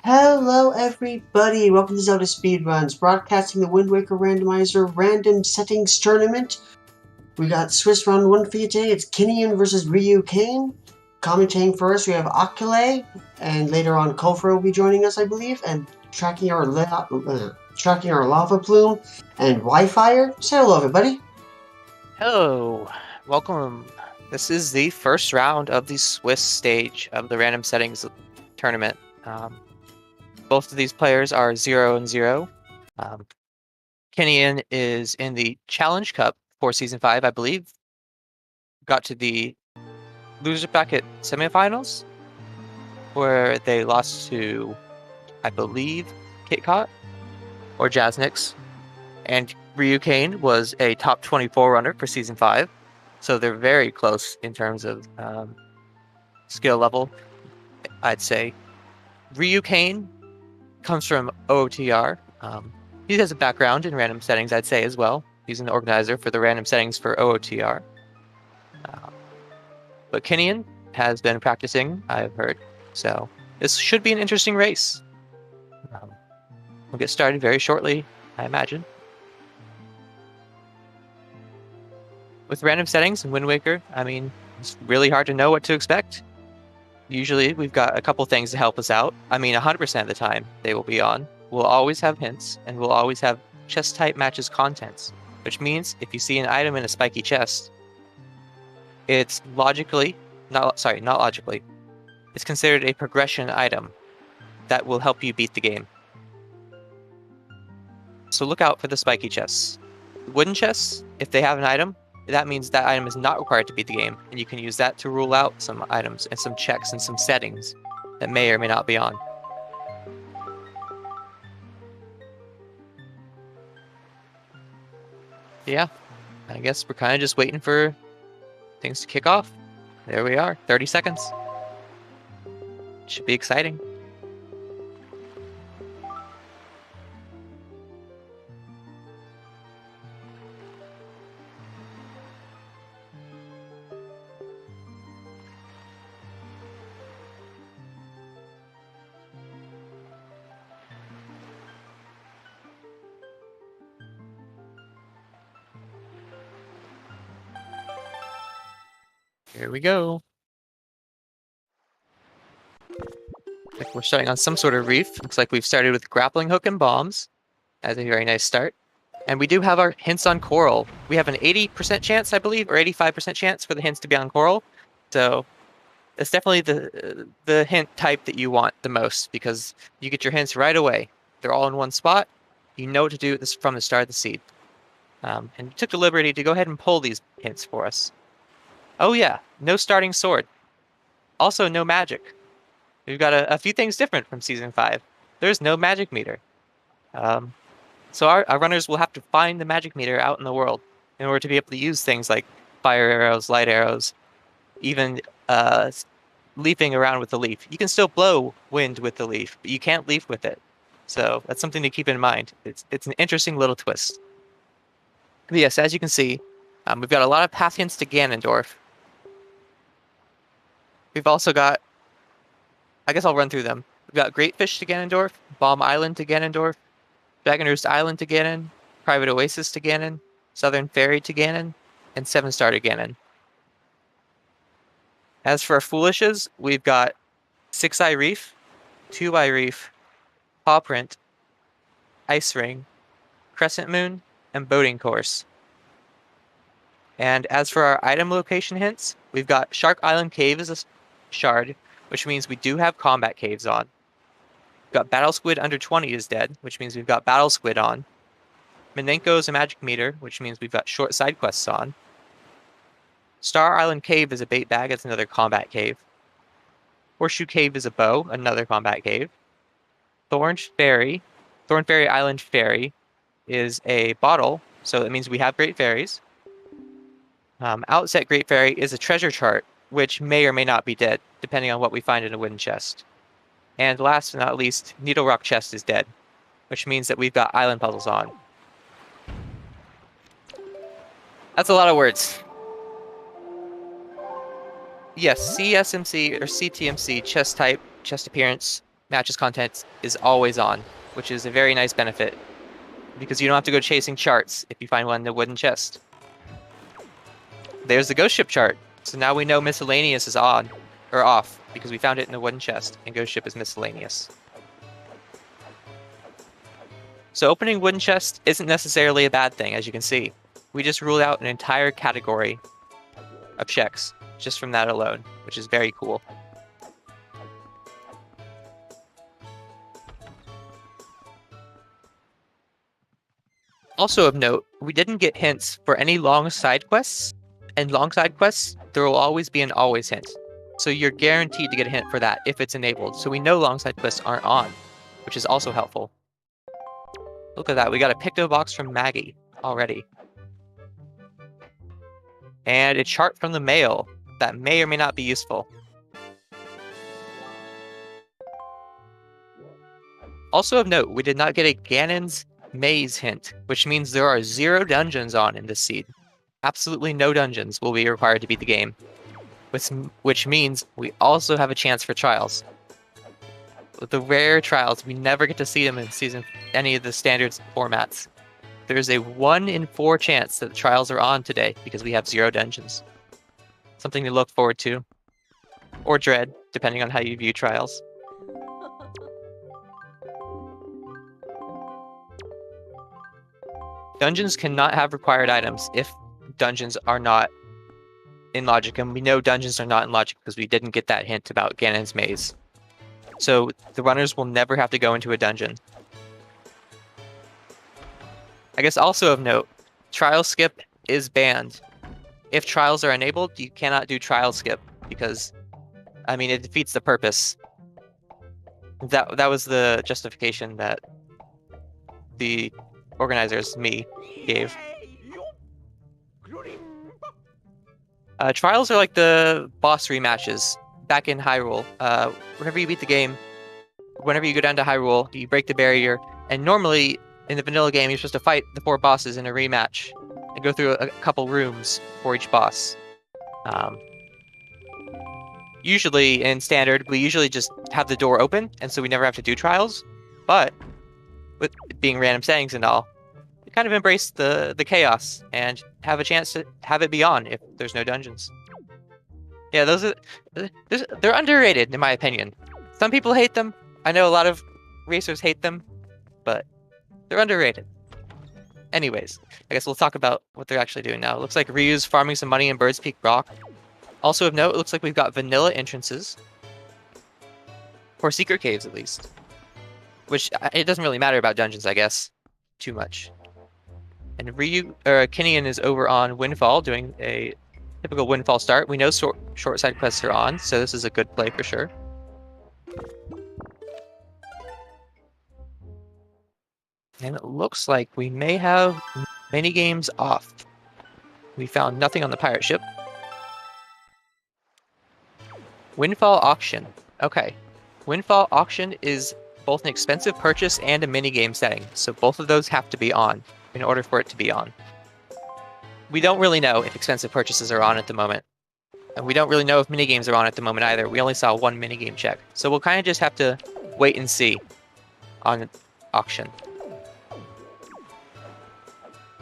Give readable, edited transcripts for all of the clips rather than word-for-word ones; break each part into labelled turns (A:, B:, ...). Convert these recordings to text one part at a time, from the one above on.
A: Hello everybody, welcome to ZeldaSpeedRuns, broadcasting the Wind Waker Randomizer Random Settings Tournament. We got Swiss round 1 for you today. It's Kinnian versus RyuuKane. Commentating for us, we have Akule, and later on Kofra will be joining us, I believe, and tracking our lava plume and Wi-Fi. Say hello everybody.
B: Hello, welcome. This is the first round of the Swiss stage of the Random Settings Tournament. Both of these players are 0-0. Kinnian is in the Challenge Cup for Season 5, I believe. Got to the loser bracket semifinals, where they lost to, I believe, KitKat or Jaznix. And RyuuKane was a top 24 runner for Season 5. So they're very close in terms of skill level, I'd say. RyuuKane comes from OOTR. He has a background in random settings, I'd say, as well. He's an organizer for the random settings for OOTR. But Kinnian has been practicing, I've heard. So this should be an interesting race. We'll get started very shortly, I imagine. With random settings and Wind Waker, I mean, it's really hard to know what to expect. Usually, we've got a couple things to help us out. I mean, 100% of the time, they will be on. We'll always have hints, and we'll always have chest type matches contents, which means if you see an item in a spiky chest, it's not logically, it's considered a progression item that will help you beat the game. So look out for the spiky chests. Wooden chests, if they have an item, that means that item is not required to beat the game, and you can use that to rule out some items and some checks and some settings that may or may not be on. Yeah, I guess we're kind of just waiting for things to kick off. There we are, 30 seconds. Should be exciting. Here we go. Like we're starting on some sort of reef. Looks like we've started with grappling hook and bombs. That's a very nice start. And we do have our hints on coral. We have an 80% chance, I believe, or 85% chance for the hints to be on coral. So it's definitely the hint type that you want the most, because you get your hints right away. They're all in one spot. You know what to do from the start of the seed. And you took the liberty to go ahead and pull these hints for us. Oh yeah, no starting sword. Also no magic. We've got a few things different from Season 5. There's no magic meter. So our runners will have to find the magic meter out in the world in order to be able to use things like fire arrows, light arrows, even leafing around with the leaf. You can still blow wind with the leaf, but you can't leaf with it. So that's something to keep in mind. It's an interesting little twist. But yes, as you can see, we've got a lot of path hints to Ganondorf. We've also got, I guess I'll run through them. We've got Great Fish to Ganondorf, Bomb Island to Ganondorf, Dragonroost Island to Ganon, Private Oasis to Ganon, Southern Ferry to Ganon, and 7-Star to Ganon. As for our Foolishes, we've got 6-Eye Reef, 2-Eye Reef, Paw Print, Ice Ring, Crescent Moon, and Boating Course. And as for our item location hints, we've got Shark Island Cave as a shard, which means we do have combat caves on. We've got Battle Squid under 20 is dead, which means we've got Battle Squid on. Minenko is a magic meter, which means we've got short side quests on. Star Island Cave is a bait bag, it's another combat cave. Horseshoe Cave is a bow, another combat cave. Thorn Fairy Island Fairy is a bottle, so that means we have Great Fairies. Outset Great Fairy is a treasure chart, which may or may not be dead, depending on what we find in a wooden chest. And last but not least, Needle Rock Chest is dead, which means that we've got island puzzles on. That's a lot of words. Yes, CSMC or CTMC, chest type, chest appearance, matches content is always on, which is a very nice benefit, because you don't have to go chasing charts if you find one in the wooden chest. There's the ghost ship chart, so now we know miscellaneous is on, or off, because we found it in the wooden chest, and ghost ship is miscellaneous. So opening wooden chest isn't necessarily a bad thing, as you can see. We just ruled out an entire category of checks just from that alone, which is very cool. Also of note, we didn't get hints for any long side quests, and long side quests, there will always be an always hint. So you're guaranteed to get a hint for that if it's enabled. So we know long side quests aren't on, which is also helpful. Look at that, we got a Picto box from Maggie already. And a chart from the mail that may or may not be useful. Also of note, we did not get a Ganon's Maze hint, which means there are 0 dungeons on in this seed. Absolutely no dungeons will be required to beat the game, which means we also have a chance for trials. With the rare trials, we never get to see them in any of the standard formats. There's a 1 in 4 chance that the trials are on today because we have 0 dungeons. Something to look forward to, or dread, depending on how you view trials. Dungeons cannot have required items if dungeons are not in logic, and we know dungeons are not in logic because we didn't get that hint about Ganon's Maze. So the runners will never have to go into a dungeon. I guess also of note, trial skip is banned. If trials are enabled, you cannot do trial skip because, I mean, it defeats the purpose. That was the justification that the organizers, me, gave. Trials are like the boss rematches back in Hyrule. Whenever you beat the game, whenever you go down to Hyrule, you break the barrier, and normally in the vanilla game, you're supposed to fight the 4 bosses in a rematch and go through a couple rooms for each boss. Usually in standard, we usually just have the door open, and so we never have to do trials. But with it being random settings and all, we kind of embrace the chaos and have a chance to have it be on if there's no dungeons. Yeah, they're underrated in my opinion. Some people hate them. I know a lot of racers hate them, but they're underrated. Anyways, I guess we'll talk about what they're actually doing now. It looks like Ryu's farming some money in Bird's Peak Rock. Also of note, it looks like we've got vanilla entrances. For secret caves, at least. Which, it doesn't really matter about dungeons, I guess. Too much. And kinnian is over on Windfall, doing a typical Windfall start. We know short side quests are on, so this is a good play for sure. And it looks like we may have mini games off. We found nothing on the pirate ship. Windfall Auction. Okay. Windfall Auction is both an expensive purchase and a minigame setting, so both of those have to be on in order for it to be on. We don't really know if expensive purchases are on at the moment. And we don't really know if minigames are on at the moment either. We only saw one minigame check. So we'll kind of just have to wait and see on auction.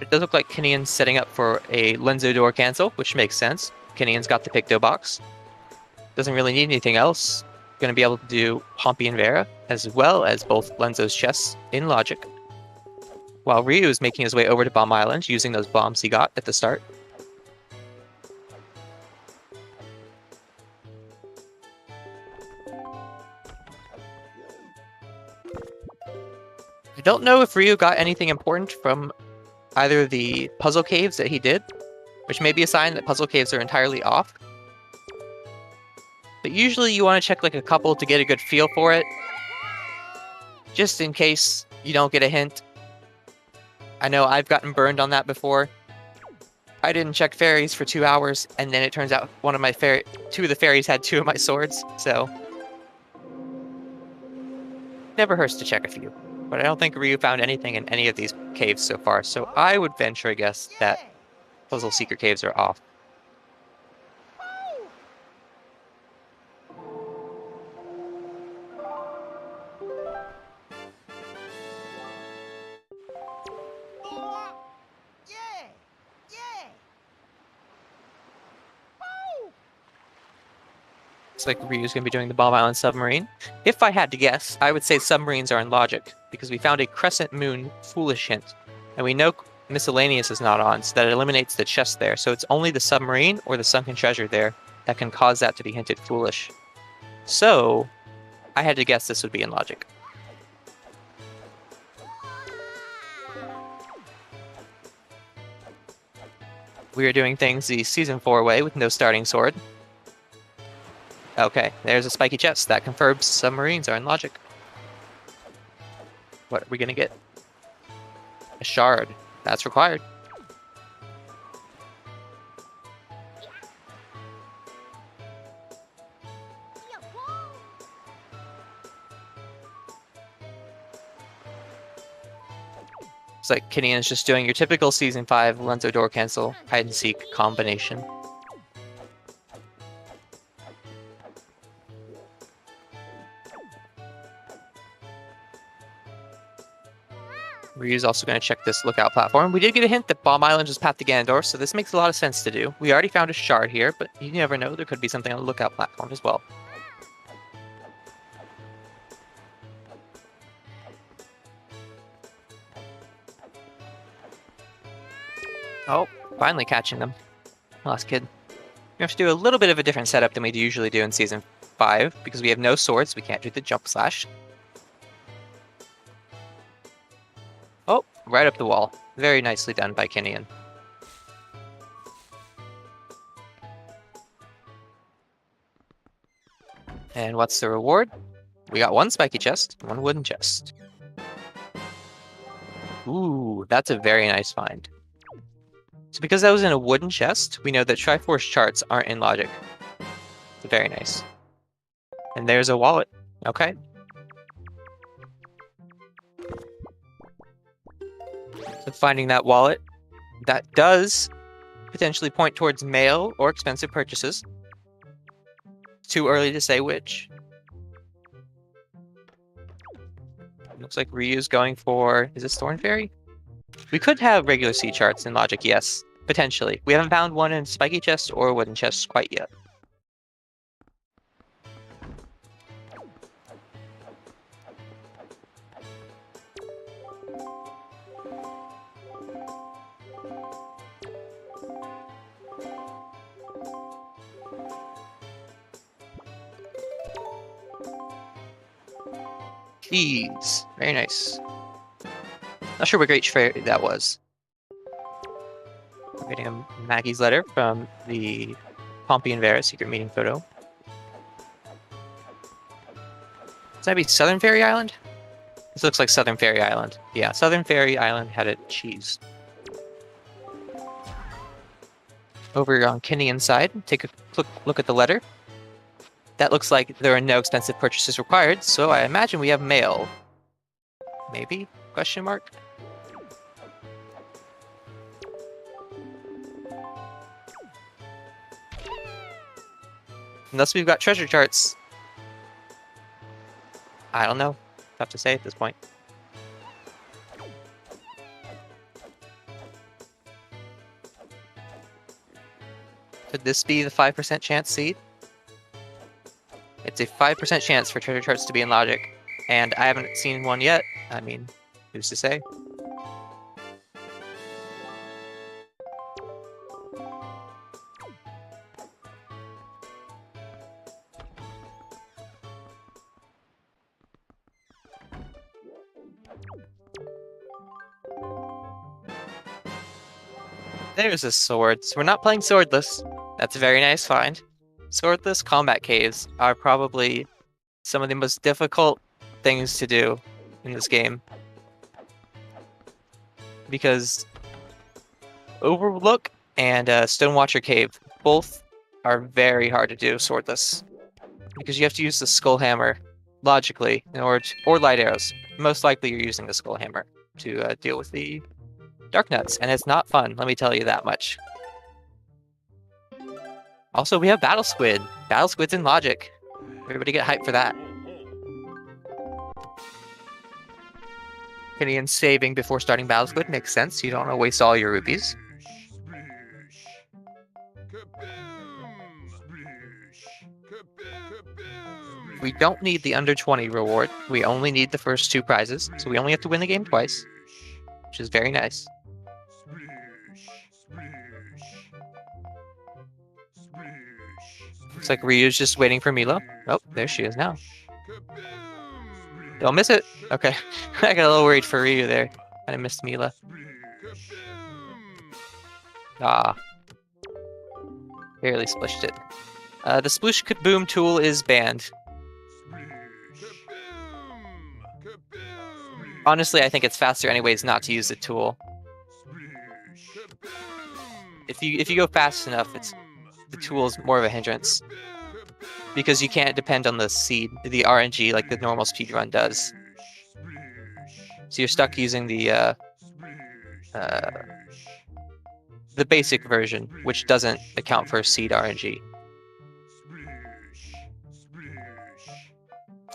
B: It does look like Kinnian's setting up for a Lenzo door cancel, which makes sense. Kinnian's got the Picto box. Doesn't really need anything else. Going to be able to do Pompey and Vera, as well as both Lenzo's chests in logic. While Ryu is making his way over to Bomb Island, using those bombs he got at the start. I don't know if Ryu got anything important from either the puzzle caves that he did, which may be a sign that puzzle caves are entirely off. But usually you want to check like a couple to get a good feel for it, just in case you don't get a hint. I know I've gotten burned on that before. I didn't check fairies for 2 hours, and then it turns out two of the fairies had 2 of my swords, so never hurts to check a few. But I don't think Ryu found anything in any of these caves so far, so I would venture a guess that puzzle secret caves are off. Looks like Ryu's going to be doing the Bomb Island submarine. If I had to guess, I would say submarines are in logic, because we found a Crescent Moon foolish hint, and we know Miscellaneous is not on, so that eliminates the chest there, so it's only the submarine or the sunken treasure there that can cause that to be hinted foolish. So, I had to guess this would be in logic. We are doing things the Season 4 way with no starting sword. Okay, there's a spiky chest. That confirms submarines are in logic. What are we gonna get? A shard. That's required. It's like Kinnian's just doing your typical Season 5 Lenzo door cancel hide and seek combination. Ryu's also going to check this lookout platform. We did get a hint that Bomb Island is path to Ganondorf, so this makes a lot of sense to do. We already found a shard here, but you never know. There could be something on the lookout platform as well. Oh, finally catching them. Lost kid. We have to do a little bit of a different setup than we usually do in Season 5, because we have no swords, we can't do the jump slash. Oh, right up the wall. Very nicely done by Kinnian. And what's the reward? We got one spiky chest, one wooden chest. Ooh, that's a very nice find. So because that was in a wooden chest, we know that Triforce charts aren't in logic. So very nice. And there's a wallet. Okay. So finding that wallet, that does potentially point towards mail or expensive purchases. Too early to say which. Looks like Ryu's going for, is this Thorn Fairy? We could have regular sea charts in logic, yes, potentially. We haven't found one in spiky chest or wooden chests quite yet. Keys. Very nice. Not sure what great fairy that was. We're getting a Maggie's letter from the Pompey and Vera secret meeting photo. Does that be Southern Fairy Island? This looks like Southern Fairy Island. Yeah, Southern Fairy Island had a cheese. Over on Kinnian side, take a quick look at the letter. That looks like there are no expensive purchases required, so I imagine we have mail. Maybe? Question mark? Unless we've got treasure charts. I don't know. Tough to say at this point. Could this be the 5% chance seed? It's a 5% chance for treasure charts to be in logic, and I haven't seen one yet. I mean, who's to say? There's a sword. So we're not playing swordless. That's a very nice find. Swordless combat caves are probably some of the most difficult things to do in this game. Because Overlook and Stonewatcher Cave both are very hard to do swordless. Because you have to use the skull hammer logically in order to, or light arrows. Most likely you're using the skull hammer to deal with the Dark Nuts, and it's not fun, let me tell you that much. Also, we have Battle Squid. Battle Squid's in logic. Everybody get hyped for that. Kinnian saving before starting Battle Squid makes sense. You don't want to waste all your rupees. We don't need the under 20 reward. We only need the first 2 prizes, so we only have to win the game twice, which is very nice. Looks like Ryu's just waiting for Mila. Oh, there she is now. Don't miss it. Okay, I got a little worried for Ryu there. I missed Mila. Ah, barely splished it. The Sploosh Kaboom tool is banned. Honestly, I think it's faster anyways not to use the tool. If you go fast enough, the tool is more of a hindrance. Because you can't depend on the seed, the RNG like the normal speedrun does. So you're stuck using the basic version, which doesn't account for seed RNG.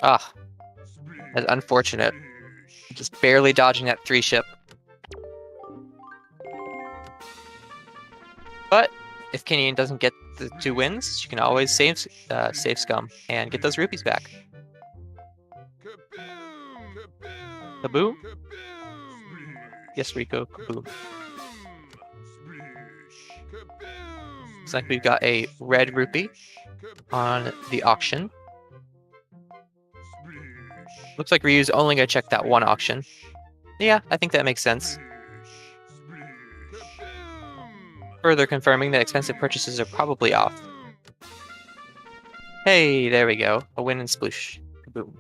B: Ah, that's unfortunate. Just barely dodging that 3-ship. But if Kinnian doesn't get the 2 wins, she can always save scum and get those rupees back. Kaboom? Yes, Rico, kaboom. Looks like we've got a red rupee on the auction. Looks like Ryu's only gonna check that one auction. Yeah, I think that makes sense. Further confirming that expensive purchases are probably off. Hey, there we go. A win in Sploosh. Boom.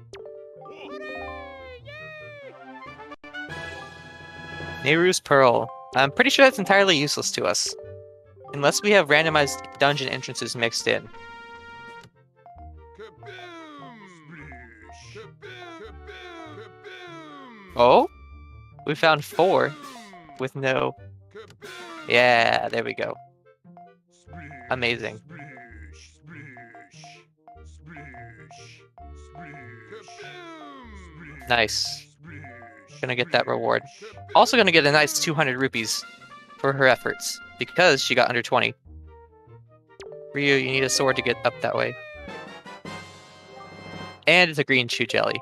B: Nehru's Pearl. I'm pretty sure that's entirely useless to us. Unless we have randomized dungeon entrances mixed in. Oh? We found 4 with no... Yeah, there we go. Amazing. Nice. Gonna get that reward. Also gonna get a nice 200 rupees for her efforts, because she got under 20. Ryu, you need a sword to get up that way. And it's a green shoe jelly.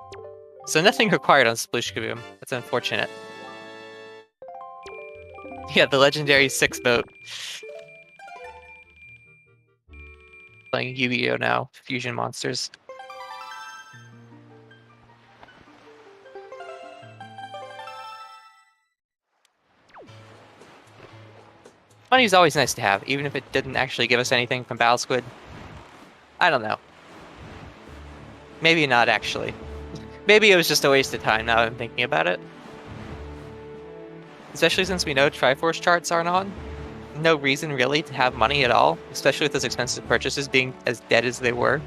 B: So nothing required on Sploosh Kaboom. That's unfortunate. Yeah, the legendary 6 boat. Playing Yu-Gi-Oh! Now. Fusion monsters. Money's always nice to have, even if it didn't actually give us anything from Battle Squid. I don't know. Maybe not, actually. Maybe it was just a waste of time now that I'm thinking about it. Especially since we know Triforce charts aren't on. No reason really to have money at all, especially with those expensive purchases being as dead as they were.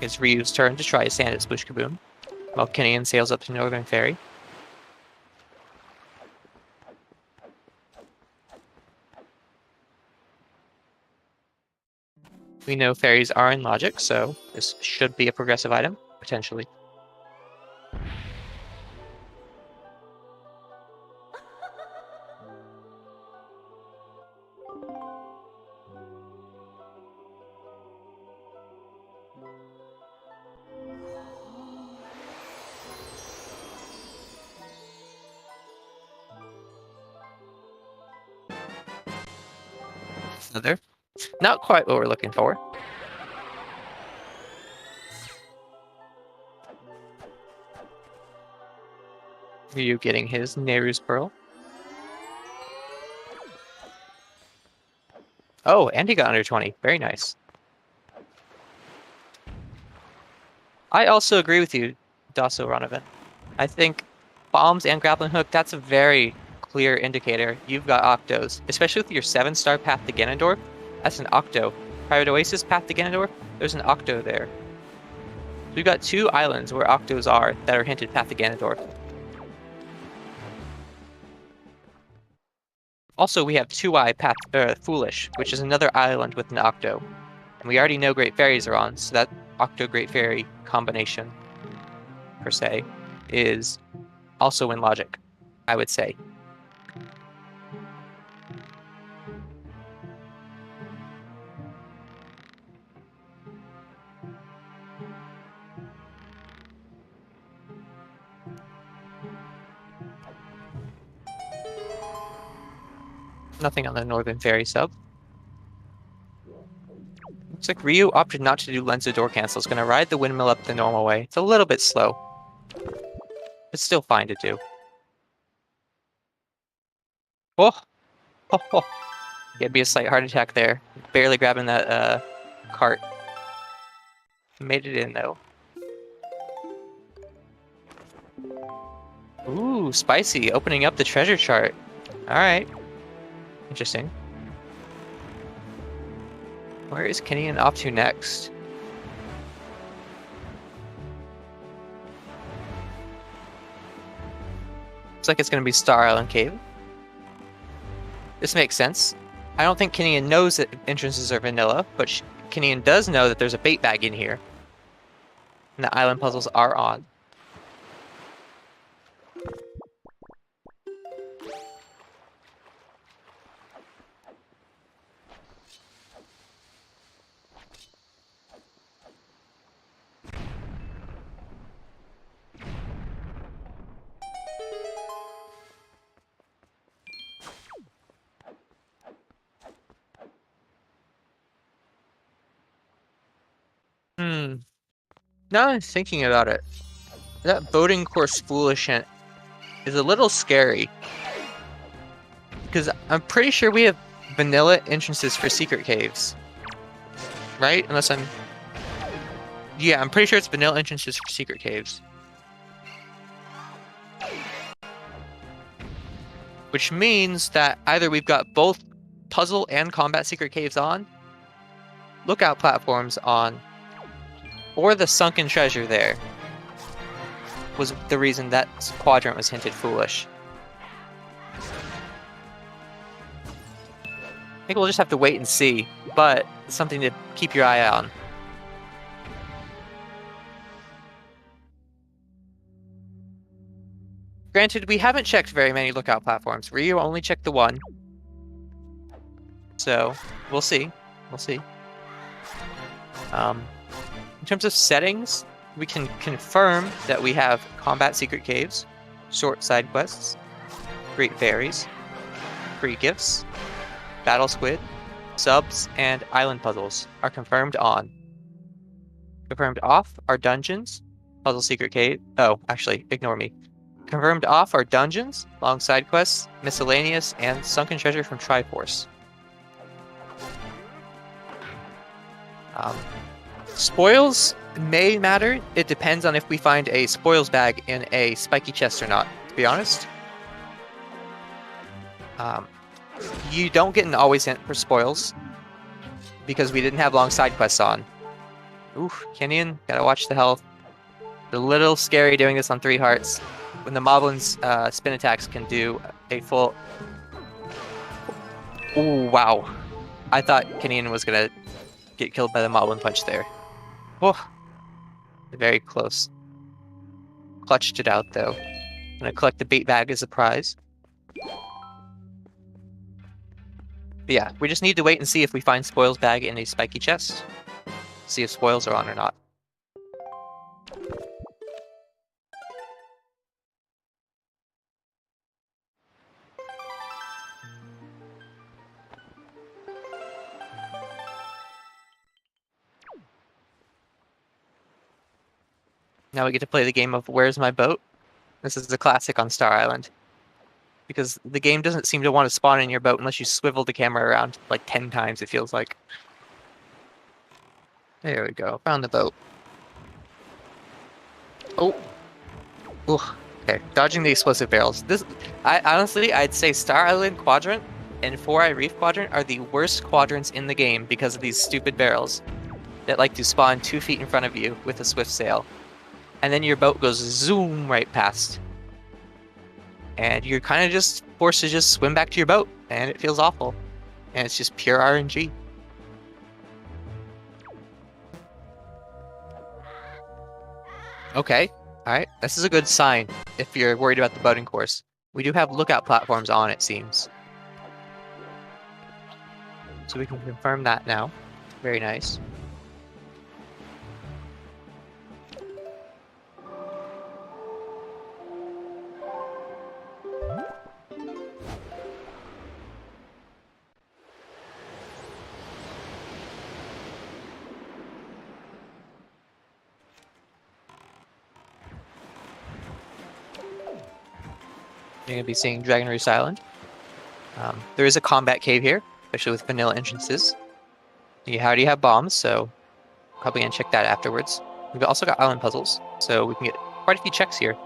B: It's Ryu's turn to try his hand at Sploosh Kaboom, while Kinnian sails up to Northern Fairy. We know fairies are in logic, so this should be a progressive item, potentially. Another. Not quite what we're looking for. Ryu getting his Nehru's Pearl. Oh, and he got under 20. Very nice. I also agree with you, Dasso Ronovan. I think bombs and grappling hook, that's a very clear indicator you've got Octos, especially with your 7-star path to Ganondorf. That's an Octo. Private Oasis path to Ganondorf, there's an Octo there. So we've got 2 islands where Octos are that are hinted path to Ganondorf. Also, we have 2i path Foolish, which is another island with an Octo. And we already know Great Fairies are on, so that Octo Great Fairy combination, per se, is also in logic, I would say. Nothing on the Northern Fairy sub. Looks like Ryu opted not to do Lens of Door Cancel. It's going to ride the windmill up the normal way. It's a little bit slow. It's still fine to do. Oh! Oh, oh. It'd be a slight heart attack there. Barely grabbing that cart. Made it in, though. Ooh, spicy. Opening up the treasure chart. Alright. Interesting. Where is Kinnian off to next? Looks like it's going to be Star Island Cave. This makes sense. I don't think Kinnian knows that entrances are vanilla, but Kinnian does know that there's a bait bag in here. And the island puzzles are on. Now I'm thinking about it. That boating course Foolish hint is a little scary. Because I'm pretty sure we have vanilla entrances for secret caves. Right? Unless I'm... Yeah, I'm pretty sure it's vanilla entrances for secret caves. Which means that either we've got both puzzle and combat secret caves on, lookout platforms on, or the sunken treasure there was the reason that quadrant was hinted Foolish. I think we'll just have to wait and see, but it's something to keep your eye on. Granted, we haven't checked very many lookout platforms. Ryu only checked the one. So, we'll see. We'll see. In terms of settings, we can confirm that we have combat secret caves, short side quests, great fairies, free gifts, battle squid, subs, and island puzzles are confirmed on. Confirmed off are dungeons, puzzle secret cave. Oh, actually, ignore me. Confirmed off are dungeons, long side quests, miscellaneous, and sunken treasure from Triforce. Spoils may matter. It depends on if we find a spoils bag in a spiky chest or not, to be honest. You don't get an always hint for spoils because we didn't have long side quests on. Oof, kinnian, gotta watch the health. It's a little scary doing this on 3 hearts. When the Moblin's spin attacks can do a full... Ooh, wow. I thought kinnian was gonna get killed by the Moblin punch there. Oh, very close. Clutched it out though. Gonna collect the bait bag as a prize. But yeah, we just need to wait and see if we find spoils bag in a spiky chest. See if spoils are on or not. Now we get to play the game of Where's My Boat? This is a classic on Star Island. Because the game doesn't seem to want to spawn in your boat unless you swivel the camera around like 10 times, it feels like. There we go, found the boat. Oh. Ugh. Okay, dodging the explosive barrels. Honestly, I'd say Star Island Quadrant and 4i Reef Quadrant are the worst quadrants in the game because of these stupid barrels that like to spawn 2 feet in front of you with a swift sail. And then your boat goes zoom right past. And you're kind of just forced to just swim back to your boat, and it feels awful. And it's just pure RNG. Okay, alright, this is a good sign if you're worried about the boating course. We do have lookout platforms on, it seems. So we can confirm that now. Very nice. You're going to be seeing Dragon Roost Island. There is a combat cave here, especially with vanilla entrances. You already have bombs, so probably going to check that afterwards. We've also got island puzzles, so we can get quite a few checks here.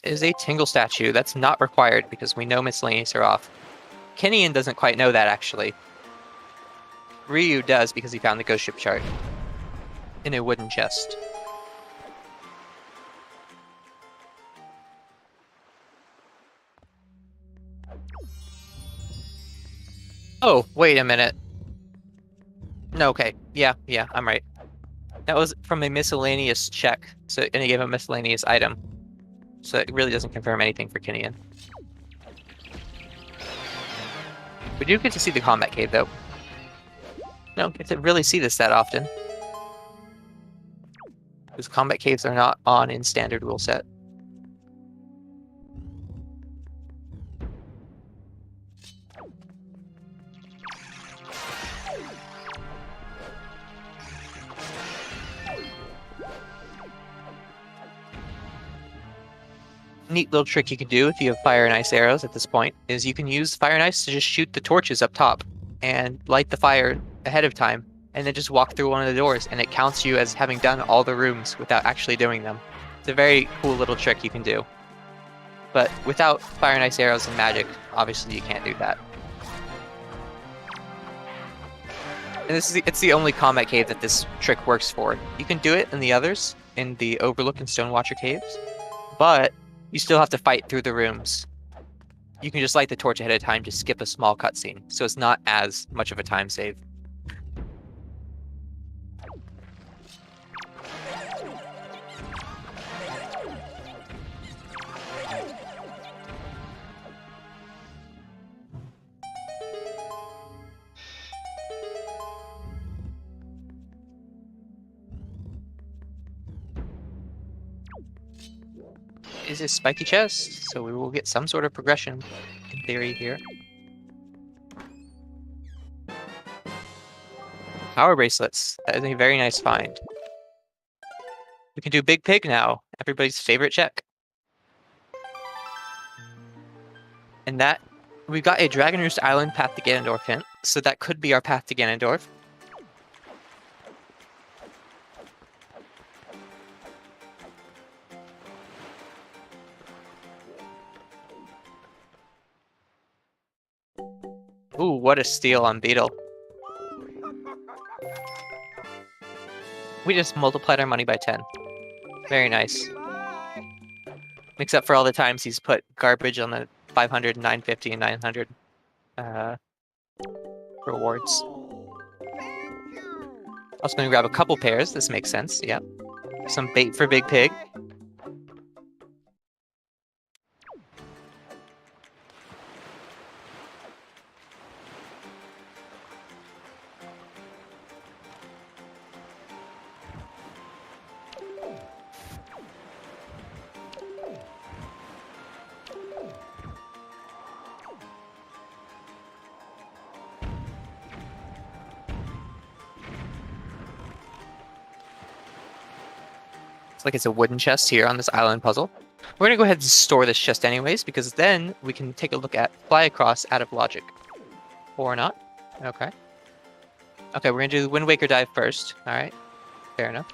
B: Is a Tingle statue. That's not required because we know miscellaneous are off. kinnian doesn't quite know that, actually. Ryu does because he found the ghost ship chart in a wooden chest. Oh, wait a minute. No, okay. Yeah, I'm right. That was from a miscellaneous check, so and he gave a miscellaneous item. So it really doesn't confirm anything for kinnian. We do get to see the combat cave, though. We don't get to really see this that often. Because combat caves are not on in standard rule set. Neat little trick you can do if you have fire and ice arrows at this point is you can use fire and ice to just shoot the torches up top and light the fire ahead of time and then just walk through one of the doors and it counts you as having done all the rooms without actually doing them. It's a very cool little trick you can do. But without fire and ice arrows and magic, obviously you can't do that. And it's the only combat cave that this trick works for. You can do it in the others, in the Overlook and Stonewatcher caves, but you still have to fight through the rooms. You can just light the torch ahead of time to skip a small cutscene, so it's not as much of a time save. Is a spiky chest, so we will get some sort of progression in theory here. Power bracelets. That is a very nice find. We can do Big Pig now. Everybody's favorite check. And that, we've got a Dragon Roost Island path to Ganondorf hint, so that could be our path to Ganondorf. Ooh, what a steal on Beetle. We just multiplied our money by 10. Very nice. Except for all the times he's put garbage on the 500, 950, and 900 rewards. Also gonna grab a couple pairs, this makes sense, yep. Some bait for Big Pig. It's like it's a wooden chest here on this island puzzle. We're gonna go ahead and store this chest anyways, because then we can take a look at Fly Across out of logic. Or not. Okay. Okay, we're gonna do the Wind Waker dive first. Alright. Fair enough.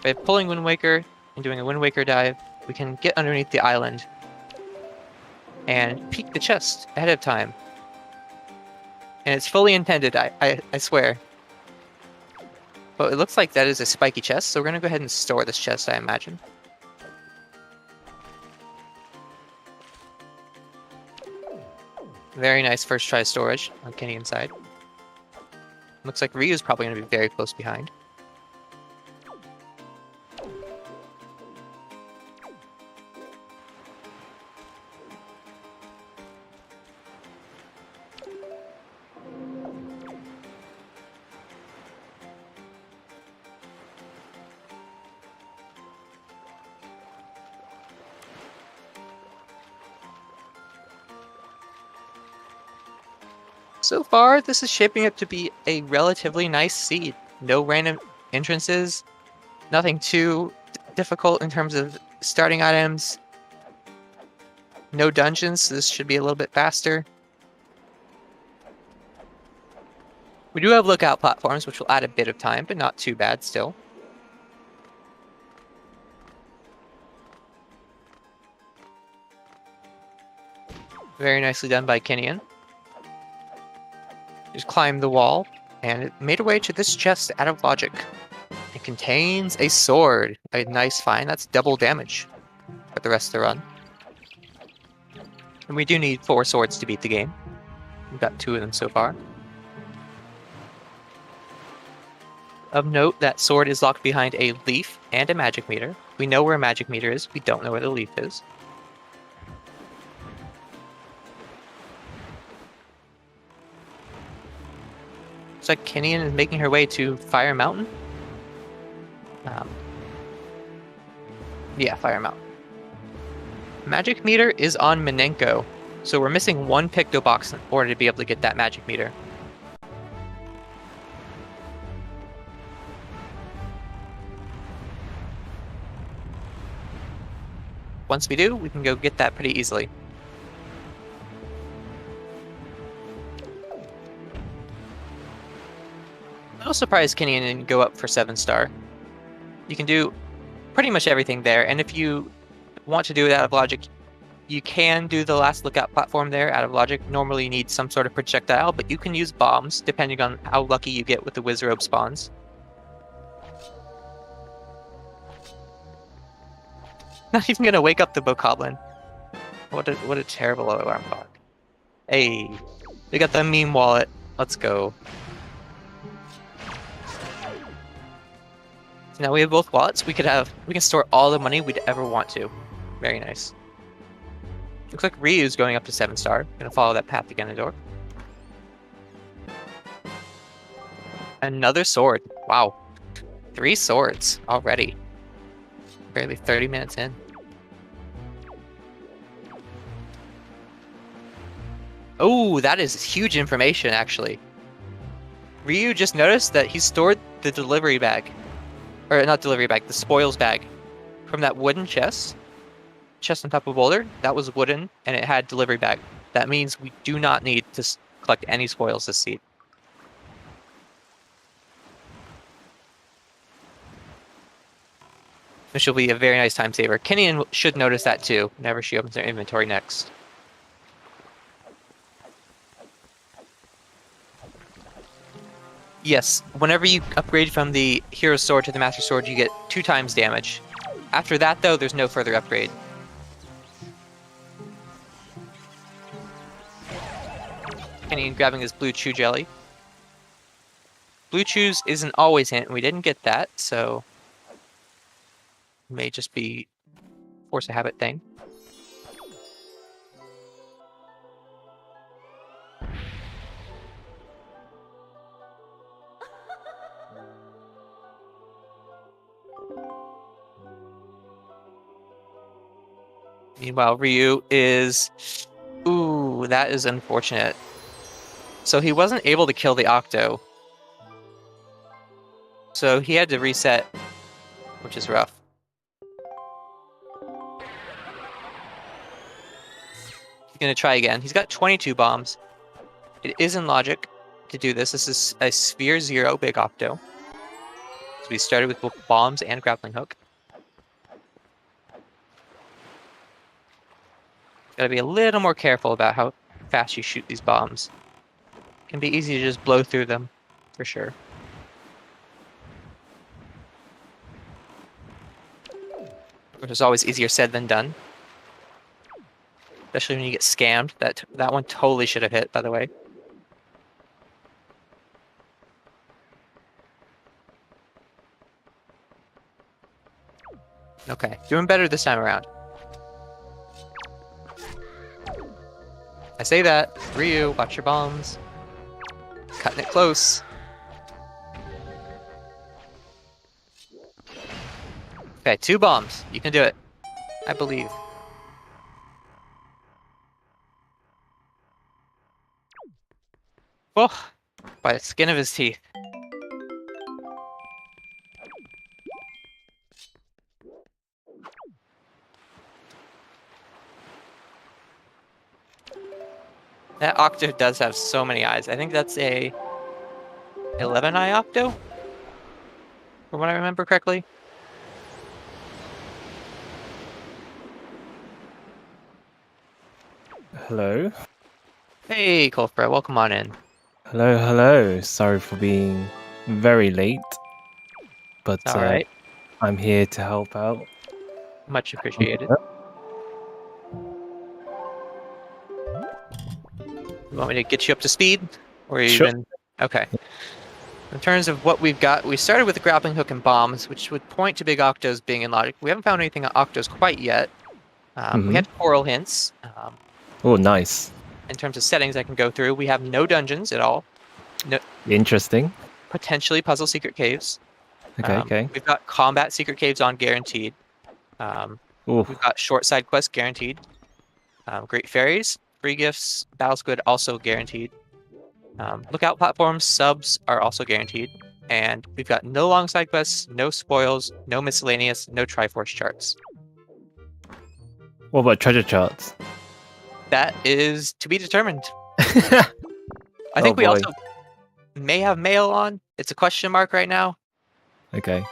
B: By pulling Wind Waker and doing a Wind Waker dive, we can get underneath the island and peek the chest ahead of time. And it's fully intended, I swear. But it looks like that is a spiky chest, so we're going to go ahead and store this chest, I imagine. Very nice first try storage on Kinnian's side. Looks like Ryu's probably going to be very close behind. So far, this is shaping up to be a relatively nice seed. No random entrances, nothing too difficult in terms of starting items. No dungeons, so this should be a little bit faster. We do have lookout platforms, which will add a bit of time, but not too bad still. Very nicely done by Kinnian. Just climbed the wall, and it made a way to this chest out of logic. It contains a sword. A nice find. That's double damage for the rest of the run. And we do need 4 swords to beat the game. We've got 2 of them so far. Of note, that sword is locked behind a leaf and a magic meter. We know where a magic meter is. We don't know where the leaf is. Looks like Kinnian is making her way to Fire Mountain. Yeah, Fire Mountain. Magic meter is on Minenko, so we're missing 1 Picto box in order to be able to get that magic meter. Once we do, we can go get that pretty easily. I was surprised Kinnian didn't go up for 7-star. You can do pretty much everything there, and if you want to do it out of logic, you can do the last lookout platform there out of logic. Normally you need some sort of projectile, but you can use bombs depending on how lucky you get with the Wizrobe spawns. Not even gonna wake up the Bokoblin. What a terrible alarm clock. Hey, we got the meme wallet. Let's go. So now we have both wallets. We can store all the money we'd ever want to. Very nice. Looks like Ryu's going up to 7-star. Gonna follow that path to Ganondorf. Another sword. Wow. 3 swords already. Barely 30 minutes in. Oh, that is huge information, actually. Ryu just noticed that he stored the delivery bag. Or not delivery bag, the spoils bag. from that wooden chest on top of boulder, that was wooden, and it had delivery bag. That means we do not need to collect any spoils this seed. Which will be a very nice time saver. Kinnian should notice that too, whenever she opens her inventory next. Yes, whenever you upgrade from the hero sword to the master sword, you get 2 times damage. After that, though, there's no further upgrade. Kinnian grabbing his blue chew jelly. Blue chews isn't always hint, and we didn't get that, so it may just be force a habit thing. Meanwhile, Ryu is... Ooh, that is unfortunate. So he wasn't able to kill the Octo. So he had to reset, which is rough. He's going to try again. He's got 22 bombs. It is in logic to do this. This is a Sphere 0 Big Octo. So we started with both bombs and grappling hook. Gotta be a little more careful about how fast you shoot these bombs. It can be easy to just blow through them, for sure. Which is always easier said than done. Especially when you get scammed. That one totally should have hit, by the way. Okay, doing better this time around. I say that. Ryu, watch your bombs. Cutting it close. Okay, 2 bombs. You can do it. I believe. Oh, by the skin of his teeth. That Octo does have so many eyes. I think that's a 11-eye Octo, from what I remember correctly.
C: Hello.
B: Hey, Colfred, welcome on in.
C: Hello, hello. Sorry for being very late, but
B: All right,
C: I'm here to help out.
B: much appreciated. You want me to get you up to speed? Or
C: Sure.
B: even... Okay. In terms of what we've got, we started with the grappling hook and bombs, which would point to big Octos being in logic. We haven't found anything on Octos quite yet. We had coral hints.
C: Oh, nice.
B: In terms of settings I can go through, we have no dungeons at all. No,
C: Interesting.
B: potentially puzzle secret caves.
C: Okay, okay.
B: We've got combat secret caves on guaranteed.
C: Ooh.
B: We've got short side quests guaranteed. Great fairies, free gifts, battle squid also guaranteed. Lookout platforms, subs are also guaranteed. And we've got no long side quests, no spoils, no miscellaneous, no Triforce charts.
C: What about treasure charts?
B: That is to be determined. I think we also may have mail on. It's a question mark right now.
C: Okay.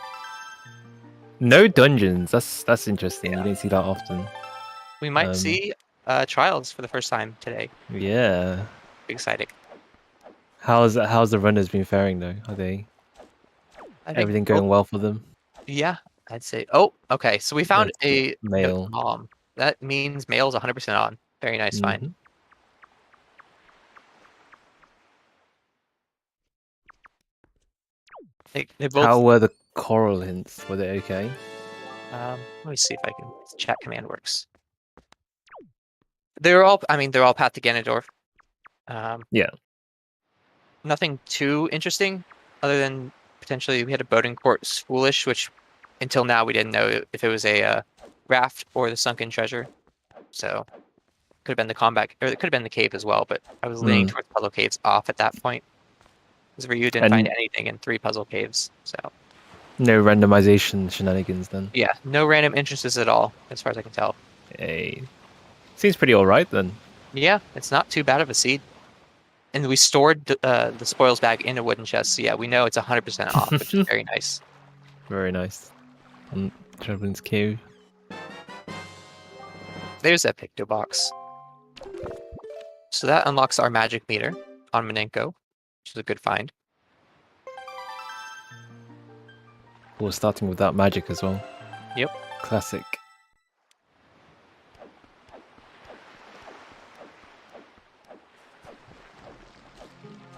C: No dungeons. That's interesting.
B: Yeah.
C: You don't see that often.
B: We might see trials for the first time today.
C: Yeah.
B: Exciting.
C: How's the runners been faring though? Are they everything going well for them?
B: Yeah, I'd say. Oh, okay. So we found a
C: mail.
B: That means mail's 100% on. Very nice find. They both...
C: How were the coral hints? Were they okay?
B: Let me see if I can... Chat command works. They're all... I mean, they're all path to Ganondorf.
C: Yeah.
B: Nothing too interesting, other than potentially we had a boating port Foolish, which until now we didn't know if it was a raft or the sunken treasure. So could have been the combat, or it could have been the cave as well. But I was leaning towards puzzle caves off at that point, because Ryu didn't find anything in 3 puzzle caves. So
C: No randomization shenanigans then.
B: Yeah, no random entrances at all, as far as I can tell.
C: Hey. Seems pretty alright then.
B: Yeah, it's not too bad of a seed. And we stored the spoils bag in a wooden chest, so yeah, we know it's 100% off, which is very nice.
C: Very nice. Traveling Cave.
B: There's that Picto box. So that unlocks our magic meter on Minenko, which is a good find.
C: We're starting with that magic as well.
B: Yep.
C: Classic.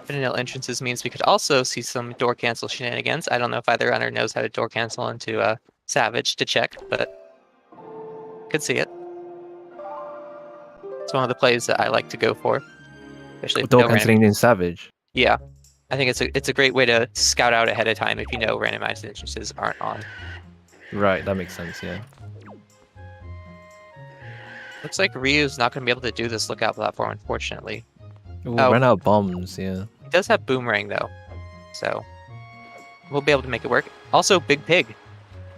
B: Vanilla entrances means we could also see some door cancel shenanigans. I don't know if either runner knows how to door cancel into Savage to check, but could see it. It's one of the plays that I like to go for, especially if
C: Door
B: no
C: cancelling in Savage.
B: Yeah, I think it's a great way to scout out ahead of time if you know randomized entrances aren't on.
C: Right, that makes sense. Yeah.
B: Looks like Ryu's not going to be able to do this lookout platform, unfortunately.
C: Ooh,
B: Oh.
C: Ran out of bombs. Yeah.
B: He does have Boomerang though, so we'll be able to make it work. Also, Big Pig.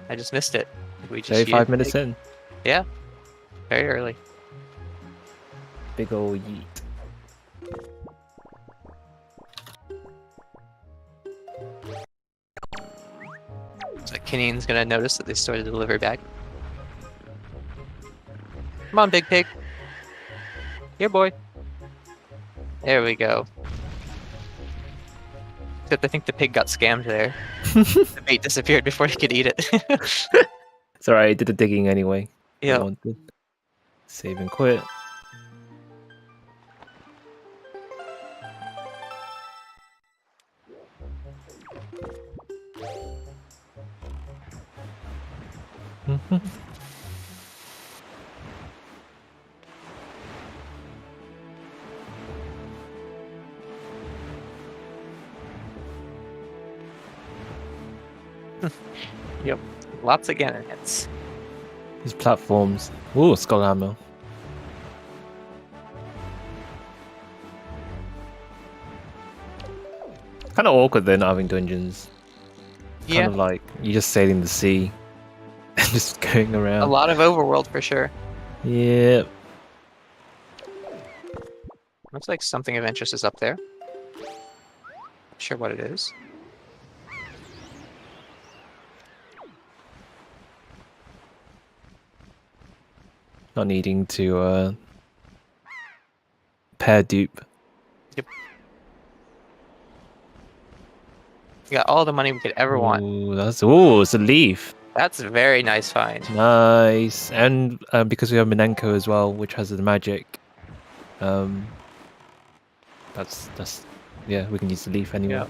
B: I just missed it. We just
C: 35
B: used
C: minutes
B: Pig.
C: in.
B: Yeah, very early.
C: Big ol' yeet.
B: So Kinnian's gonna notice that they stored the delivery bag. Come on, Big Pig. Here, boy. There we go. Except I think the pig got scammed there. The bait disappeared before he could eat it.
C: It's alright, I did the digging anyway.
B: Yeah.
C: Save and quit.
B: Yep. Lots of Ganon hits.
C: These platforms. Ooh, skull ammo. Kind of awkward though, not having dungeons.
B: Yeah.
C: Kind of like you're just sailing the sea and just going around.
B: A lot of overworld for sure.
C: Yeah.
B: Looks like something of interest is up there. Not sure what it is.
C: Not needing to pair dupe.
B: Yep. We got all the money we could ever want.
C: Ooh, it's a leaf.
B: That's a very nice find.
C: Nice, and because we have Minenko as well, which has the magic. That's yeah, we can use the leaf anyway.
B: Yep.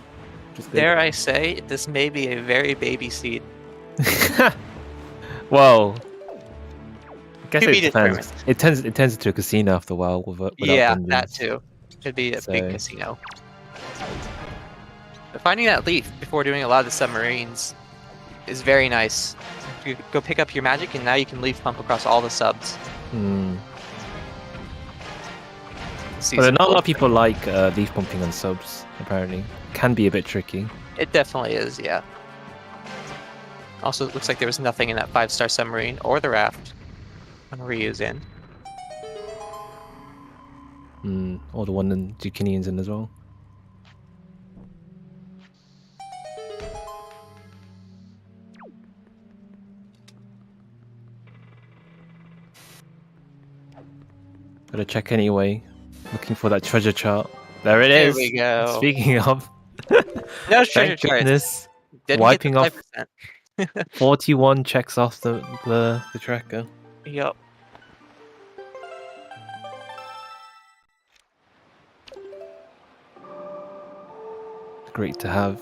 B: Dare I say, this may be a very baby seed.
C: Well, I guess
B: To be
C: it depends.
B: determined.
C: It turns into a casino after a while without
B: Yeah,
C: dungeons.
B: that too. Could be a big
C: So-
B: casino. But finding that leaf before doing a lot of the submarines is very nice. You go pick up your magic, and now you can leaf pump across all the subs.
C: Hmm.
B: See
C: But
B: some
C: not a lot
B: cool-
C: of people like leaf pumping on subs. Apparently, can be a bit tricky.
B: It definitely is, yeah. Also, it looks like there was nothing in that 5-star submarine or the raft when Ryu's in.
C: Or the one in Zucchinian's in as well. Gotta check anyway. Looking for that treasure chart. There it
B: There
C: is.
B: we go.
C: Speaking of,
B: No treasure
C: thank
B: charts.
C: goodness,
B: Didn't
C: wiping
B: get
C: off-
B: the 5%.
C: 41 checks off the tracker.
B: Yup.
C: Great to have.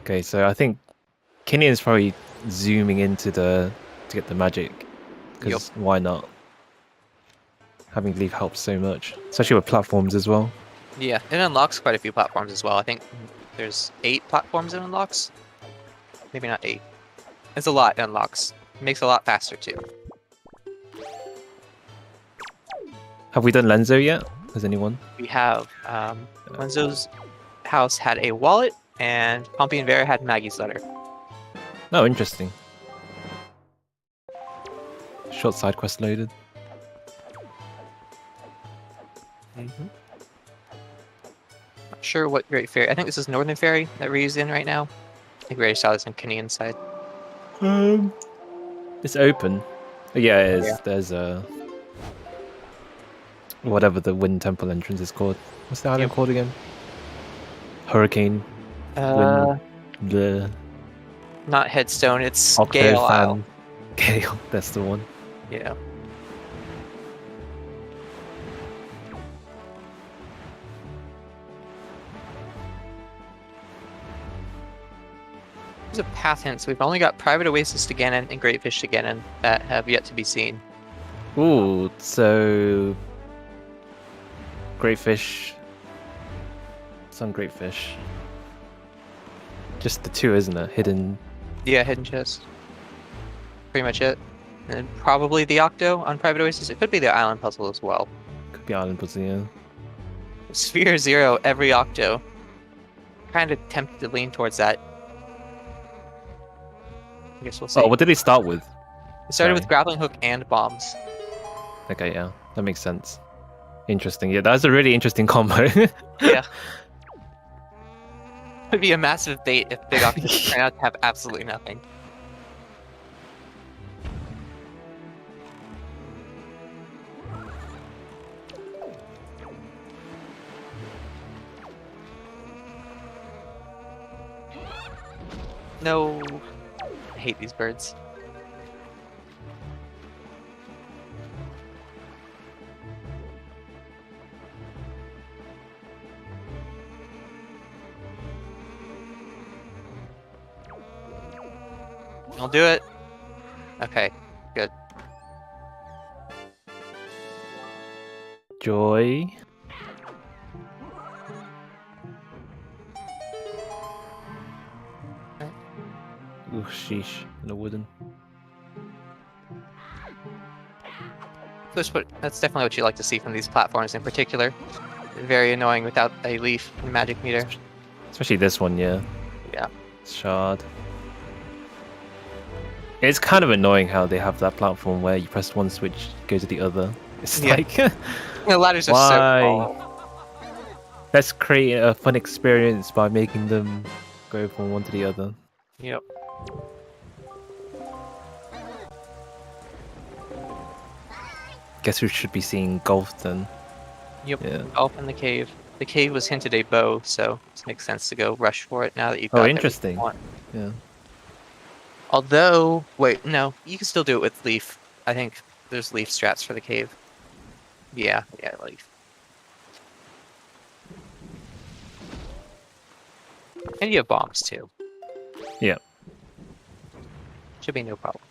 C: Okay, so I think Kinnian's probably zooming into to get the magic. Because why not? Having leaf helps so much, especially with platforms as well.
B: Yeah, it unlocks quite a few platforms as well. I think there's 8 platforms it unlocks. Maybe not 8. It's a lot it unlocks. It makes it a lot faster too.
C: Have we done Lenzo yet? Has anyone?
B: We have Lenzo's house had a wallet, and Pompey and Vera had Maggie's letter.
C: Oh, interesting. Short side quest loaded.
B: Not sure what Great Fairy. I think this is Northern Fairy that Ryu's in right now. I think we already saw this on kinnian side.
C: It's open. Yeah, it is.
B: Yeah.
C: There's a whatever the Wind Temple entrance is called. What's the island called again? Hurricane. Wind. The
B: Not Headstone. It's
C: Octo
B: Gale Isle.
C: Fan. Gale. That's the one.
B: Yeah. There's a path hint, so we've only got Private Oasis to Ganon and Great Fish to Ganon that have yet to be seen.
C: Ooh, so Great Fish. Some Great Fish. Just the two, isn't it? Hidden.
B: Yeah, hidden chest. Pretty much it. And probably the Octo on Private Oasis. It could be the Island Puzzle as well.
C: Could be Island Puzzle, yeah.
B: Sphere Zero, every Octo. Kind of tempted to lean towards that. I guess we'll see.
C: Oh, what did he start with?
B: It started with
C: Sorry.
B: Grappling Hook and Bombs.
C: Okay, yeah, that makes sense. Interesting. Yeah, that's a really interesting combo.
B: Yeah. Would be a massive bait if Big Octopus turned out to have absolutely nothing. No. I hate these birds. I'll do it. Okay, good.
C: Joy. Ooh, sheesh. And a wooden.
B: That's definitely what you like to see from these platforms in particular. Very annoying without a leaf and magic meter.
C: Especially this one, yeah.
B: Yeah.
C: Shard. It's kind of annoying how they have that platform where you press one switch, go to the other. It's
B: Yeah.
C: like,
B: The ladders are so tall.
C: let's create a fun experience by making them go from one to the other.
B: Yep.
C: Guess we should be seeing golf then.
B: Yep.
C: Yeah.
B: Golf in the cave. The cave was hinted a bow, so it makes sense to go rush for it now that you've got everything you
C: Interesting.
B: want.
C: Yeah.
B: Although, wait, no, you can still do it with leaf. I think there's leaf strats for the cave. Yeah, leaf. And you have bombs too.
C: Yeah.
B: Should be no problem.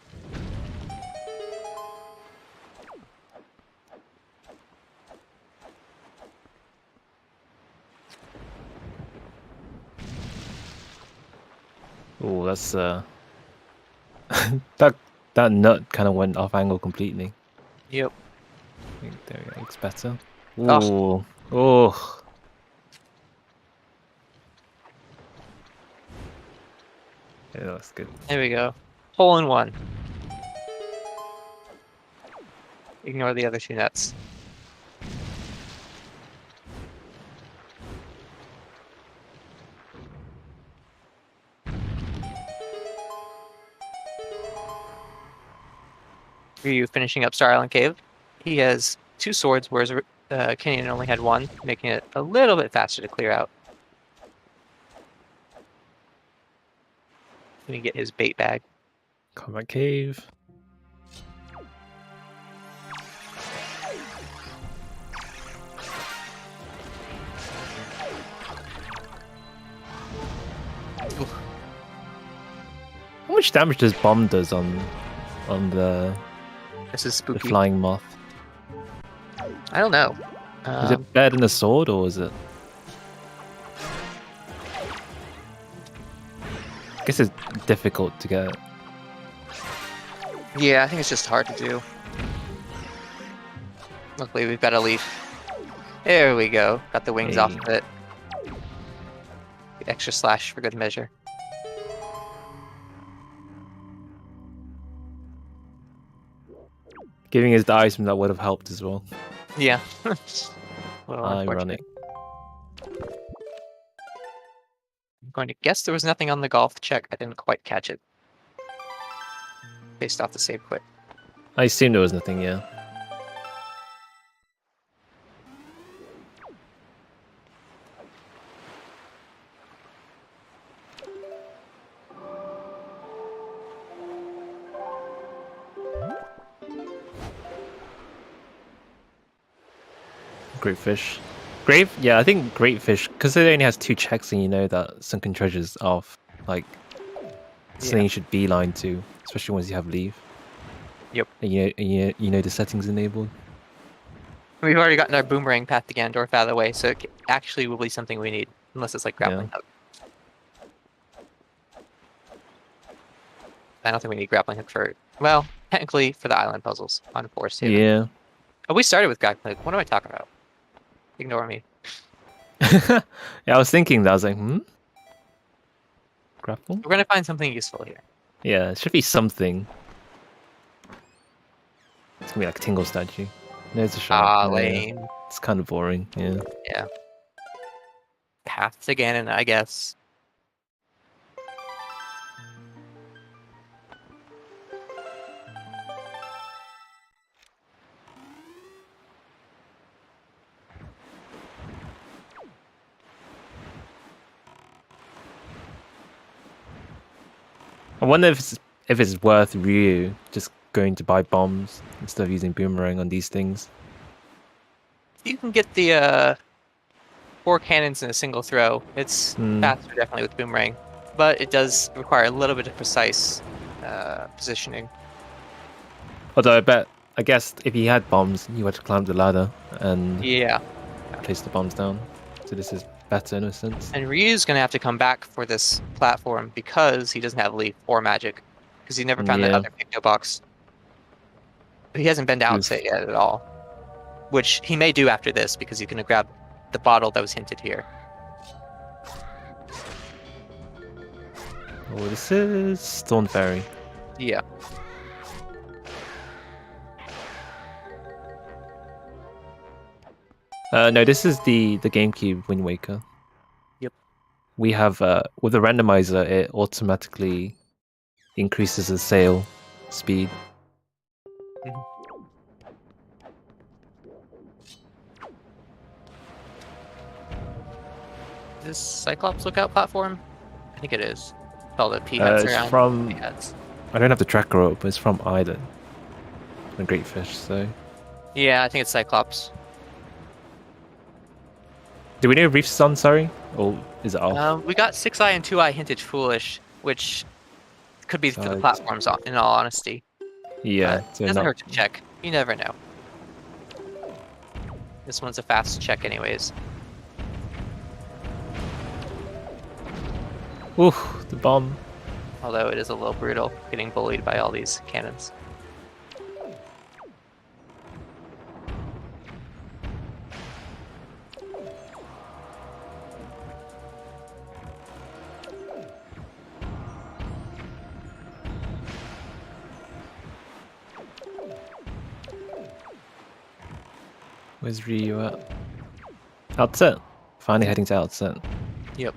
C: Oh, that's that nut kind of went off angle completely.
B: Yep.
C: I think there we go. Looks better.
B: Oh.
C: Ooh. Oh. Yeah, that's good.
B: There we go. Hole in one. Ignore the other two nuts. Ryu finishing up Star Island Cave. He has 2 swords, whereas Kinnian only had 1, making it a little bit faster to clear out. Let me get his bait bag.
C: Combat cave. How much damage does bomb does on the
B: This is
C: the
B: spooky.
C: flying moth?
B: I don't know.
C: Is it better than a sword, or is it? I guess it's difficult to get.
B: Yeah, I think it's just hard to do. Luckily, we've got a leaf. There we go. Got the wings off
C: Hey.
B: of it. extra slash for good measure.
C: Giving us the item that would have helped as well.
B: Yeah. Well,
C: Ironic.
B: I'm going to guess there was nothing on the golf check. I didn't quite catch it. Based off the save quit.
C: I assume there was nothing, yeah. Great fish. Yeah, I think great fish, because it only has 2 checks and you know that sunken treasure's off. Like, something you should beeline to, especially once you have leave.
B: Yep.
C: And you know the settings enabled.
B: We've already gotten our boomerang path to Ganondorf out of the way, so it actually will be something we need, unless it's like grappling hook. I don't think we need grappling hook for, well, technically for the island puzzles on Forest Haven.
C: Yeah.
B: Oh, we started with grappling hook. What am I talking about? Ignore me.
C: Yeah, I was thinking that. I was like, grapple?
B: We're gonna find something useful here.
C: Yeah, it should be something. It's gonna be like a Tingle statue. No, it's a shot.
B: Ah, lame.
C: It's kind of boring, yeah.
B: Yeah. Path to Ganon, I guess.
C: I wonder if it's worth Ryu just going to buy bombs instead of using boomerang on these things.
B: You can get the 4 cannons in a single throw. It's faster definitely with boomerang, but it does require a little bit of precise positioning.
C: Although I guess if he had bombs, you had to climb the ladder and place the bombs down. So this is better in a sense.
B: And Ryu's gonna have to come back for this platform because he doesn't have leaf or magic, because he never found that other Picto box. He hasn't been to Outset yet at all, which he may do after this because he's gonna grab the bottle that was hinted here.
C: Oh, this is Stone Fairy.
B: Yeah.
C: No, this is the GameCube Wind Waker.
B: Yep.
C: We have with the randomizer, it automatically increases the sail speed.
B: Is this Cyclops lookout platform? I think it is. All the peanuts
C: It's
B: around.
C: from.
B: Peanuts.
C: I don't have the tracker up, but it's from Island. A great fish, so.
B: Yeah, I think it's Cyclops.
C: Do we know Reef's on, sorry? Or is it off?
B: We got 6-eye and 2-eye hinted foolish, which could be for the platforms, in all honesty.
C: Yeah.
B: So it doesn't hurt to check. You never know. This one's a fast check anyways.
C: Ooh, the bomb.
B: Although it is a little brutal, getting bullied by all these cannons.
C: Where's Ryu at? Outset. Finally heading to Outset.
B: Yep.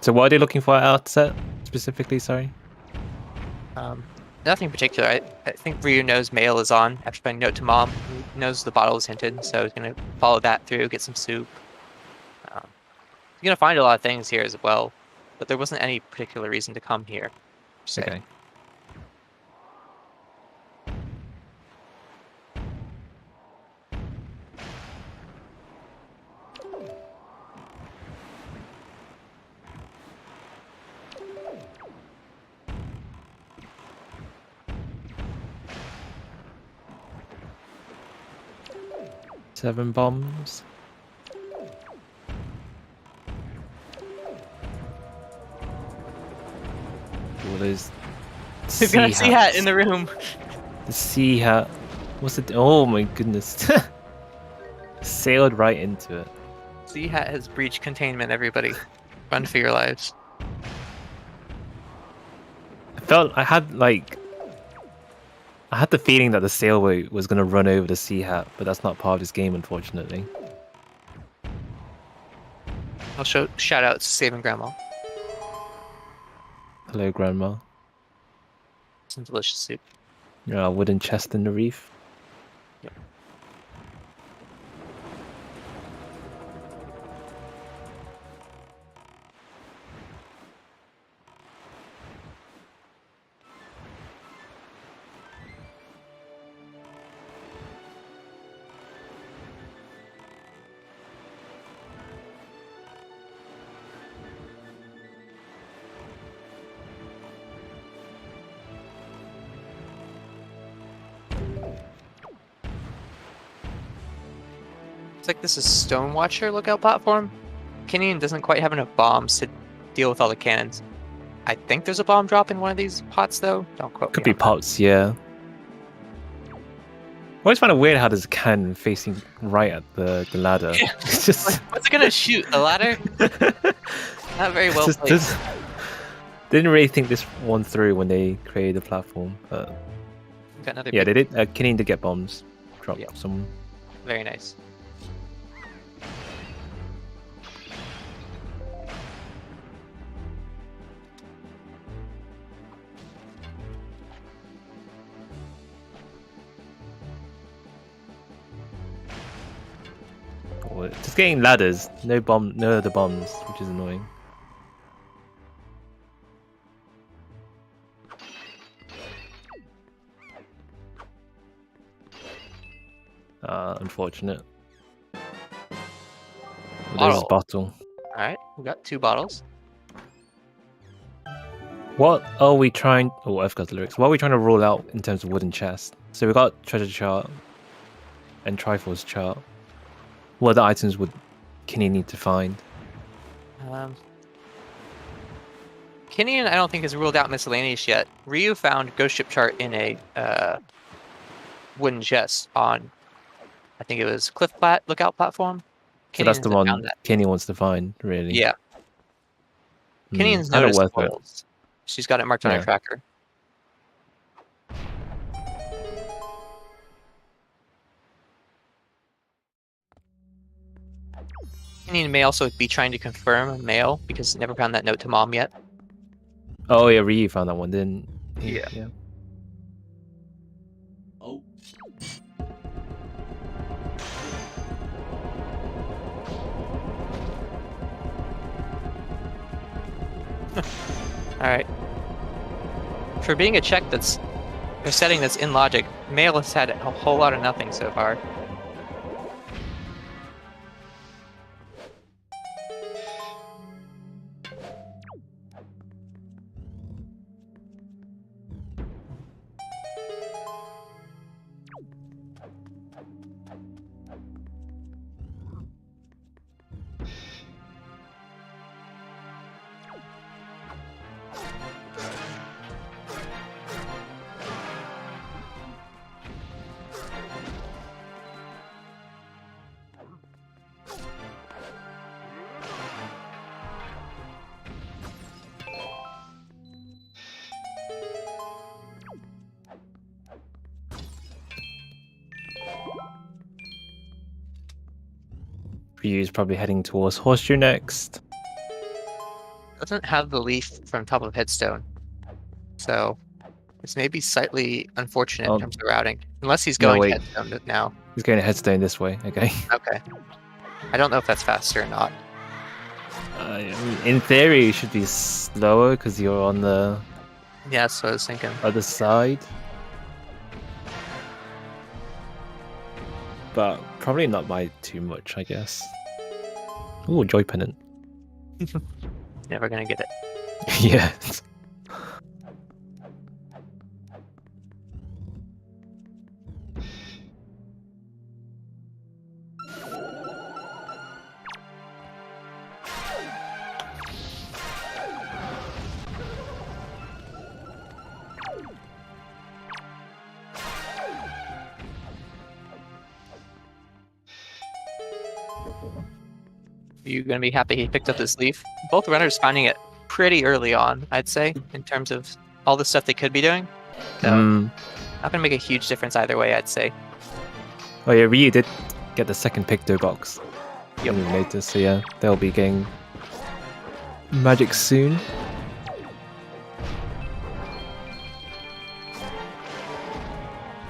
C: So what are they looking for at Outset specifically, sorry?
B: Nothing particular. I think Ryu knows mail is on after putting a note to mom. He knows the bottle is hinted, so he's going to follow that through, get some soup. He's going to find a lot of things here as well, but there wasn't any particular reason to come here.
C: Okay. Seven bombs. All those
B: He's got a sea hat in the room.
C: The sea hat. What's it? Oh my goodness. Sailed right into it.
B: Z-Hat has breached containment, everybody. Run for your lives.
C: I had the feeling that the sailboat was going to run over the sea hat, but that's not part of this game, unfortunately.
B: I'll shout out to Saving Grandma.
C: Hello, Grandma.
B: Some delicious soup.
C: Yeah, wooden chest in the reef.
B: Yep. It's like this is Stonewatcher lookout platform. Kinnian doesn't quite have enough bombs to deal with all the cannons. I think there's a bomb drop in one of these pots, though. Don't quote
C: Could
B: me
C: be
B: on that.
C: pots, yeah. I always find it weird how there's a cannon facing right at the ladder.
B: Yeah.
C: It's just
B: Like, what's it gonna shoot? The ladder? Not very well placed.
C: Didn't really think this one through when they created the platform, but
B: Got another
C: yeah,
B: big-
C: they did. Kinnian did get bombs dropped.
B: Yep.
C: Some.
B: Very nice.
C: Just getting ladders, no other bombs, which is annoying. Unfortunate. There's his bottle.
B: Alright, we got 2 bottles.
C: What are we trying? Oh, I've got the lyrics. What are we trying to rule out in terms of wooden chest? So we got treasure chart and Triforce chart. What other items would Kinnian need to find?
B: Kinnian, I don't think has ruled out miscellaneous yet. Ryu found Ghost Ship chart in a wooden chest on, I think it was Cliff Lookout platform.
C: So that's the one
B: found that.
C: Kinnian wants to find, really.
B: Yeah. Kinnian's
C: kind of
B: noticed
C: worth it.
B: holes. She's got it marked on her tracker. Kinnian may also be trying to confirm a mail because he never found that note to mom yet.
C: Oh yeah, Ryu found that one, didn't he?
B: Yeah.
A: Oh.
B: Alright. For being a check that's a setting that's in logic, mail has had a whole lot of nothing so far.
C: Ryu's probably heading towards Horseshoe next.
B: Doesn't have the leaf from top of Headstone. So it's maybe slightly unfortunate in terms of routing. Unless he's going to Headstone now.
C: He's going to Headstone this way, okay.
B: Okay. I don't know if that's faster or not.
C: In theory, it should be slower because you're on the
B: Yeah, that's what I was thinking.
C: other side. But probably not by too much, I guess. Ooh, Joy Pennant.
B: Never gonna get it.
C: Yeah.
B: You're going to be happy he picked up this leaf. Both runners finding it pretty early on, I'd say, in terms of all the stuff they could be doing. So, not going to make a huge difference either way, I'd say.
C: Oh yeah, Ryu did get the second Picto box.
B: Yep.
C: Later, so yeah, they'll be getting magic soon.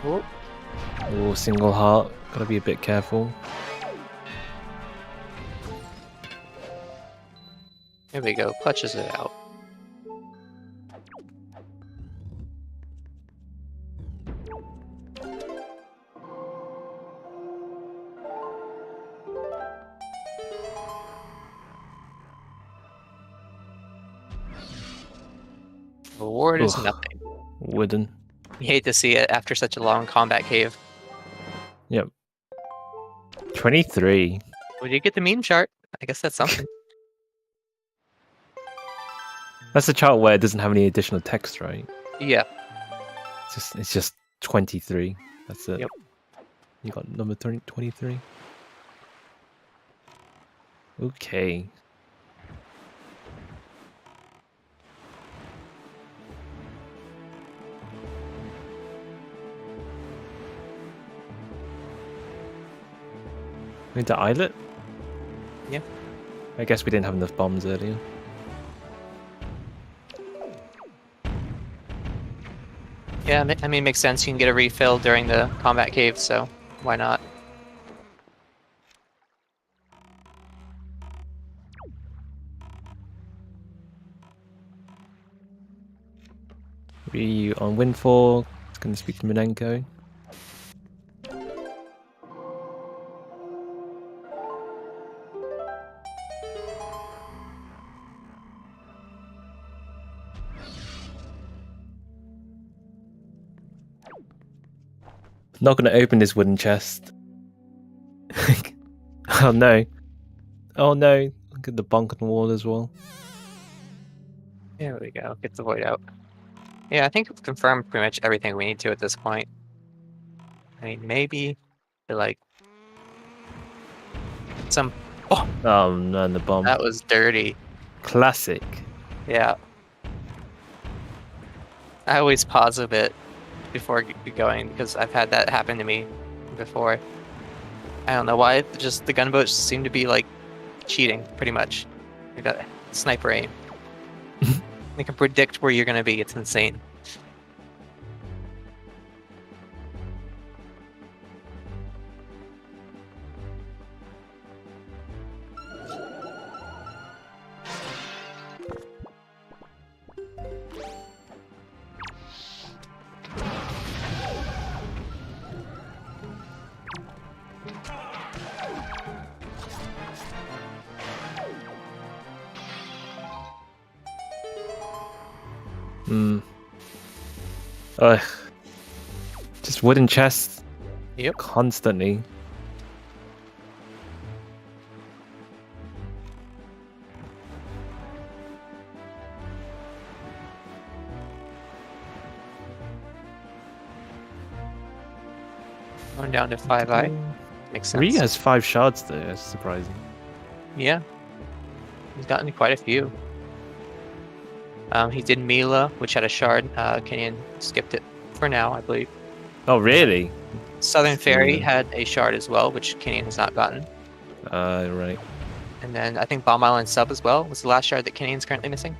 C: Oh, single heart. Gotta be a bit careful.
B: There we go. Clutches it out. Reward is nothing.
C: Wooden.
B: You hate to see it after such a long combat cave.
C: Yep. 23.
B: Would you get the meme chart? I guess that's something.
C: That's the chart where it doesn't have any additional text, right?
B: Yeah.
C: It's just 23. That's it.
B: Yep.
C: You got number 23. Okay. Into Islet?
B: Yeah.
C: I guess we didn't have enough bombs earlier.
B: Yeah, I mean, it makes sense. You can get a refill during the combat cave, so why not?
C: Ryu on Windfall. It's going to speak to Minenko. Not going to open this wooden chest. Oh no. Oh no. Look at the bonk on the wall as well.
B: There we go. Get the void out. Yeah, I think we've confirmed pretty much everything we need to at this point. I mean, maybe like some. Oh
C: man, the bomb.
B: That was dirty.
C: Classic.
B: Yeah. I always pause a bit before going because I've had that happen to me before. I don't know why. Just the gunboats seem to be like cheating, pretty much. You got sniper aim. They can predict where you're gonna be. It's insane.
C: Ugh. Just wooden chests.
B: Yep.
C: Constantly.
B: Going down to 5i. Makes sense.
C: Ryu has 5 shards there. That's surprising.
B: Yeah. He's gotten quite a few. He did Mila, which had a shard. Kinnian skipped it for now, I believe.
C: Oh, really?
B: Southern Fairy had a shard as well, which Kinnian has not gotten.
C: Right.
B: And then I think Bomb Island Sub as well was the last shard that Kinnian's currently missing.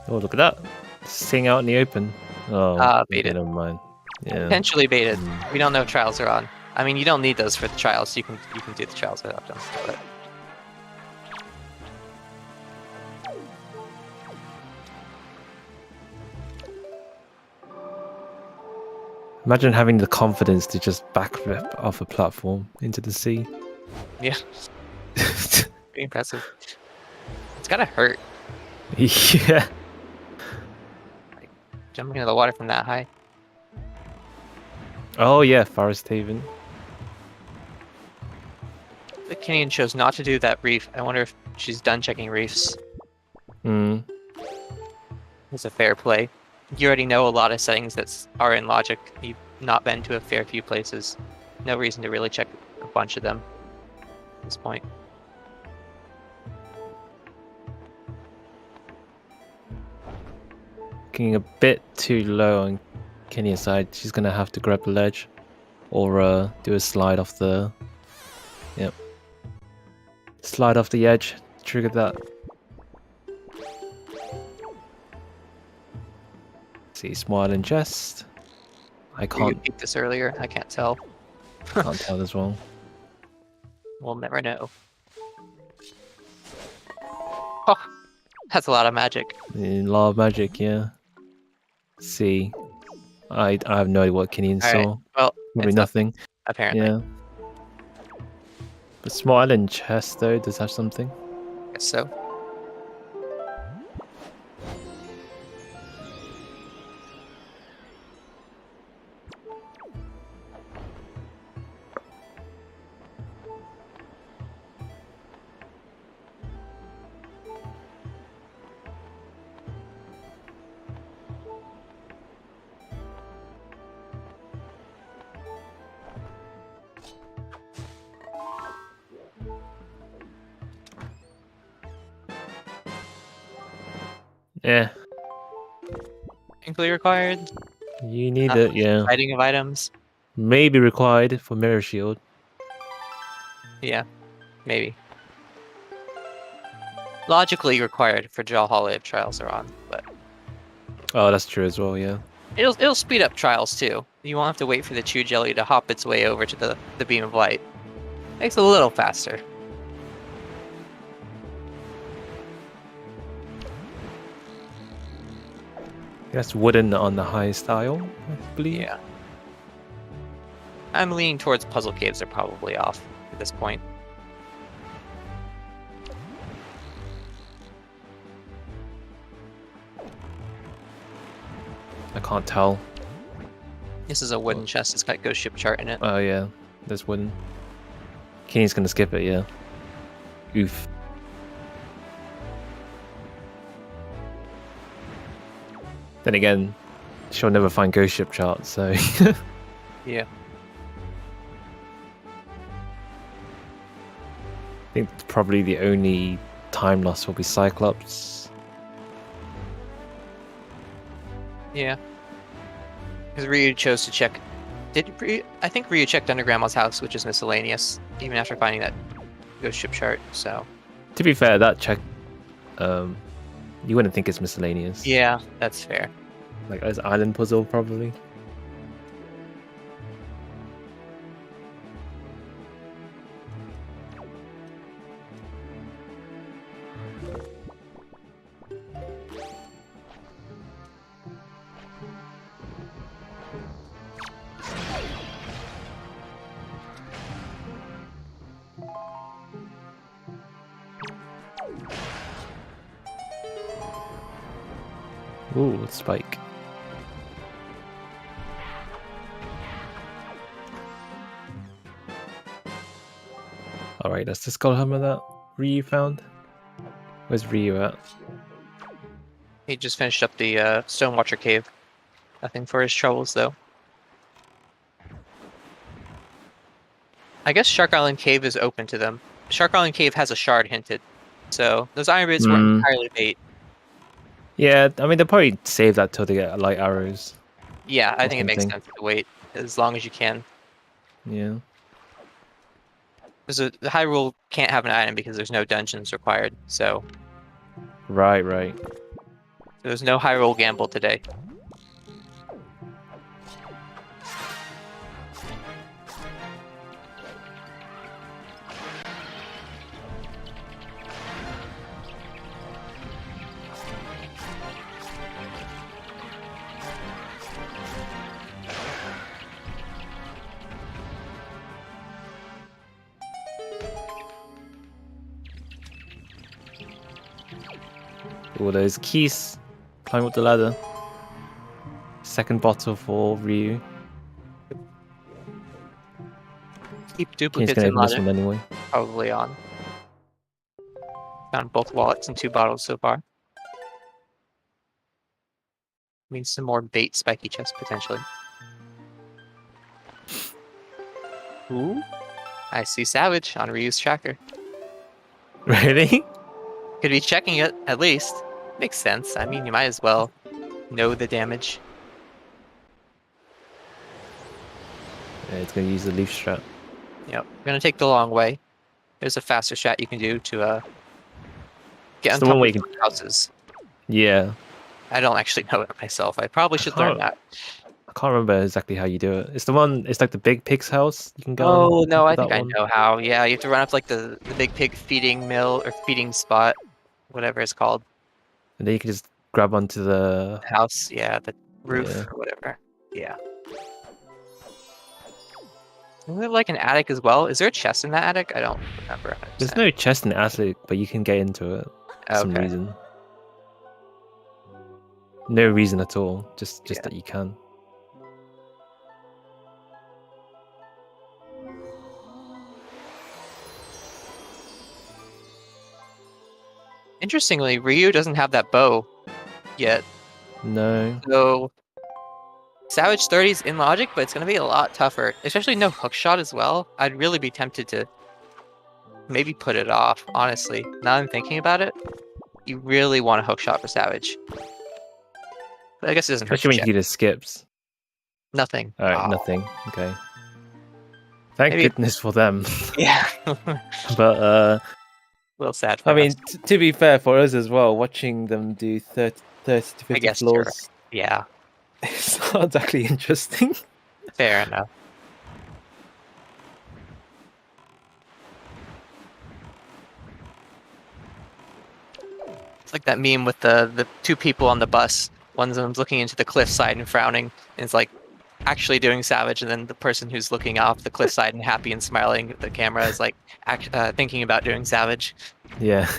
C: Oh, look at that. Sing out in the open. Oh,
B: baited.
C: Never mind. Yeah.
B: Potentially baited. We don't know if trials are on. I mean, you don't need those for the trials. You can do the trials without them. But...
C: Imagine having the confidence to just backflip off a platform into the sea.
B: Yeah. Pretty impressive. It's gotta hurt.
C: Yeah.
B: Like, jumping into the water from that high.
C: Oh yeah, Forest Haven.
B: The Kinnian chose not to do that reef. I wonder if she's done checking reefs. is a fair play. You already know a lot of settings that are in logic. You've not been to a fair few places. No reason to really check a bunch of them at this point.
C: Getting a bit too low on Kenya's side. She's gonna have to grab the ledge, or do a slide off the. Yep. Slide off the edge. Trigger that. See, smile and jest. I
B: You
C: can't.
B: peeked this earlier. I can't tell.
C: Can't tell as well.
B: We'll never know. Oh, that's a lot of magic.
C: A lot of magic, yeah. See, I have no idea what Kinnian
B: All right.
C: saw.
B: Well,
C: Maybe
B: it's up,
C: nothing.
B: apparently.
C: Yeah. But smile and chest though does have something.
B: Guess so.
C: Yeah.
B: Include required.
C: You need it, yeah.
B: Hiding of items.
C: Maybe required for mirror shield.
B: Yeah, maybe. Logically required for Valhalla if trials are on, but
C: Oh, that's true as well, yeah.
B: it'll speed up trials too. You won't have to wait for the Chew Jelly to hop its way over to the beam of light. Makes it a little faster.
C: That's wooden on the highest aisle, I believe.
B: Yeah. I'm leaning towards puzzle caves are probably off at this point.
C: I can't tell.
B: This is a wooden chest. It's got Ghost Ship chart in it.
C: Oh yeah, there's wooden. Kenny's gonna skip it, yeah. Oof. Then again, she'll never find Ghost Ship chart, so.
B: Yeah.
C: I think probably the only time loss will be Cyclops.
B: Yeah. Because Ryu chose to check. I think Ryu checked under Grandma's house, which is miscellaneous, even after finding that Ghost Ship chart. So.
C: To be fair, that check, you wouldn't think it's miscellaneous.
B: Yeah, that's fair.
C: Like as island puzzle, probably. Ooh, spike. Alright, that's the skull hammer that Ryu found. Where's Ryu at?
B: He just finished up the Stonewatcher cave. Nothing for his troubles, though. I guess Shark Island Cave is open to them. Shark Island Cave has a shard hinted. So those iron bits weren't entirely bait.
C: Yeah, I mean, they'll probably save that till they get light arrows.
B: Yeah, I think it makes
C: something.
B: sense to wait as long as you can.
C: Yeah.
B: Because the Hyrule can't have an item because there's no dungeons required. So
C: Right.
B: there's no Hyrule gamble today.
C: All those keys. Climb up the ladder. Second bottle for Ryu.
B: Keep
C: He's
B: duplicates
C: gonna
B: in
C: open this
B: logic
C: one anyway.
B: probably on. Found both wallets and 2 bottles so far. Means some more bait spiky chest potentially. Ooh. I see Savage on Ryu's tracker.
C: Really?
B: Could be checking it, at least. Makes sense. I mean, you might as well know the damage.
C: Yeah, it's gonna use the leaf strat.
B: Yep. I'm gonna take the long way. There's a faster strat you can do to get
C: It's
B: on
C: the
B: top
C: one where
B: of
C: you
B: the houses.
C: Yeah.
B: I don't actually know it myself. I probably should learn that.
C: I can't remember exactly how you do it. It's the one. It's like the big pig's house. You can go.
B: Oh no, I
C: that
B: think I
C: one.
B: know how. Yeah, you have to run up to, like the big pig feeding mill or feeding spot, whatever it's called.
C: And then you can just grab onto the
B: House, yeah, the roof
C: Yeah.
B: or whatever. Yeah. Isn't there like an attic as well? Is there a chest in that attic? I don't remember. 100%.
C: There's no chest in the attic, but you can get into it for some
B: Okay.
C: reason. No reason at all. Just
B: Yeah.
C: that you can.
B: Interestingly, Ryu doesn't have that bow yet.
C: No.
B: So Savage 30's in logic, but it's gonna be a lot tougher. Especially no hookshot as well. I'd really be tempted to maybe put it off, honestly. Now I'm thinking about it. You really want a hookshot for Savage. But I guess it doesn't hurt
C: Especially when
B: to
C: you
B: check.
C: do the skips.
B: Nothing.
C: Alright,
B: Oh.
C: nothing. Okay. Thank
B: Maybe-
C: goodness for them.
B: Yeah.
C: But
B: A little sad for
C: I mean,
B: us.
C: to be fair for us as well, watching them do 30 to 50
B: guess you're
C: floors,
B: Yeah,
C: it's not exactly interesting.
B: fair enough. It's like that meme with the two people on the bus. One of them's looking into the cliffside and frowning, and it's like actually doing Savage, and then the person who's looking off the cliffside and happy and smiling at the camera is like thinking about doing Savage.
C: Yeah.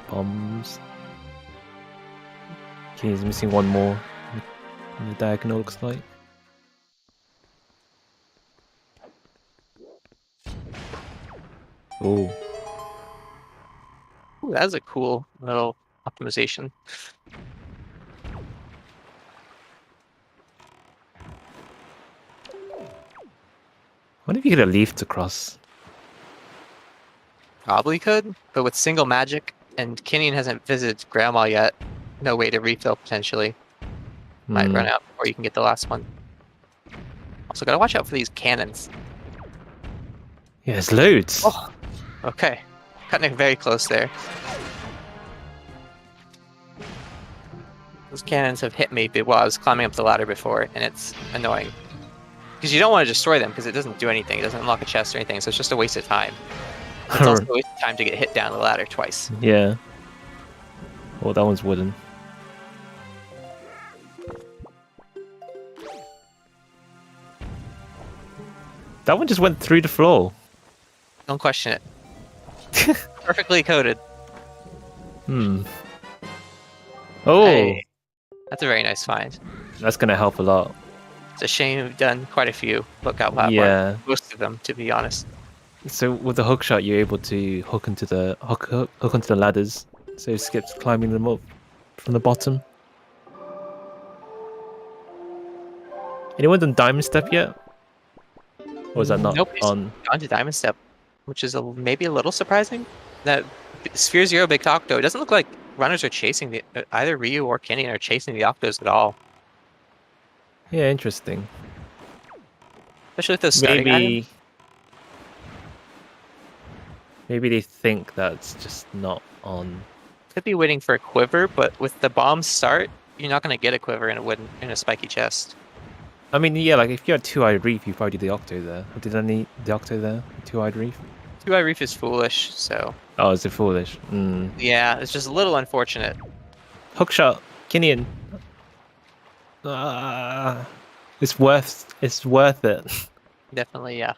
C: Bombs. Okay, he's missing one more in the diagonal, looks like. Oh,
B: Ooh, that was a cool little optimization.
C: I wonder if you could have leafed across.
B: Probably could, but with single magic, and Kinnian hasn't visited Grandma yet, no way to refill potentially. Might run out before you can get the last one. Also, gotta watch out for these cannons.
C: Yeah, there's loads.
B: Oh, okay. Cutting it very close there. Those cannons have hit me while I was climbing up the ladder before, and it's annoying. Because you don't want to destroy them, because it doesn't do anything. It doesn't unlock a chest or anything, so it's just a waste of time. It's also a waste of time to get hit down the ladder twice.
C: Yeah. Oh, that one's wooden. That one just went through the floor.
B: Don't question it. Perfectly coded.
C: Hmm. Oh,
B: Hey, that's a very nice find.
C: that's gonna help a lot.
B: It's a shame we've done quite a few lookout platforms.
C: Yeah.
B: Most of them, to be honest.
C: So with the hook shot, you're able to hook onto the hook onto the ladders. So it skips climbing them up from the bottom. Anyone done Diamond Step yet? Or is that not
B: Nobody's
C: on?
B: gone to Diamond Step, which is maybe a little surprising. That Sphere Zero Big Octo, it doesn't look like runners are chasing either Ryu or Kinnian are chasing the Octos at all.
C: Yeah, interesting.
B: Especially with those starting items.
C: Maybe they think that's just not on.
B: Could be waiting for a quiver, but with the bombs start, you're not going to get a quiver in a spiky chest.
C: I mean, yeah, like if you had Two-Eyed Reef, you probably did the Octo there. Or did I need the Octo there? Two-Eyed Reef?
B: Two-Eye Reef is foolish, so...
C: Oh, is it foolish?
B: Yeah, it's just a little unfortunate.
C: Hookshot, Kinnian. It's worth it.
B: Definitely, yeah.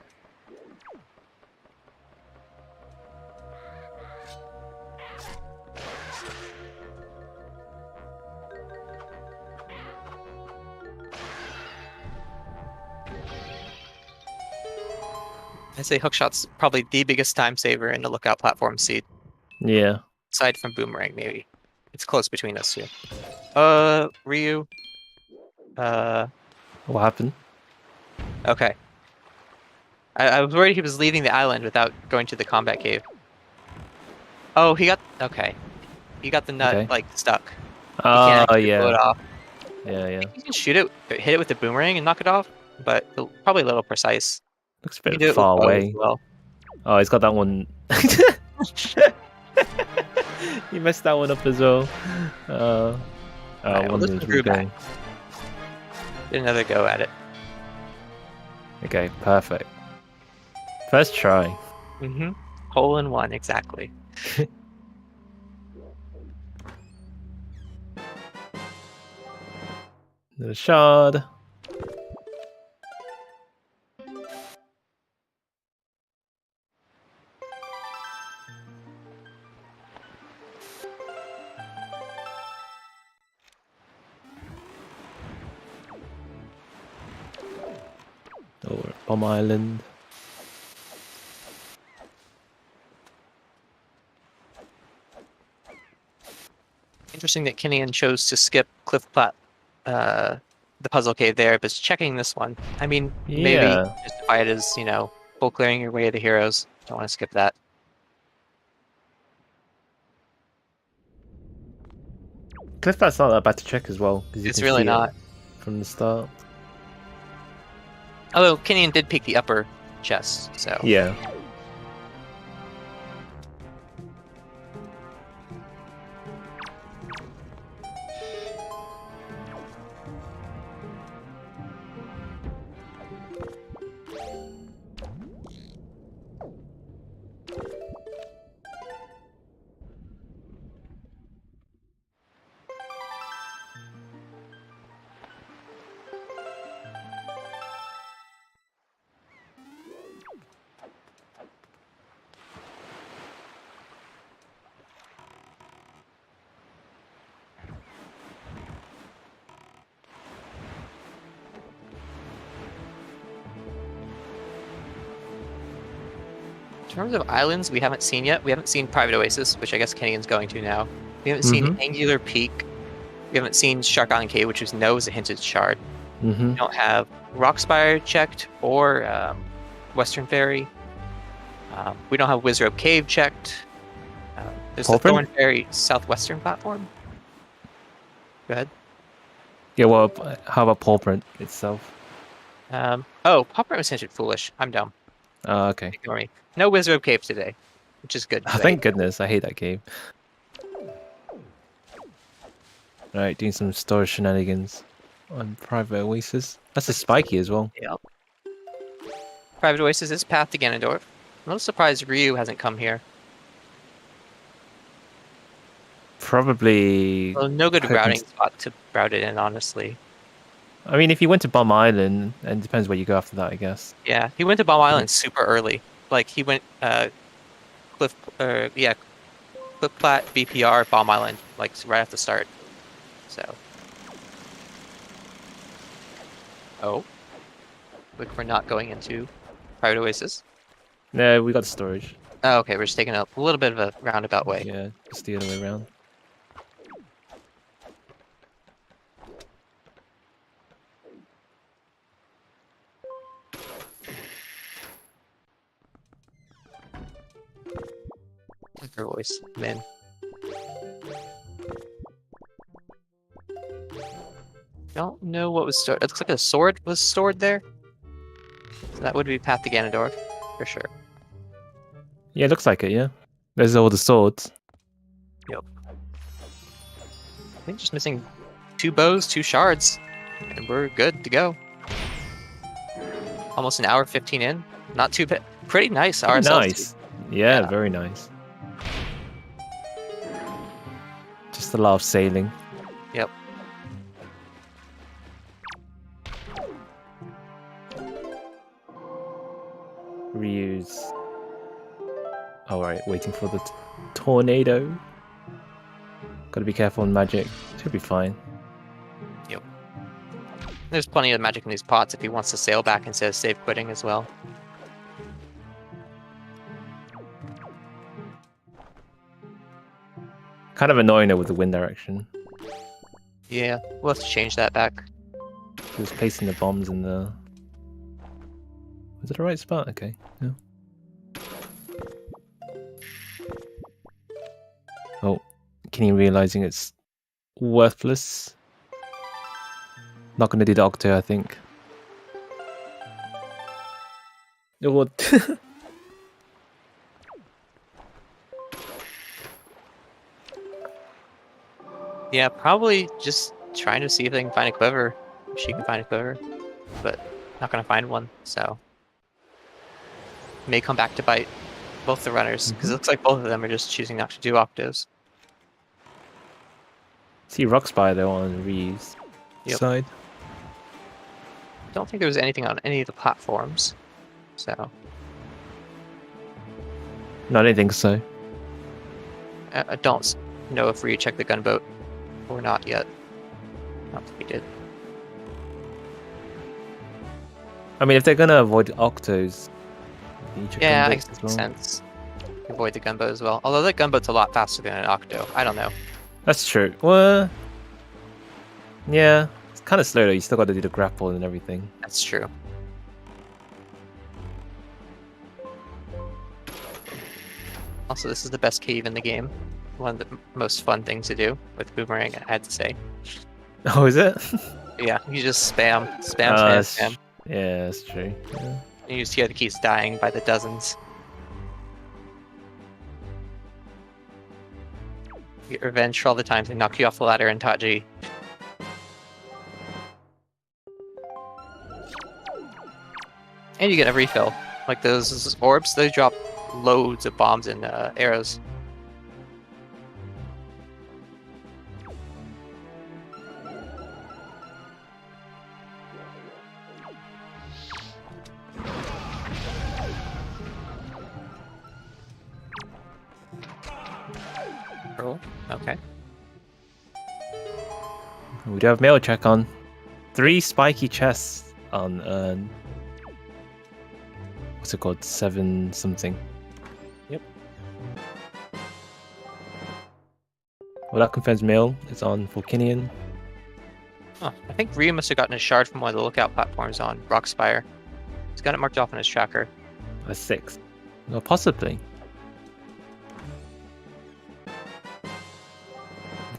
B: I say hookshot's probably the biggest time saver in the lookout platform seed,
C: Yeah.
B: aside from boomerang maybe. It's close between us two. Ryu.
C: What happened?
B: Okay. I was worried he was leaving the island without going to the combat cave. Oh, he got okay. He got the nut
C: Okay.
B: like stuck. He
C: Oh,
B: can't actually blow it
C: yeah.
B: off.
C: Yeah, yeah.
B: You can shoot it, hit it with the boomerang and knock it off, but probably a little precise.
C: Looks a
B: You can
C: bit
B: do it
C: far
B: with bow as
C: away.
B: well.
C: Oh, he's got that one. He messed that one up as well.
B: Alright, well,
C: one
B: this
C: was
B: one grew back.
C: regained.
B: Did another go at it.
C: Okay, perfect. First try.
B: Mm-hmm. Hole in one, exactly.
C: The shard. Or Bomb Island.
B: Interesting that Kinnian chose to skip Cliff Plat, the puzzle cave there, but checking this one. I mean, maybe
C: Yeah.
B: justify it as, full clearing your way to the heroes. Don't want to skip that.
C: Cliffpath's not that bad to check as well. 'Cause you
B: It's
C: can
B: really
C: see it
B: not.
C: from the start.
B: Although Kinnian did peek the upper chest, so.
C: Yeah.
B: In terms of islands we haven't seen yet, we haven't seen Private Oasis, which I guess Kennian's going to now. We haven't seen Angular Peak. We haven't seen Shark Island Cave, which we know is a hinted shard.
C: Mm-hmm.
B: We don't have Rockspire checked or Western Ferry. We don't have Wizrobe Cave checked. There's the
C: Pulprin?
B: Thorn Ferry southwestern platform. Go ahead.
C: Yeah, well, how about Pulprint itself?
B: Oh, Popper was hinted foolish. I'm dumb.
C: Okay.
B: Ignore me. No Wizrobe Cave today, which is good. 'cause I
C: Thank
B: hate
C: goodness, I hate that game. Alright, doing some storage shenanigans on Private Oasis. That's a spiky as well.
B: Yep. Private Oasis is path to Ganondorf. I'm a little surprised Ryu hasn't come here.
C: Probably.
B: Well, no good
C: hoping
B: routing
C: s-
B: spot to route it in, honestly.
C: I mean, if you went to Bomb Island, and it depends where you go after that, I guess.
B: Yeah, he went to Bomb Island super early. Like he went Cliff Plat, BPR, Bomb Island, like right at the start. So. Oh. Look, we're not going into Private Oasis.
C: No, we got the storage.
B: Oh, okay, we're just taking a little bit of a roundabout way.
C: Yeah, just the other way around.
B: Her voice, man. Don't know what was stored. It looks like a sword was stored there. So that would be path to Ganondorf, for sure.
C: Yeah, it looks like it, yeah. There's all the swords.
B: Yep. I think just missing 2 bows, 2 shards, and we're good to go. Almost an hour 15 in. Not too bad. Pretty nice RSL.
C: Nice. Yeah,
B: Yeah.
C: very nice. Just a lot of sailing.
B: Yep.
C: Reuse. Alright, waiting for the tornado. Gotta be careful on magic. Should be fine.
B: Yep. There's plenty of magic in these pots if he wants to sail back instead of save quitting as well.
C: Kind of annoying though with the wind direction.
B: Yeah, we'll have to change that back.
C: He was placing the bombs in the... Was it the right spot? Okay. Yeah. Oh, Kenny realizing it's worthless. Not going to do the Octo, I think. It would.
B: Yeah, probably just trying to see if they can find a quiver. If she can find a quiver, but not going to find one, so may come back to bite both the runners, because it looks like both of them are just choosing not to do octos.
C: See Rock Spire though on Ryu's side.
B: Don't think there was anything on any of the platforms, so
C: No, I don't think so.
B: I don't know if Ryu checked the gunboat or not yet. I don't think he did.
C: I mean, if they're gonna avoid octos, you check
B: Yeah,
C: gunboats
B: makes
C: as well.
B: sense. Avoid the gunboat as well. Although that gunboat's a lot faster than an octo. I don't know.
C: That's true. Well, yeah, it's kind of slow though. You still got to do the grapple and everything.
B: That's true. Also, this is the best cave in the game. One of the most fun things to do with Boomerang, I had to say.
C: Oh, is it?
B: Yeah, you just spam.
C: Yeah, that's true. Yeah.
B: You just hear the keys dying by the dozens. You get revenge for all the times they knock you off the ladder in Taji. And you get a refill. Like those orbs, they drop loads of bombs and arrows. Roll. Okay.
C: We do have mail check on 3 spiky chests on what's it called? 7 something.
B: Yep.
C: Well, that confirms mail is on for Kinnian.
B: Oh, I think Ryu must have gotten a shard from one of the lookout platforms on Rockspire. He's got it marked off on his tracker.
C: A 6. Well, possibly.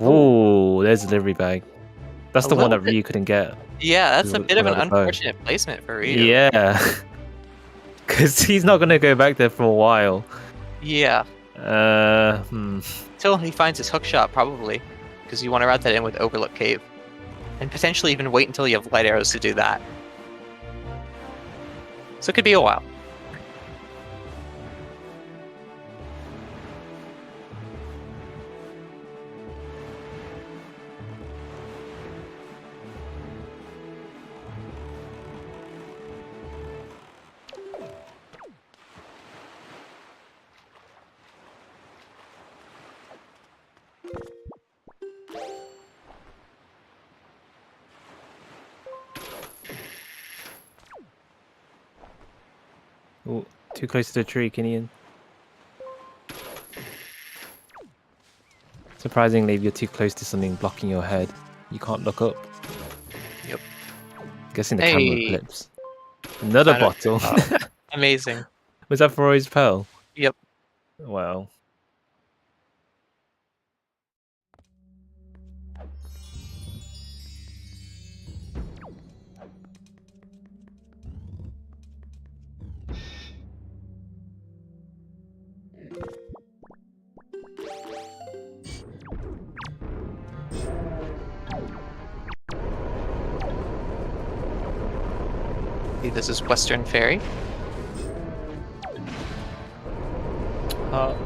C: Oh, there's a delivery bag. That's the one that Ryu couldn't get.
B: Yeah, that's a bit of an
C: without the bow.
B: unfortunate placement for Ryu.
C: Yeah. Because he's not going to go back there for a while.
B: Yeah. Until he finds his hookshot, probably. Because you want to route that in with Overlook Cave. And potentially even wait until you have light arrows to do that. So it could be a while.
C: Oh, too close to the tree, Kinnian. Surprisingly, if you're too close to something blocking your head, you can't look up.
B: Yep.
C: Guessing the camera flips. Another bottle.
B: Amazing.
C: Was that for Roy's Pearl?
B: Yep.
C: Wow.
B: This is Western Ferry.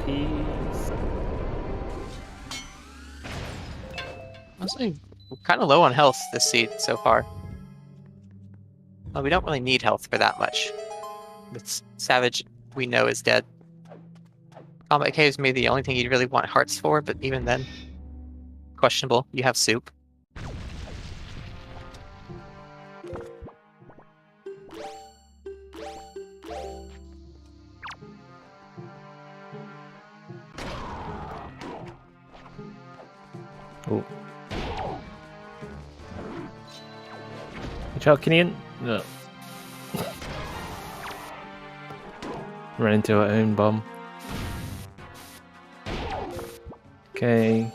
C: Peace.
B: Honestly, we're kind of low on health this seed so far. Well, we don't really need health for that much. With Savage, we know is dead. Combat Caves may be the only thing you'd really want hearts for, but even then, questionable. You have soup.
C: Oh. Watch out, kinnian. No. Run into our own bomb. Okay.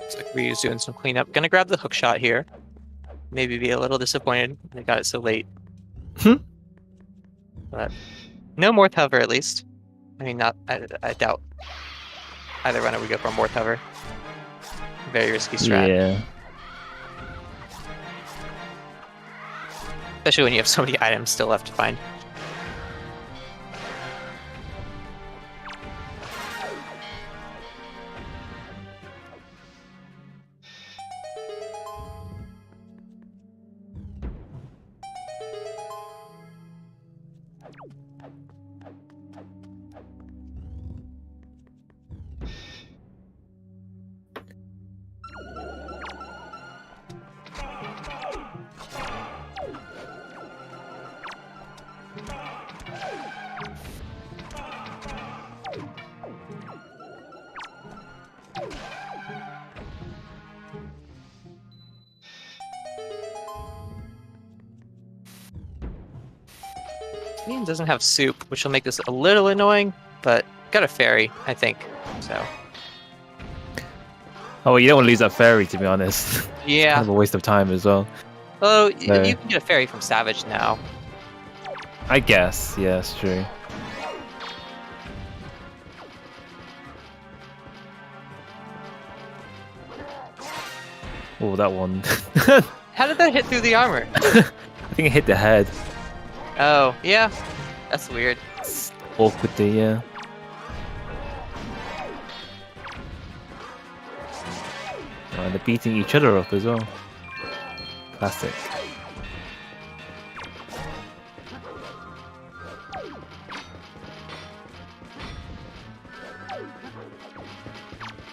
B: Looks like Ryu's doing some cleanup. Gonna grab the hook shot here. Maybe be a little disappointed they got it so late. But no more hover at least. I mean, not. I doubt either runner would go for a more hover. Very risky strat.
C: Yeah.
B: Especially when you have so many items still left to find. Ian doesn't have soup, which will make this a little annoying, but got a fairy, I think. So
C: Oh, well, you don't want to lose that fairy, to be honest.
B: yeah.
C: Kind of a waste of time as well.
B: Oh,
C: No.
B: you can get a fairy from Savage now.
C: I guess. Yeah, that's true. Oh, that one.
B: How did that hit through the armor?
C: I think it hit the head.
B: Oh, yeah. That's weird.
C: It's awkwardly, yeah. Oh, they're beating each other up as well. Classic.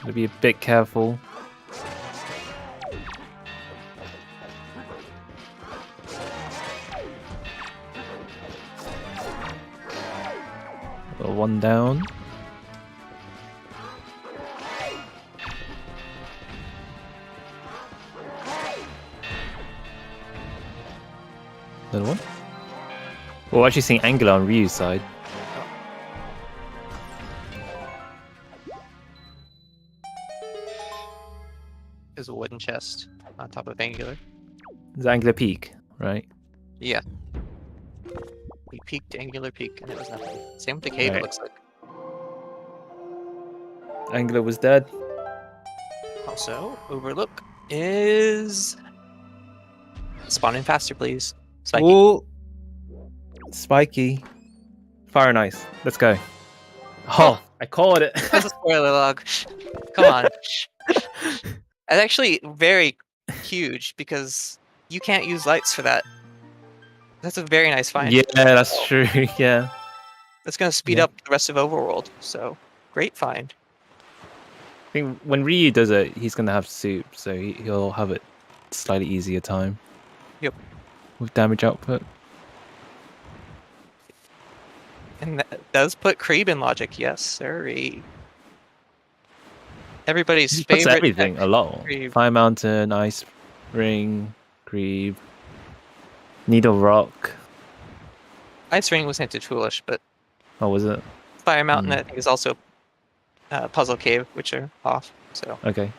C: Gotta be a bit careful. Got one down. Another one. We're actually seeing Angular on Ryu's side.
B: There's a wooden chest on top of Angular.
C: It's Angular Peak, right?
B: Yeah. We peeked Angular Peak and it was nothing. Same with the cave,
C: Right.
B: it looks like.
C: Angular was dead.
B: Also, Overlook is spawning faster, please. Spiky.
C: Ooh. Spiky. Fire and Ice. Let's go. Oh, I called it.
B: That's a spoiler log. Come on. It's actually very huge because you can't use lights for that. That's a very nice find.
C: Yeah, that's true. Yeah.
B: That's going to speed
C: Yeah.
B: up the rest of Overworld. So, great find.
C: I think when Ryu does it, he's gonna have soup, so he'll have it slightly easier time.
B: Yep.
C: With damage output.
B: And that does put Creeb in logic, yes, sirree. Everybody's
C: He puts
B: favorite
C: everything
B: tech,
C: a lot.
B: Creeb.
C: Fire Mountain, Ice Ring, Creeb, Needle Rock.
B: Ice Ring was hinted foolish, but
C: Oh, was it?
B: Fire Mountain I think is also Puzzle Cave, which are off. So
C: Okay.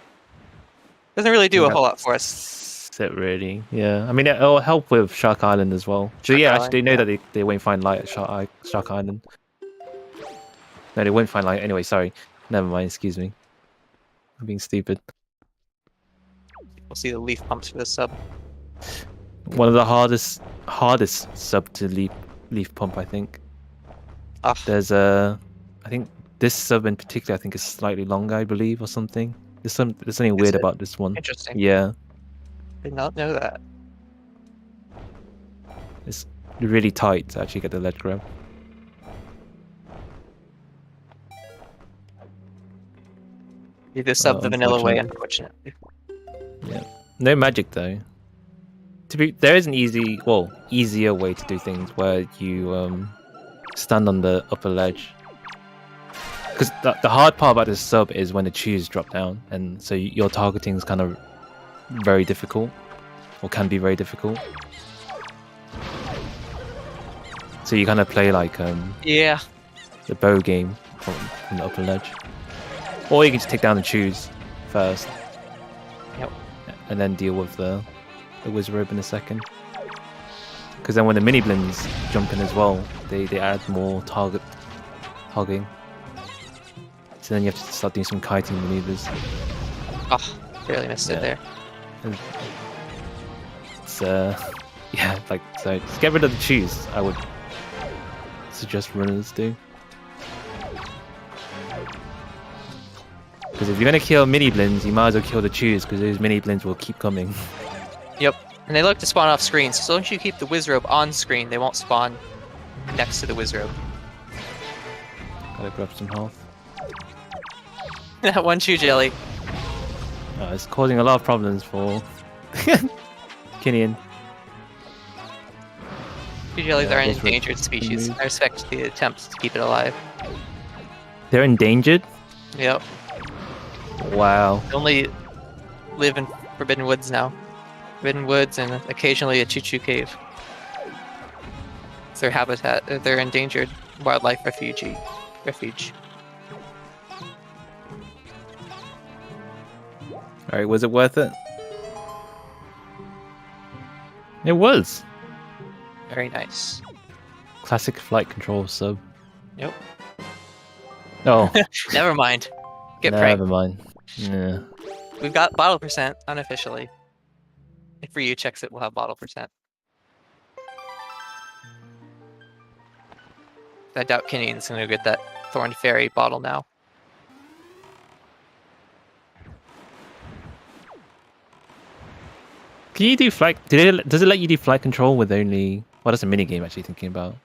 B: doesn't really do a
C: Yeah.
B: whole lot for us.
C: That's it really. Yeah. I mean, it'll help with Shark Island as well. So
B: Shark
C: yeah,
B: Island,
C: actually, they know
B: yeah.
C: that they won't find light at Shark Island. No, they won't find light. Anyway, sorry. Never mind. Excuse me. I'm being stupid.
B: We'll see the leaf pumps for this sub.
C: One of the hardest sub to leaf pump, I think.
B: Ah,
C: There's I think this sub in particular, I think is slightly longer, I believe, or something. There's something weird
B: it?
C: about this one.
B: interesting.
C: Yeah,
B: Did not know that.
C: it's really tight to actually get the ledge grab.
B: You just sub the vanilla way,
C: unfortunate.
B: unfortunately.
C: Yeah, no magic though. there is an easier way to do things where you stand on the upper ledge. Because the hard part about this sub is when the chews drop down, and so your targeting is kind of very difficult, or can be very difficult. So you kind of play like
B: Yeah.
C: the bow game from the upper ledge, or you can just take down the chews first.
B: Yep.
C: And then deal with the wizrobe in a second. Because then when the mini blins jump in as well, they add more target hugging. So then you have to start doing some kiting maneuvers.
B: Oh, barely missed it there.
C: And it's yeah, like, so just get rid of the chews. I would suggest runners do. Because if you're gonna kill mini blins, you might as well kill the chews, because those mini blins will keep coming.
B: Yep. And they like to spawn off screen, so as long as you keep the wizrobe on screen, they won't spawn next to the wizrobe.
C: Gotta grab some health.
B: That one chew jelly.
C: Oh, it's causing a lot of problems for Kinnian.
B: Chew jellies
C: Yeah,
B: are an
C: those were
B: endangered species. I respect the attempts to keep it alive.
C: They're endangered?
B: Yep.
C: Wow.
B: They only live in Forbidden Woods now. Forbidden Woods and occasionally a choo-choo cave. It's their habitat. They're endangered wildlife refuge.
C: Alright, was it worth it? It was.
B: Very nice.
C: Classic flight control sub.
B: Yep.
C: Oh,
B: Never mind. Get
C: never
B: pranked.
C: mind. Yeah.
B: We've got bottle percent unofficially. If Ryu checks it, we'll have bottle percent. I doubt Kinnian's gonna get that Thorn Fairy bottle now.
C: Can you do flight? Does it let you do flight control with only? Well, that's a mini game actually. Thinking about.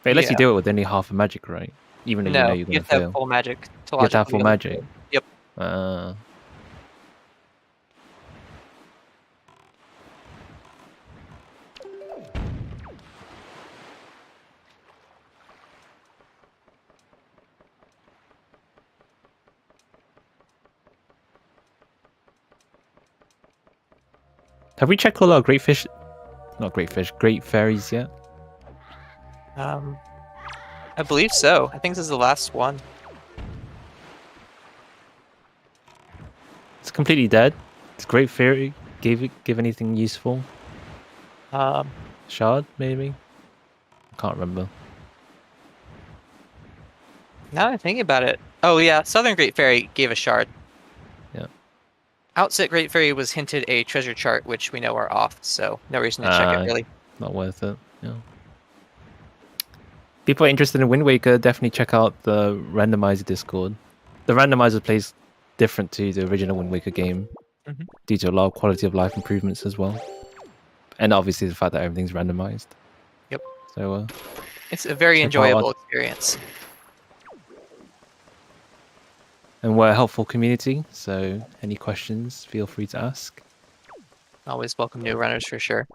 C: But it lets you
B: Yeah.
C: do it with only half a magic, right? Even though you know
B: No,
C: you're
B: you
C: gonna
B: have to have
C: fail.
B: full magic to
C: You have to have
B: logically
C: full
B: be able to
C: magic.
B: do it. Yep.
C: Have we checked all our great fish? Not great fish. Great fairies yet?
B: I believe so. I think this is the last one.
C: It's completely dead. It's great fairy. Give anything useful? Shard maybe. I can't remember.
B: Now that I'm thinking about it. Oh yeah, Southern Great Fairy gave a shard.
C: Yeah.
B: Outset Great Fairy was hinted a treasure chart, which we know are off, so no reason to check it really.
C: Not worth it. Yeah. People are interested in Wind Waker, definitely check out the Randomizer Discord. The Randomizer plays different to the original Wind Waker game due to a lot of quality of life improvements as well. And obviously the fact that everything's randomized.
B: Yep.
C: So
B: It's a very
C: check
B: enjoyable
C: out-
B: experience.
C: and we're a helpful community, so any questions, feel free to ask.
B: Always welcome new runners for sure.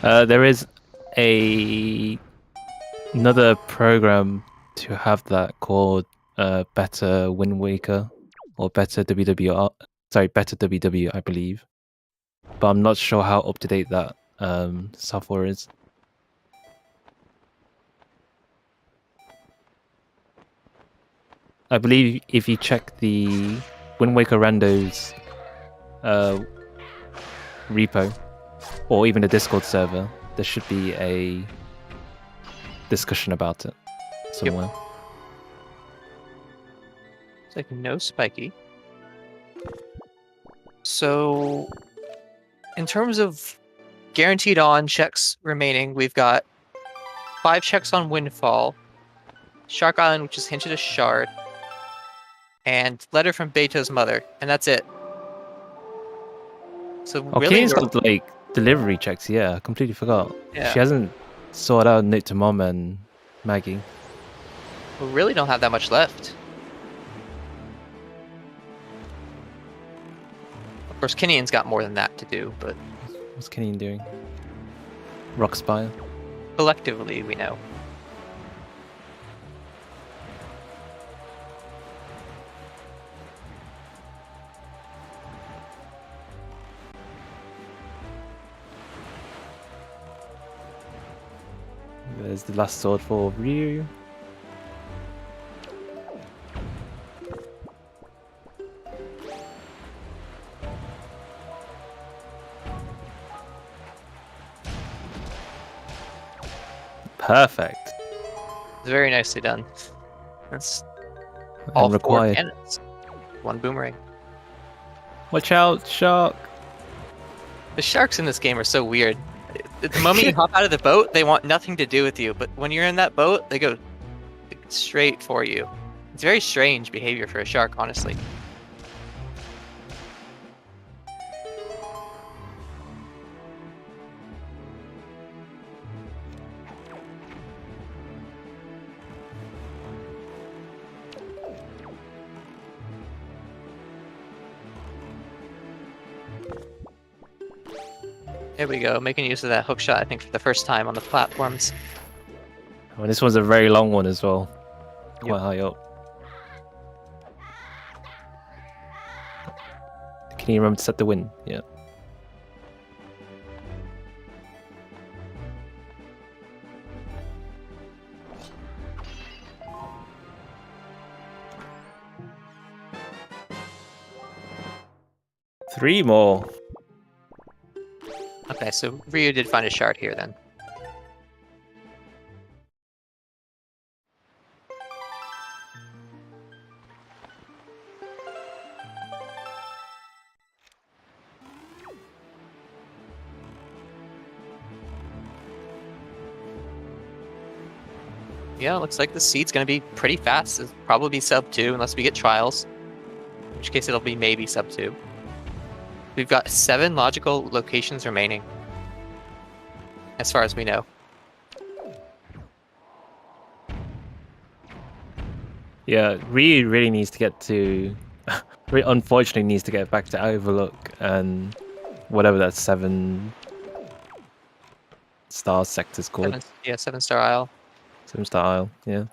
C: There is another program to have that called Better Wind Waker or Better WWR. Sorry, Better WW, I believe. But I'm not sure how up to date that software is. I believe if you check the Wind Waker Randos repo, or even the Discord server, there should be a discussion about it somewhere.
B: It's like no spiky. So, in terms of guaranteed on checks remaining, we've got 5 checks on Windfall, Shark Island, which is hinted a shard, and letter from Beto's mother, and that's it. So
C: Oh,
B: really,
C: Kane's got like delivery checks. Yeah, I completely forgot.
B: Yeah.
C: She hasn't sort out Note to Mom and Maggie.
B: We really don't have that much left. Of course, Kinnian's got more than that to do, but
C: What's Kinnian doing? Rock Spire.
B: collectively, we know.
C: There's the last sword for Ryu. Perfect.
B: It's very nicely done. That's all
C: And
B: 4
C: required.
B: cannons. 1 boomerang.
C: Watch out, shark!
B: The sharks in this game are so weird. The moment you hop out of the boat, they want nothing to do with you. But when you're in that boat, they go straight for you. It's very strange behavior for a shark, honestly. There we go, making use of that hook shot, I think, for the first time on the platforms.
C: Oh, this one's a very long one as well. Quite
B: Yep.
C: high up. Can you remember to set the wind? Yeah. Three more.
B: Okay, so Ryu did find a shard here then. Yeah, looks like the seed's gonna be pretty fast. It'll probably be sub 2 unless we get trials. In which case it'll be maybe sub 2. We've got 7 logical locations remaining. As far as we know.
C: Yeah, Ryu really needs to get to... unfortunately needs to get back to Overlook and whatever that 7-star sector's called.
B: 7-star Isle.
C: 7-star Isle, yeah.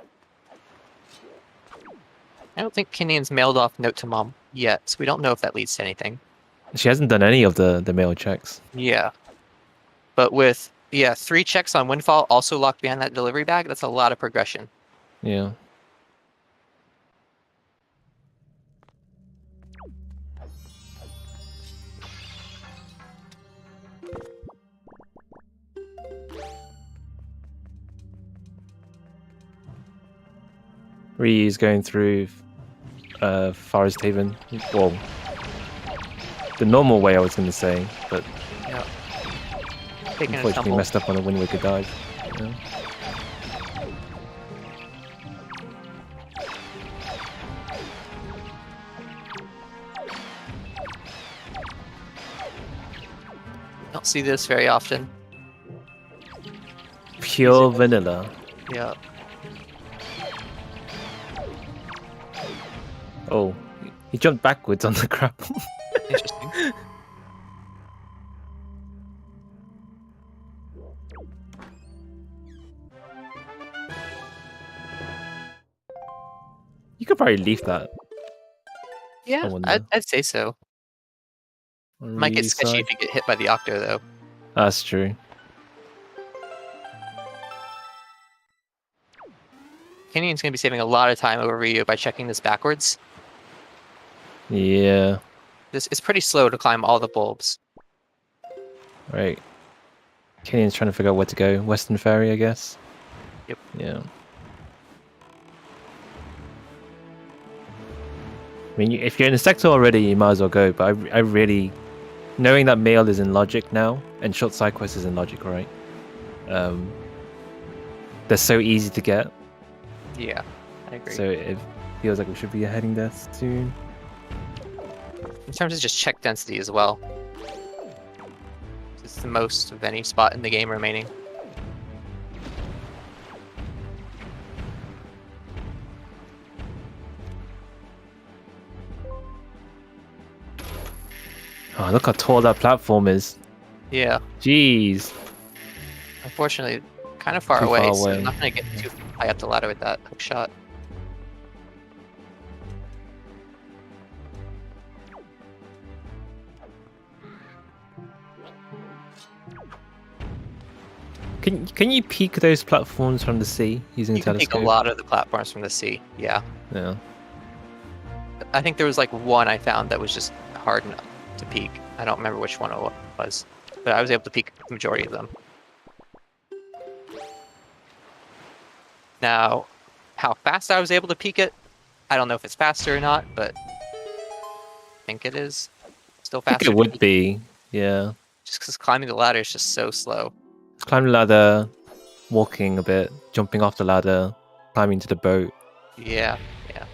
B: I don't think Kinnian's mailed off Note to Mom yet, so we don't know if that leads to anything.
C: She hasn't done any of the mail checks.
B: Yeah. But with 3 checks on Windfall also locked behind that delivery bag, that's a lot of progression.
C: Yeah. Ryu's going through Forest Haven. Well, the normal way I was going to say, but
B: Yeah. Taking a
C: unfortunately
B: tumble.
C: messed up on a Wind Waker dive. Yeah.
B: Don't see this very often.
C: Pure vanilla.
B: Yeah.
C: Oh, he jumped backwards on the grapple.
B: Interesting.
C: You could probably leave that.
B: Yeah,
C: wonder.
B: I'd say so.
C: On
B: Might get
C: Ryu's
B: sketchy
C: side.
B: if you get hit by the Octo, though.
C: That's true.
B: Kinnian's going to be saving a lot of time over Ryu by checking this backwards.
C: Yeah.
B: This is pretty slow to climb all the bulbs.
C: Right. Kinnian's trying to figure out where to go. Western Ferry, I guess.
B: Yep.
C: Yeah. I mean, if you're in the sector already, you might as well go. But I really, knowing that mail is in logic now, and short side quest is in logic, right? They're so easy to get.
B: Yeah, I agree.
C: So it feels like we should be heading there soon.
B: In terms of just check density as well. It's the most of any spot in the game remaining.
C: Oh, look how tall that platform is.
B: Yeah.
C: Jeez.
B: Unfortunately, kind of far
C: Too
B: away,
C: far
B: so
C: away.
B: I'm not gonna get too high up the ladder with that hook shot.
C: Can you peek those platforms from the sea using a
B: You can take a
C: telescope?
B: lot of the platforms from the sea. Yeah.
C: Yeah.
B: I think there was like one I found that was just hard enough to peek. I don't remember which one it was, but I was able to peek the majority of them. Now, how fast I was able to peek it, I don't know if it's faster or not, but I think it is. Still
C: I think
B: faster
C: it
B: to
C: would
B: peek,
C: be. Yeah.
B: just because climbing the ladder is just so slow.
C: Climb the ladder, walking a bit, jumping off the ladder, climbing to the boat.
B: Yeah, yeah.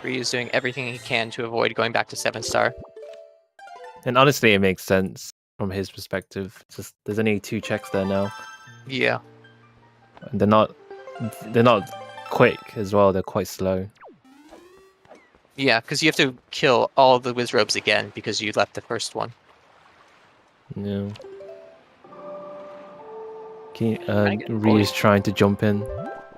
B: Ryu's doing everything he can to avoid going back to 7-star.
C: And honestly, it makes sense from his perspective. It's just there's only 2 checks there now,
B: Yeah.
C: and they're not quick as well. They're quite slow.
B: Yeah, because you have to kill all of the Wizrobes again because you left the first one.
C: Yeah.
B: Dragon
C: Ryu's
B: Boy.
C: trying to jump in.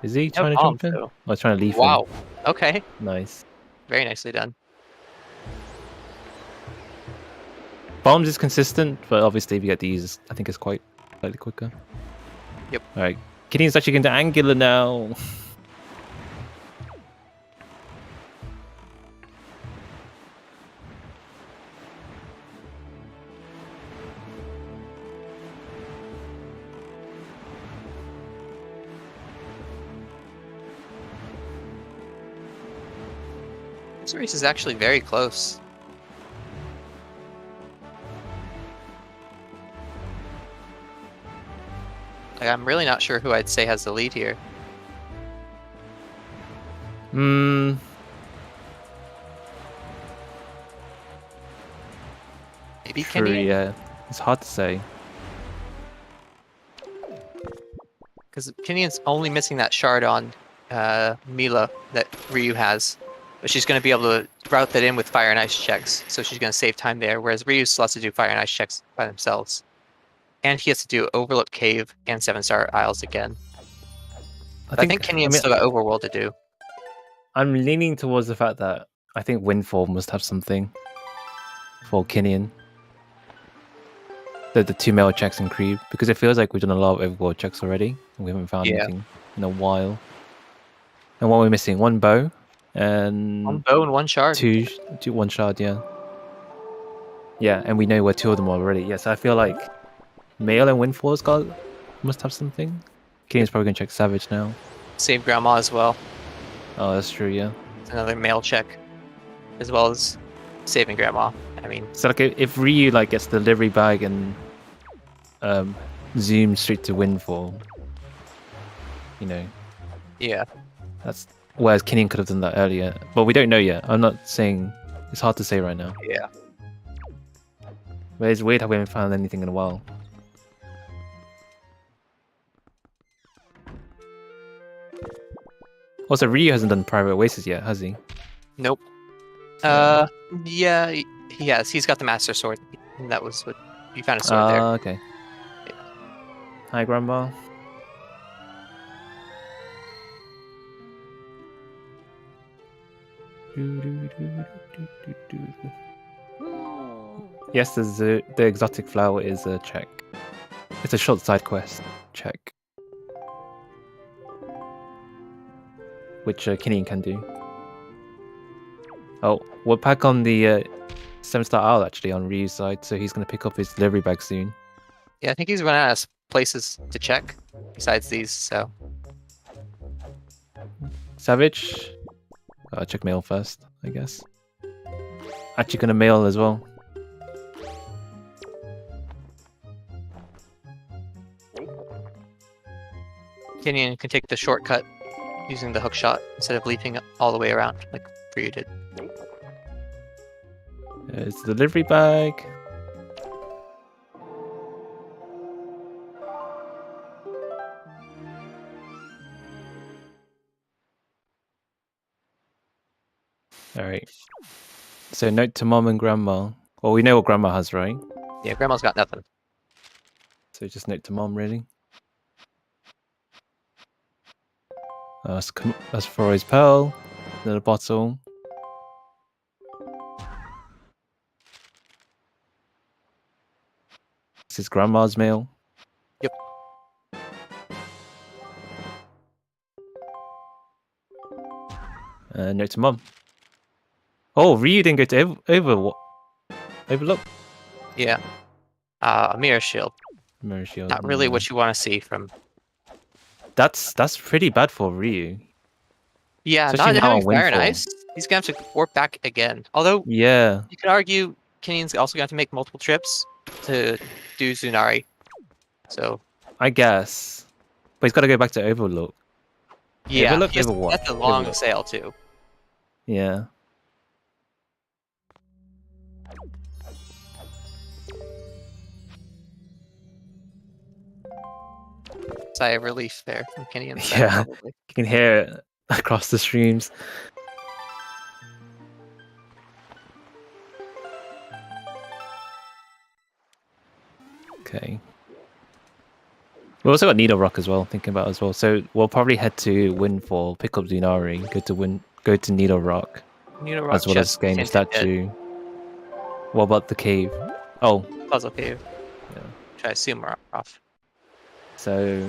C: Is he
B: No
C: trying to
B: bomb,
C: jump in?
B: though.
C: Or trying to leave
B: Wow. Okay.
C: him? Nice.
B: Very nicely done.
C: Bombs is consistent, but obviously if you get these, I think it's quite slightly quicker.
B: Yep.
C: Alright. Kinnian's actually going to Angular now.
B: This race is actually very close. Like, I'm really not sure who I'd say has the lead here.
C: Hmm.
B: Maybe
C: True,
B: Kinnian?
C: yeah. It's hard to say.
B: Because Kinnian's only missing that shard on Mila that Ryu has. But she's going to be able to route that in with fire and ice checks. So she's going to save time there. Whereas Ryu still has to do fire and ice checks by themselves. And he has to do Overlook Cave and 7-star Isles again. I think Kinnian's still got Overworld to do.
C: I'm leaning towards the fact that I think Windfall must have something for Kinnian. The 2 male checks in Creep, because it feels like we've done a lot of Overworld checks already, and we haven't found anything in a while. And what we're missing, 1 bow and
B: 1 bow and 1 shard.
C: 1 shard, yeah. Yeah, and we know where 2 of them are already. Yes, yeah, so I feel like Male and Windfall's must have something. Kinnian's probably gonna check Savage now.
B: Save Grandma as well.
C: Oh, that's true, yeah.
B: It's another male check, as well as saving Grandma. I mean,
C: so like if Ryu gets the delivery bag and zooms straight to Windfall,
B: yeah.
C: That's whereas Kinnian could have done that earlier, but we don't know yet. I'm not saying it's hard to say right now.
B: Yeah.
C: But it's weird how we haven't found anything in a while. Also, Ryu hasn't done Private Oasis yet, has he?
B: Nope. Yeah, he has. He's got the Master Sword. That was what you found a sword there.
C: Okay. Yeah. Hi, Grandma. Yes, the exotic flower is a check. It's a short side quest. Check. Which Kinnian can do. Oh, we're back on the 7-star Owl actually on Ryu's side, so he's going to pick up his delivery bag soon.
B: Yeah, I think he's run out of places to check besides these, so.
C: Savage. Check mail first, I guess. Actually going to mail as well.
B: Kinnian can take the shortcut using the hook shot instead of leaping all the way around like Ryu did.
C: It's the delivery bag. Alright. So note to mom and grandma. Well, we know what grandma has, right?
B: Yeah, Grandma's got nothing.
C: So just note to mom, really. That's for his pearl. Little bottle. This is grandma's meal.
B: Yep.
C: Note to mom. Oh, Ryu didn't go to Overlook.
B: Yeah. A mirror shield.
C: Mirror shield.
B: Not really what you want to see from.
C: That's pretty bad for Ryu.
B: Yeah,
C: Especially
B: not
C: now
B: having
C: on
B: Fire and
C: Windfall.
B: Ice. He's gonna have to warp back again. Although
C: Yeah,
B: you could argue Kinnian's also gonna have to make multiple trips to do Zunari. So
C: I guess. But he's got to go back to Overlook.
B: yeah,
C: Overlook,
B: he has-
C: Overwatch.
B: that's a long
C: Overlook.
B: sail too.
C: Yeah.
B: Sigh of relief there from Kinnian's side,
C: Yeah.
B: probably.
C: You can hear it across the streams. Okay. We also got Needle Rock as well, thinking about as well. So we'll probably head to Windfall, pick up Zunari, go to Needle Rock,
B: Needle Rock
C: as well as
B: chest,
C: gain
B: Tinted
C: statue. What about the cave? Oh,
B: Pit, Puzzle Cave.
C: yeah.
B: Which I assume are off.
C: So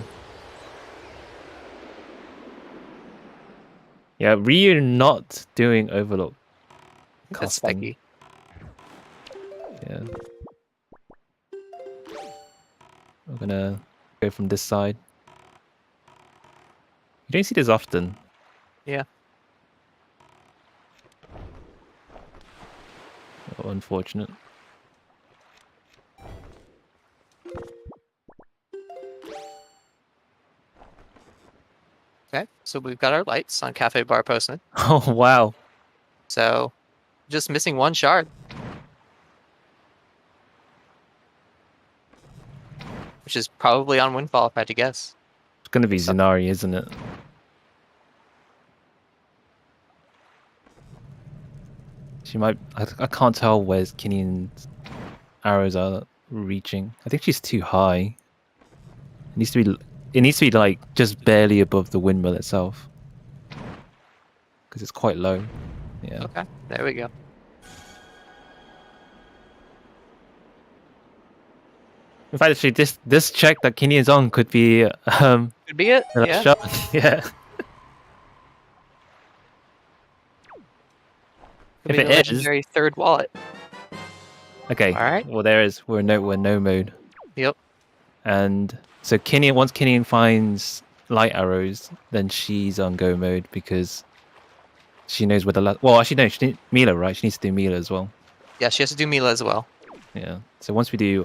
C: yeah, Ryu not doing Overlook.
B: That's
C: Casting.
B: spiky.
C: Yeah. We're gonna go from this side. You don't see this often.
B: Yeah.
C: Oh, unfortunate.
B: Okay, so we've got our lights on Cafe Bar Postman.
C: Oh wow.
B: So just missing one shard. Which is probably on Windfall if I had to guess.
C: It's gonna be Zunari, isn't it? She might. I can't tell where Kinnian's arrows are reaching. I think she's too high. It needs to be. It needs to be like just barely above the windmill itself, because it's quite low. Yeah.
B: Okay, there we go.
C: In fact, actually, this check that Kinnian's on could be
B: Could be it.
C: the last
B: Yeah.
C: shot. Yeah.
B: Could
C: If
B: be
C: it
B: the
C: is-
B: legendary third wallet.
C: Okay.
B: All right.
C: Well, there is. We're no mode.
B: Yep.
C: And so once Kinnian finds light arrows, then she's on go mode because she knows where the last. Well, actually, no. She needs Mila, right? She needs to do Mila as well.
B: Yeah, she has to do Mila as well.
C: Yeah. So once we do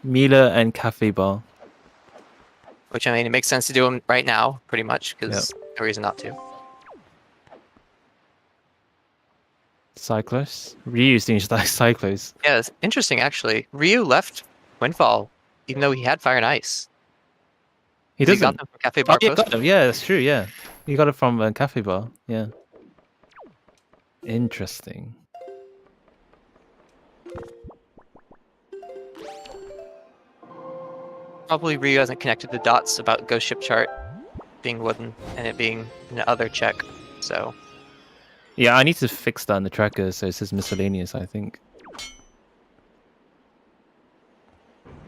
C: Mila and Cafe Bar.
B: Which, I mean, it makes sense to do them right now, pretty much, because no reason not to.
C: Cyclos. Ryu's doing Cyclos.
B: Yeah, it's interesting, actually. Ryu left Windfall, even though he had Fire and Ice.
C: He
B: He
C: doesn't.
B: got them from Cafe Bar
C: Oh, yeah,
B: Post.
C: got him. Yeah, that's true. Yeah, he got it from Cafe Bar. Yeah. Interesting.
B: Probably Ryu hasn't connected the dots about Ghost Ship Chart being wooden and it being an other check. So
C: Yeah, I need to fix that in the tracker so it says miscellaneous. I think.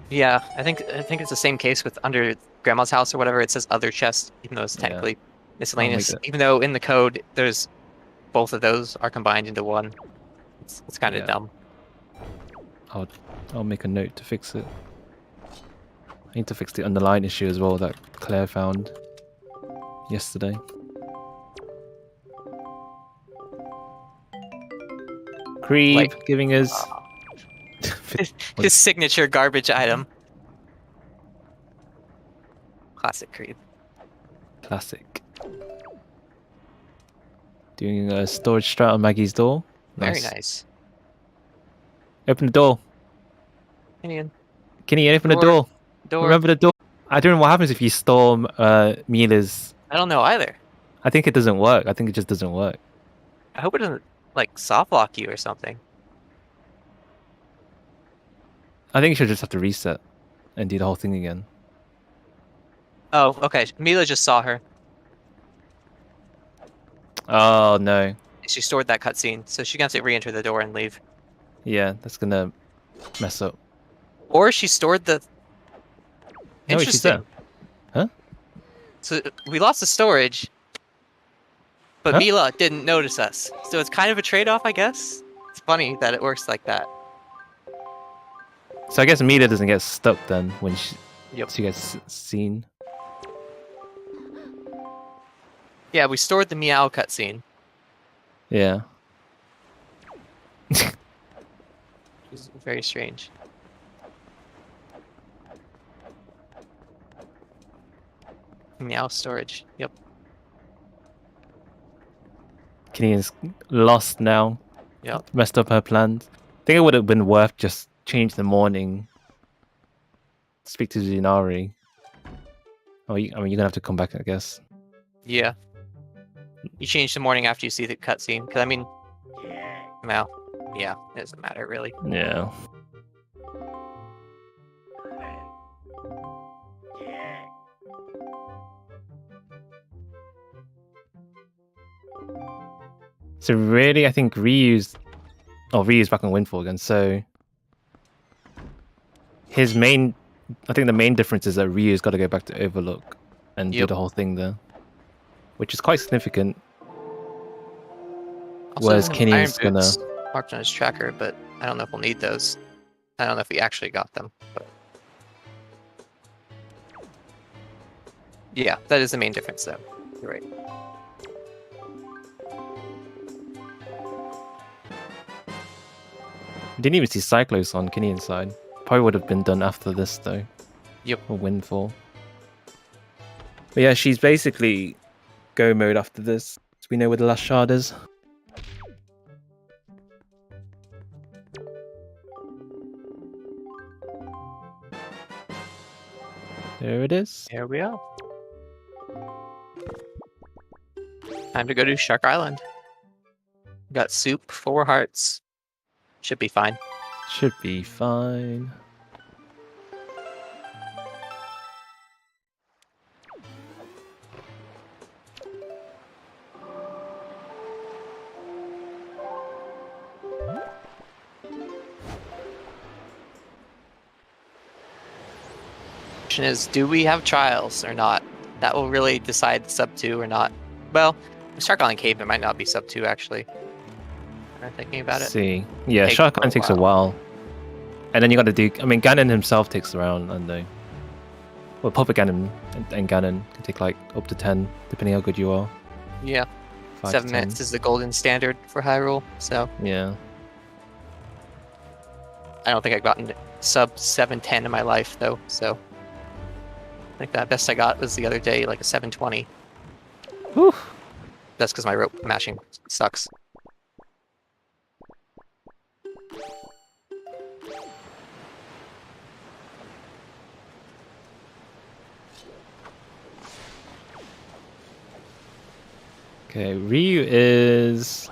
B: yeah, I think it's the same case with under Grandma's house or whatever. It says other chest, even though it's
C: Yeah.
B: technically miscellaneous.
C: that.
B: Even though in the code there's both of those are combined into one. It's kind of
C: Yeah.
B: dumb.
C: I'll make a note to fix it. I need to fix the underlying issue as well that Claire found yesterday. Creep
B: Like-
C: giving us.
B: His signature garbage item. Classic creep.
C: Classic. Doing a storage strat on Maggie's door.
B: Very nice.
C: Open the door.
B: Kinnian.
C: Kinnian, open the door. Remember the door. I don't know what happens if you storm Mila's.
B: I don't know either.
C: I think it doesn't work. I think it just doesn't work.
B: I hope it doesn't like soft lock you or something.
C: I think you should just have to reset and do the whole thing again.
B: Oh, okay. Mila just saw her.
C: Oh no.
B: She stored that cutscene, so she's gonna have to re-enter the door and leave.
C: Yeah, that's gonna mess up.
B: Or she stored the.
C: No, wait, she's there. Huh?
B: So we lost the storage, but Mila didn't notice us. So it's kind of a trade-off, I guess. It's funny that it works like that.
C: So I guess Mila doesn't get stuck then when she gets seen.
B: Yeah, we stored the meow cutscene.
C: Yeah.
B: It's very strange. Meow storage. Yep.
C: Kinnian's lost now.
B: Yep.
C: Messed up her plans. I think it would have been worth just change the morning. Speak to Zinari. Oh, I mean, you're gonna have to come back, I guess.
B: Yeah. You change the morning after you see the cutscene, because I mean, well, yeah, it doesn't matter really.
C: Yeah. So really, I think Ryu's back on Windfall again. So his main, I think the main difference is that Ryu's got to go back to Overlook and do the whole thing there, which is quite significant.
B: Also,
C: whereas Kinnian's gonna
B: marked on his tracker, but I don't know if we'll need those. I don't know if we actually got them. But yeah, that is the main difference, though. You're right.
C: Didn't even see Cyclos on Kinnian's side. Probably would have been done after this though.
B: Yep.
C: Or Windfall. But yeah, she's basically go mode after this. So we know where the last shard is. There it is.
B: Here we are. Time to go to Shark Island. Got soup, 4 hearts. Should be fine.
C: Should be fine.
B: Question is, do we have trials or not? That will really decide sub 2 or not. Well, Shark Island Cave, it might not be sub 2 actually. I'm thinking about it.
C: See, yeah, Shark Island takes a while, and then you got to do. I mean, Ganon himself takes around, and they, well, Puppet Ganon and Ganon can take like up to 10, depending how good you are.
B: Yeah,
C: 5
B: 7
C: to 10.
B: minutes is the golden standard for Hyrule. So
C: Yeah.
B: I don't think I've gotten sub 710 in my life though. So I think that best I got was the other day, like a 720.
C: Whew.
B: That's because my rope mashing sucks.
C: Okay, Ryu is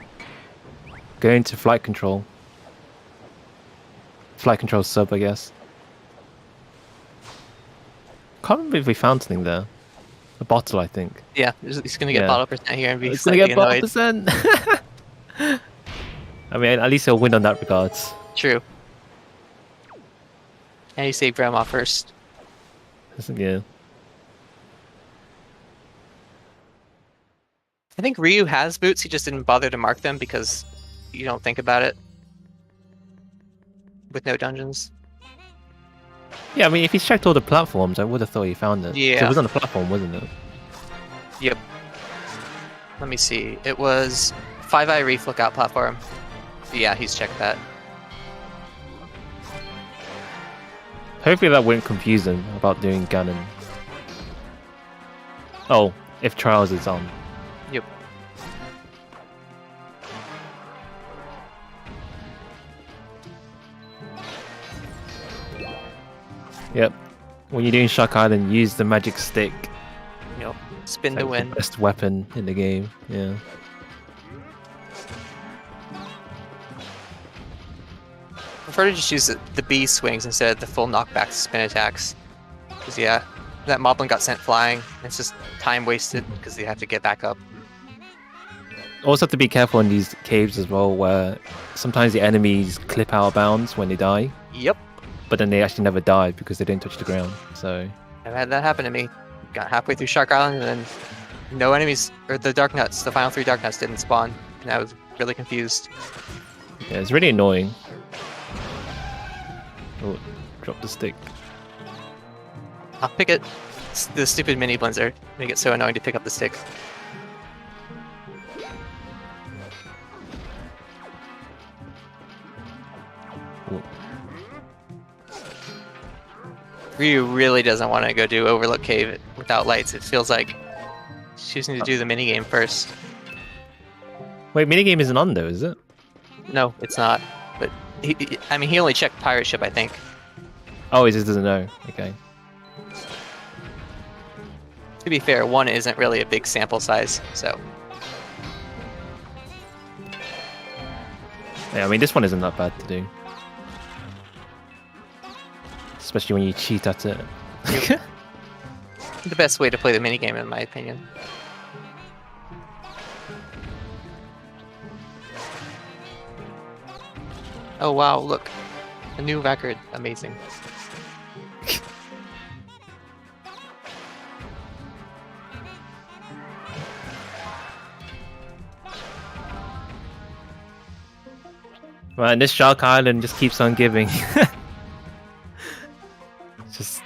C: going to flight control. Flight control sub, I guess. Can't remember if we found something there. A bottle, I think.
B: Yeah, he's gonna get bottle percent here and be
C: He's gonna
B: slightly
C: get
B: annoyed.
C: bottle percent. I mean, at least he'll win on that regards.
B: True. And you save Grandma first.
C: Yeah.
B: I think Ryu has boots, he just didn't bother to mark them because you don't think about it. With no dungeons.
C: Yeah, I mean, if he's checked all the platforms, I would have thought he found it.
B: Yeah.
C: So it was on the platform, wasn't it?
B: Yep. Let me see. It was 5-Eye Reef Lookout platform. Yeah, he's checked that.
C: Hopefully that wouldn't confuse him about doing Ganon. Oh, if Trials is on.
B: Yep.
C: Yep. When you're doing Shark Island, use the magic stick.
B: Yep. Spin
C: It's
B: to
C: like
B: win.
C: the best weapon in the game. Yeah.
B: I prefer to just use the B swings instead of the full knockback spin attacks. Because, yeah, that Moblin got sent flying. It's just time wasted because they have to get back up.
C: Also have to be careful in these caves as well, where sometimes the enemies clip out of bounds when they die,
B: Yep.
C: but then they actually never die because they didn't touch the ground. So
B: I've had that happen to me. Got halfway through Shark Island and then no enemies, or the Dark Nuts, the final 3 Dark Nuts didn't spawn. And I was really confused.
C: yeah, it's really annoying. Oh, drop the stick.
B: I'll pick it. It's the stupid mini Blinzer make it so annoying to pick up the stick.
C: Ooh.
B: Ryu really doesn't want to go do Overlook Cave without lights. It feels like choosing to do the minigame first.
C: Wait, minigame isn't on though, is it?
B: No, it's not. But I mean, he only checked Pirate Ship, I think.
C: Oh, he just doesn't know. Okay.
B: To be fair, 1 isn't really a big sample size, so.
C: Yeah, I mean, this one isn't that bad to do. Especially when you cheat at it.
B: The best way to play the minigame, in my opinion. Oh wow, look. A new record. Amazing.
C: Man, this Shark Island just keeps on giving. Just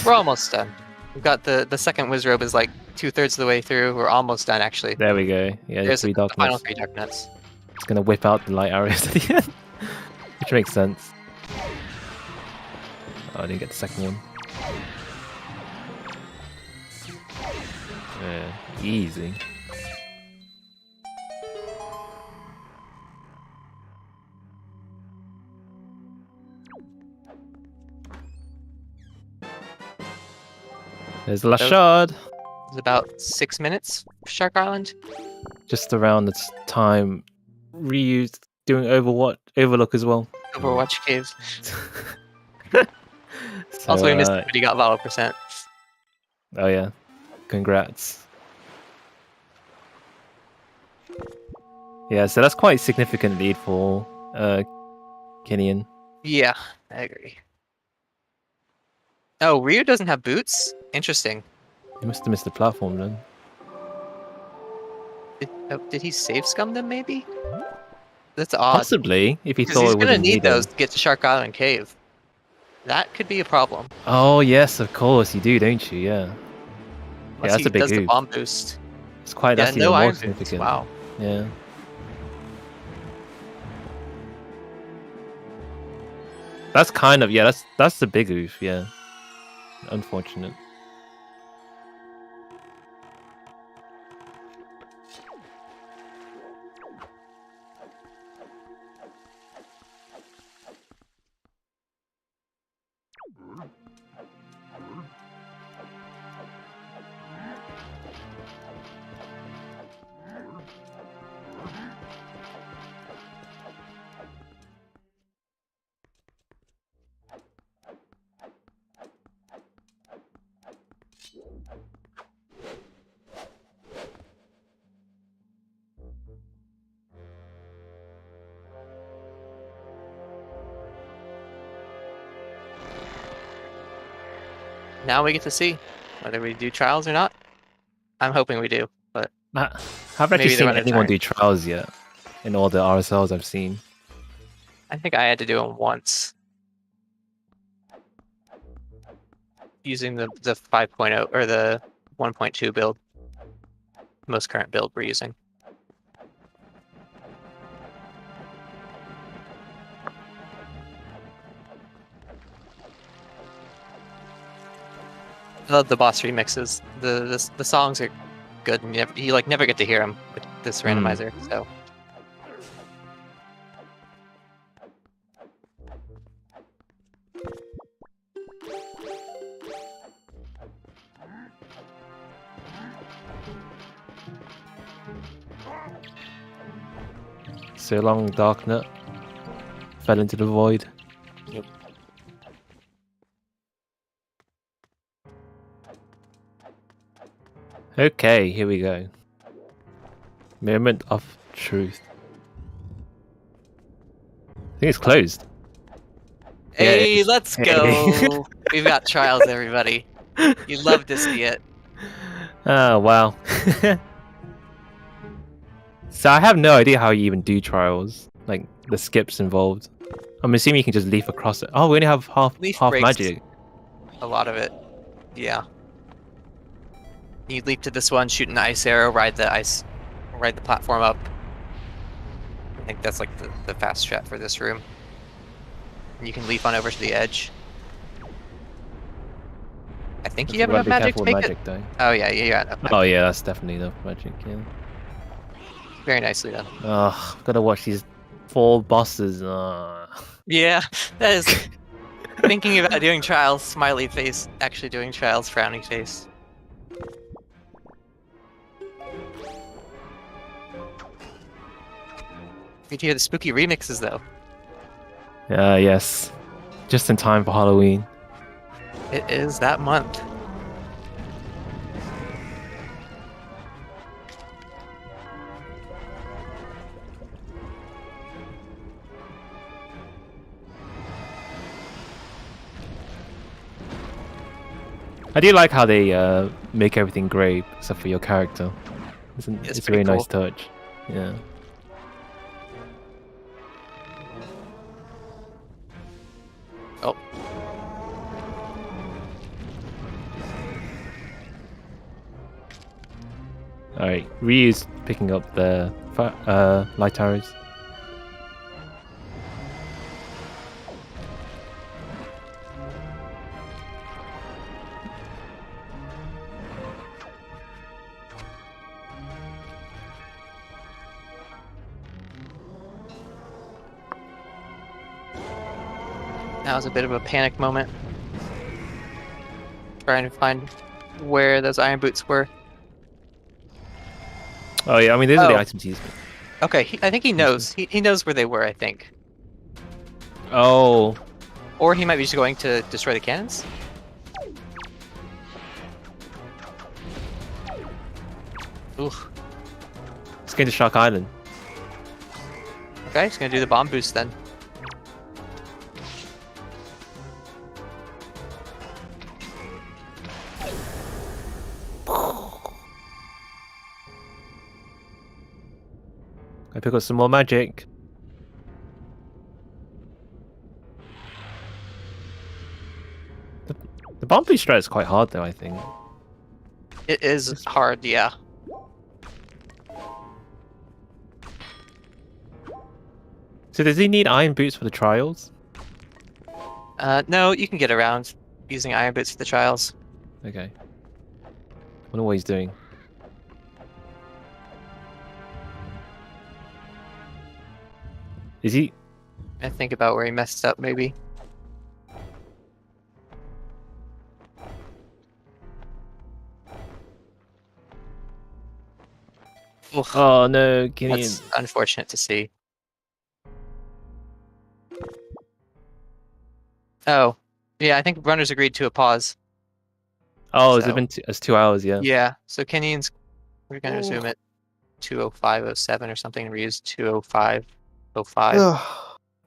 B: We're almost done. We've got the second Wizrobe is like 2/3 of the way through. We're almost done, actually.
C: there we go. Yeah,
B: There's
C: the
B: the final
C: darkness.
B: 3 Dark Nuts.
C: It's gonna whip out the light arrows at the end, which makes sense. Oh, I didn't get the second one. Yeah, easy. There's the last
B: That was-
C: shard.
B: It's about 6 minutes for Shark Island.
C: Just around this time, Ryu's doing Overlook as well.
B: Overwatch Caves.
C: So,
B: Also, we missed it, but he got Valo %.
C: oh yeah, congrats. Yeah, so that's quite a significant lead for Kinnian.
B: Yeah, I agree. Oh, Ryu doesn't have boots? Interesting.
C: He must have missed the platform then.
B: Did he save scum them, maybe? That's odd.
C: Possibly, if he
B: Because
C: thought
B: he's
C: it
B: gonna
C: wouldn't
B: need
C: them.
B: those to get to Shark Island Cave. That could be a problem.
C: Oh yes, of course you do, don't you? Yeah.
B: Unless
C: Yeah, that's
B: he
C: a big
B: does the
C: oof.
B: bomb boost.
C: It's quite.
B: Yeah,
C: That's
B: no
C: even more
B: iron boots.
C: significant.
B: Wow.
C: Yeah. That's kind of That's the big oof. Yeah. Unfortunate.
B: Now we get to see whether we do trials or not. I'm hoping we do, but
C: I haven't actually
B: Maybe they
C: seen
B: run a
C: anyone
B: giant.
C: do trials yet in all the RSLs I've seen.
B: I think I had to do them once. Using the 5.0 or the 1.2 build. Most current build we're using. I love the boss remixes. The songs are good, and you like never get to hear them with this randomizer. So
C: So long, Dark Nut. Fell into the void.
B: Yep.
C: Okay, here we go. Moment of truth. I think it's closed.
B: hey,
C: Yeah,
B: let's
C: hey.
B: go! We've got trials, everybody. You love to see it.
C: Oh, wow. So I have no idea how you even do trials. Like, the skips involved. I'm assuming you can just leaf across it. Oh, we only have half
B: Leaf
C: half
B: breaks
C: magic.
B: a lot of it. Yeah. You leap to this one, shoot an ice arrow, ride the platform up. I think that's like the fast strat for this room. And you can leap on over to the edge. I think you have enough magic to make it.
C: Though.
B: Oh yeah, you got enough magic.
C: Oh yeah, that's definitely enough magic. Yeah.
B: Very nicely done.
C: Oh, gotta watch these 4 bosses.
B: Yeah, that is thinking about doing trials, smiley face, actually doing trials, frowning face. Did you hear the spooky remixes though?
C: Yes. Just in time for Halloween.
B: It is that month.
C: I do like how they make everything grey except for your character. It's a very nice touch. Yeah.
B: Oh.
C: Alright, Ryu's picking up the light arrows.
B: That was a bit of a panic moment. Trying to find where those iron boots were.
C: Oh yeah, I mean those are the items he's.
B: Okay, I think he knows. He knows where they were, I think.
C: Oh.
B: Or he might be just going to destroy the cannons? Oof.
C: Let's go to Shark Island.
B: Okay, he's gonna do the bomb boost then.
C: I pick up some more magic. The bomb boost strat is quite hard though, I think.
B: It is hard, yeah.
C: So does he need iron boots for the trials?
B: No, you can get around using iron boots for the trials.
C: Okay. Wonder what he's doing. Is he?
B: I think about where he messed up, maybe. Oof.
C: Oh no, Kinnian.
B: That's unfortunate to see. Oh, yeah, I think runners agreed to a pause.
C: Oh, so, it's 2 hours, yeah.
B: Yeah, so Kinnian's, we're going to resume it 2:05:07 or something, and Ryu's 2:05:05.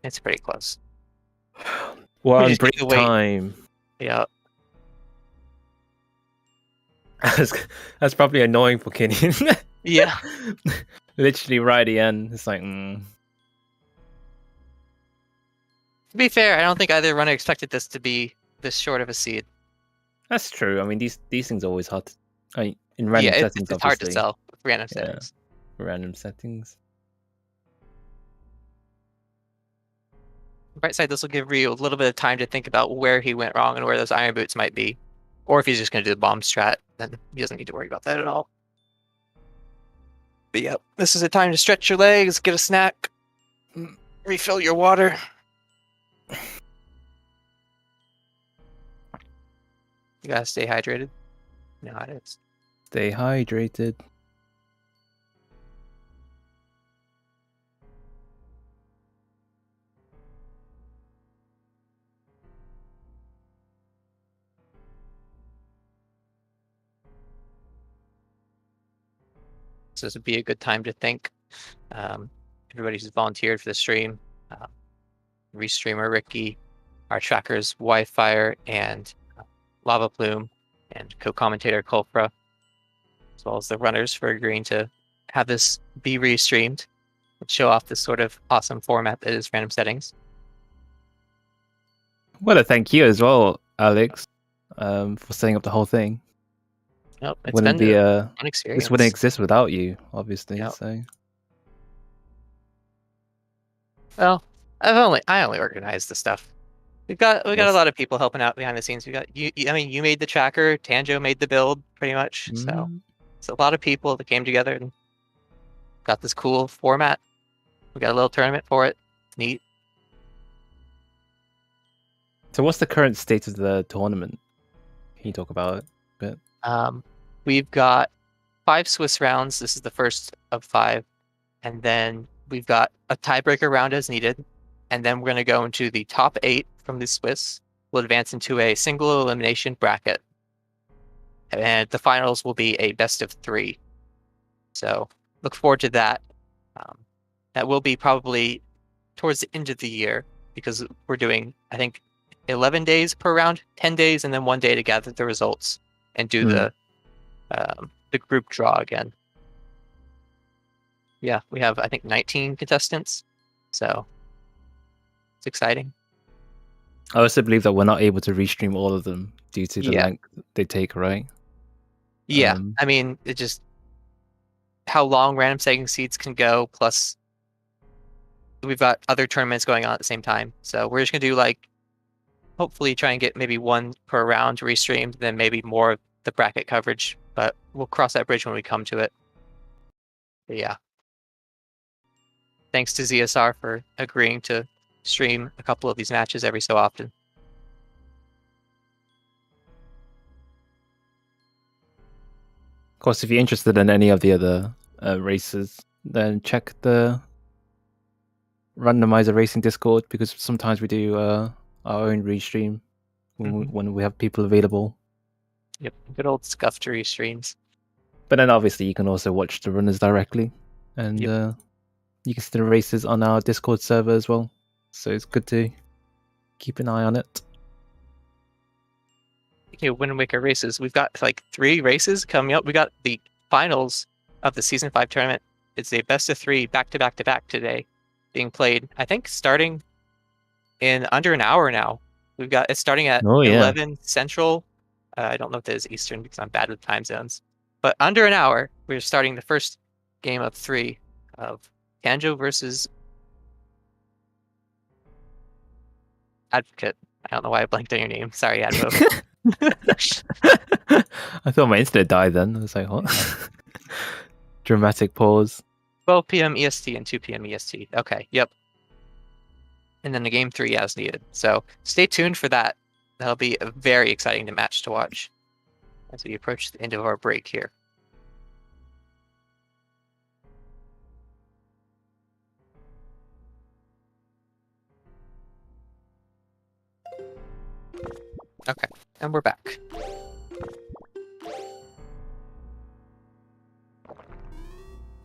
B: It's pretty close.
C: We're on break time.
B: Yeah.
C: That's probably annoying for Kinnian.
B: Yeah.
C: Literally right at the end. It's like,
B: To be fair, I don't think either runner expected this to be this short of a seed.
C: That's true. I mean, these things are always hard to, in random settings,
B: it's hard to tell with random settings.
C: Random settings.
B: Bright side, this will give Ryu a little bit of time to think about where he went wrong and where those iron boots might be. Or if he's just going to do the bomb strat, then he doesn't need to worry about that at all. But yeah, this is a time to stretch your legs, get a snack, refill your water. You gotta stay hydrated. You know how it is.
C: Stay hydrated.
B: So this would be a good time to thank everybody who's volunteered for the stream. Restreamer Ricky, our trackers Wi-Fi and Lava Plume, and co-commentator Kulfra, as well as the runners for agreeing to have this be restreamed and show off this sort of awesome format that is random settings.
C: Well, a thank you as well, Alex, for setting up the whole thing.
B: Nope, it's
C: Wouldn't
B: been
C: be
B: an experience.
C: This wouldn't exist without you, obviously.
B: Yep.
C: So,
B: well, I only organize the stuff. We got a lot of people helping out behind the scenes. We got you. I mean, you made the tracker. Tanjo made the build, pretty much. So it's a lot of people that came together and got this cool format. We got a little tournament for it. It's neat.
C: So what's the current state of the tournament? Can you talk about it a bit?
B: We've got 5 Swiss rounds. This is the first of 5. And then we've got a tiebreaker round as needed. And then we're going to go into the top 8 from the Swiss. We'll advance into a single elimination bracket. And the finals will be a best of 3. So look forward to that. That will be probably towards the end of the year, because we're doing, I think, 11 days per round, 10 days, and then 1 day to gather the results and do the group draw again. Yeah, we have, I think, 19 contestants, so it's exciting.
C: I also believe that we're not able to restream all of them due to the length they take, right?
B: Yeah, I mean, it just how long random setting seeds can go, plus we've got other tournaments going on at the same time. So we're just gonna do, like, hopefully try and get maybe 1 per round restreamed, then maybe more of the bracket coverage, but we'll cross that bridge when we come to it. But yeah. Thanks to ZSR for agreeing to stream a couple of these matches every so often.
C: Of course, if you're interested in any of the other races, then check the Randomizer Racing Discord, because sometimes we do our own restream when we have people available.
B: Yep, good old Scuffed streams.
C: But then obviously you can also watch the runners directly, and you can see the races on our Discord server as well. So it's good to keep an eye on it.
B: Speaking of Wind Waker races, we've got like 3 races coming up. We got the finals of the Season 5 tournament. It's a best of 3 back-to-back-to-back today, being played, I think, starting in under an hour now. We've got it's starting at 11 Central. I don't know if that is Eastern because I'm bad with time zones. But under an hour, we're starting the first game of 3 of Tanjo versus Advocate. I don't know why I blanked on your name. Sorry, Advo.
C: I thought my internet died then. I was like, what? Dramatic pause.
B: 12 p.m. EST and 2 p.m. EST. Okay, yep. And then the game 3 as needed. So stay tuned for that. That'll be a very exciting match to watch as we approach the end of our break here. Okay, and we're back.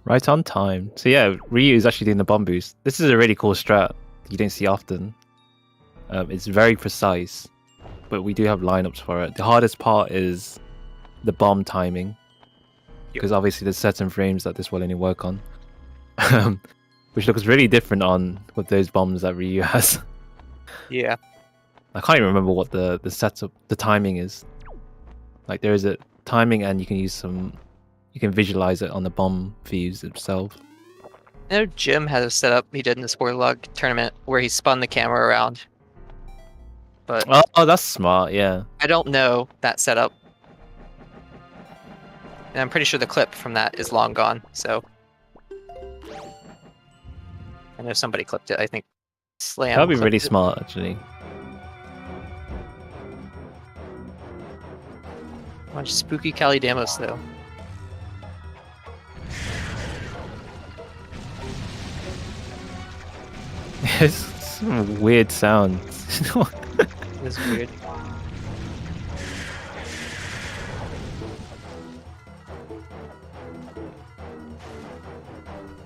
C: Right on time. So yeah, Ryu is actually doing the bomb boost. This is a really cool strat you don't see often. It's very precise, but we do have lineups for it. The hardest part is the bomb timing, because obviously there's certain frames that this will only work on, which looks really different on with those bombs that Ryu has.
B: Yeah.
C: I can't even remember what the setup, the timing is. Like there is a timing, and you can use some, you can visualize it on the bomb fuse itself.
B: I know Jim has a setup he did in the Spoiler Log tournament where he spun the camera around. but
C: Oh, that's smart. Yeah.
B: I don't know that setup. And I'm pretty sure the clip from that is long gone, so I know somebody clipped it. I think Slam
C: That'd be
B: clipped
C: really
B: it.
C: smart, actually.
B: Bunch of spooky Calidamos, though.
C: It's some weird sounds.
B: It's weird.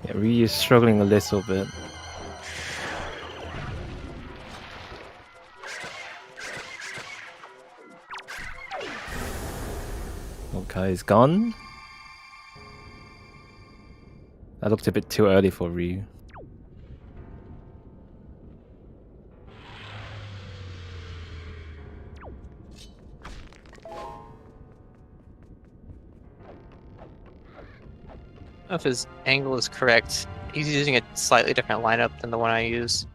C: Yeah, Ryu's struggling a little bit. Okay, he's gone. That looked a bit too early for Ryu.
B: I don't know if his angle is correct. He's using a slightly different lineup than the one I use.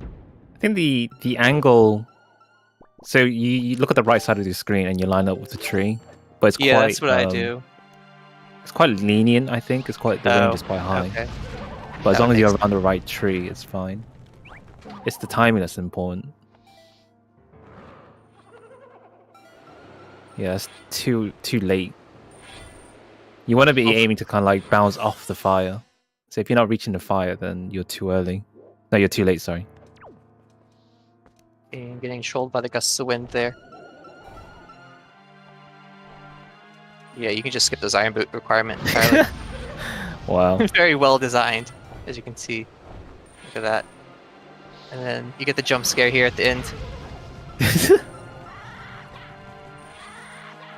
C: I think the angle. So you look at the right side of the screen and you line up with the tree, but it's
B: Yeah,
C: quite.
B: that's what I do.
C: It's quite lenient, I think. It's quite the range is quite high.
B: Okay.
C: But as
B: That
C: long as
B: makes
C: you're
B: sense.
C: around the right tree, it's fine. It's the timing that's important. Yeah, it's too late. You want to be aiming to kind of like bounce off the fire. So if you're not reaching the fire, then you're too early. No, you're too late. Sorry.
B: And getting shouldered by the gusts of wind there. Yeah, you can just skip those iron boot requirement entirely.
C: Wow.
B: Very well designed, as you can see. Look at that. And then you get the jump scare here at the end.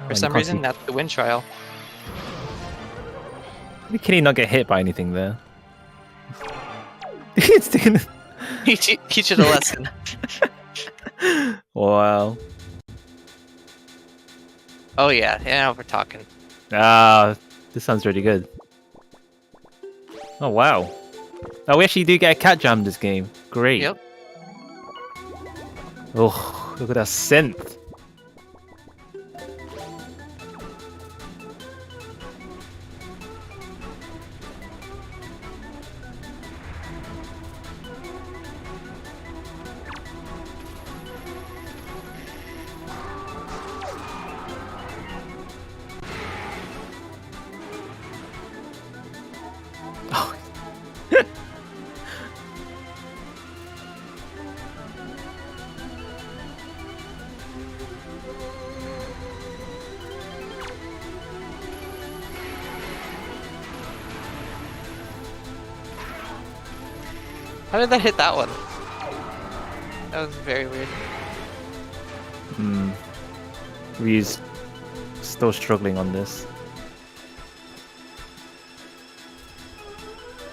B: For some reason, that's the wind trial.
C: Can he not get hit by anything there? It's taking...
B: Teach it a lesson.
C: Wow.
B: Oh yeah, now we're talking.
C: Ah, this sounds really good. Oh wow. Oh, we actually do get a cat jam this game. Great.
B: Yep.
C: Oh, look at that synth.
B: How did that hit that one? That was very weird.
C: Ryu's still struggling on this.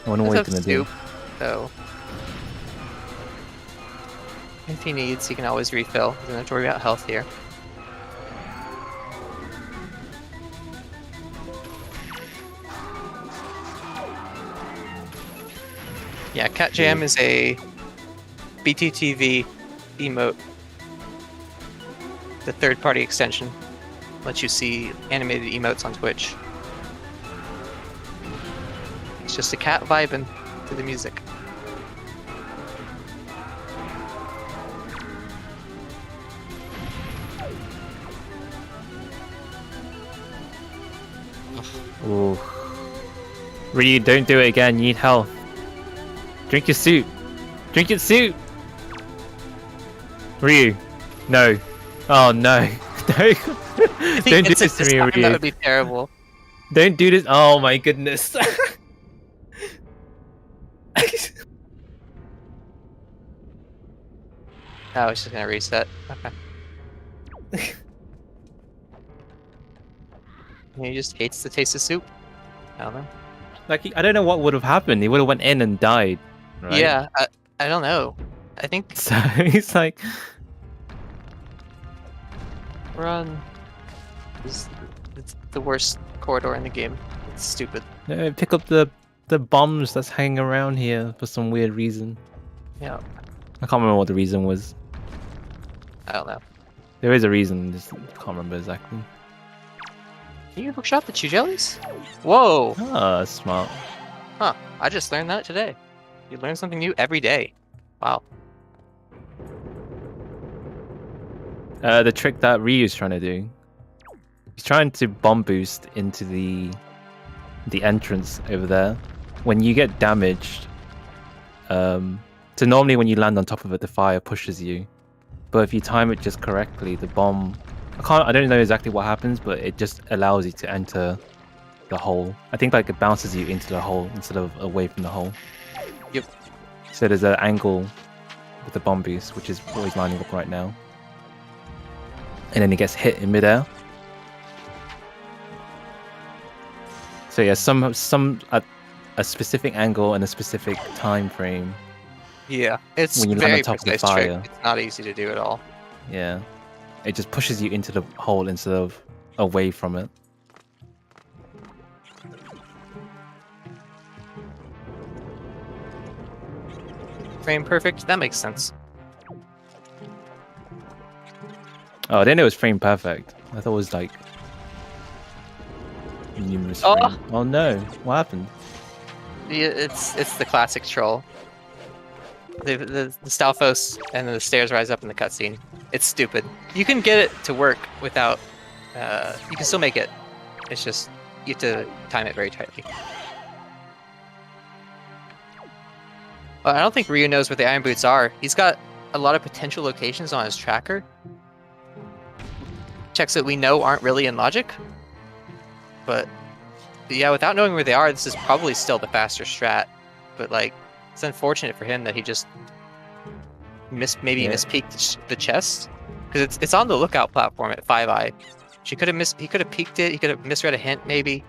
C: I wonder what he's gonna do.
B: So, if he needs, he can always refill. Doesn't have to worry about health here. Yeah, Cat Jam is a BTTV emote. The third-party extension lets you see animated emotes on Twitch. It's just a cat vibing to the music.
C: Ooh. Ryu, don't do it again. You need health. Drink your soup. Drink your soup. Ryu, no. Oh no. Don't do this to me, Ryu.
B: That would be terrible.
C: Don't do this. Oh my goodness.
B: Oh, it's just gonna reset. Okay. He just hates the taste of soup. I don't know.
C: Like, I don't know what would have happened. He would have went in and died. Right?
B: Yeah, I don't know. I think
C: So he's like,
B: we're on. It's the worst corridor in the game. It's stupid.
C: no, pick up the bombs that's hanging around here for some weird reason.
B: Yeah.
C: I can't remember what the reason was.
B: I don't know.
C: There is a reason, just can't remember exactly.
B: Can you hookshot the 2 jellies? Whoa!
C: Ah, smart.
B: Huh. I just learned that today. You learn something new every day. Wow.
C: The trick that Ryu's trying to do. He's trying to bomb boost into the entrance over there. When you get damaged, so normally when you land on top of it, the fire pushes you. But if you time it just correctly, the bomb... I don't know exactly what happens, but it just allows you to enter the hole. I think like it bounces you into the hole instead of away from the hole.
B: Yep.
C: So there's an angle with the bomb boost, which is what he's lining up right now. And then he gets hit in midair. So yeah, some at a specific angle and a specific time frame.
B: Yeah, it's
C: When you land
B: very
C: on top of the
B: precise trick.
C: fire.
B: It's not easy to do at all.
C: Yeah, it just pushes you into the hole instead of away from it.
B: Frame perfect. That makes sense.
C: Oh, I didn't know it was frame perfect. I thought it was like numerous
B: Oh!
C: frame. Oh no, what happened?
B: Yeah, it's the classic troll. The Stalfos and then the stairs rise up in the cutscene. It's stupid. You can get it to work without. You can still make it. It's just you have to time it very tightly. Well, I don't think Ryu knows where the iron boots are. He's got a lot of potential locations on his tracker. Checks that we know aren't really in logic. But yeah, without knowing where they are, this is probably still the faster strat. But like, it's unfortunate for him that he just mispeeked the chest, because it's on the lookout platform at 5i. He could have peeked it. He could have misread a hint maybe.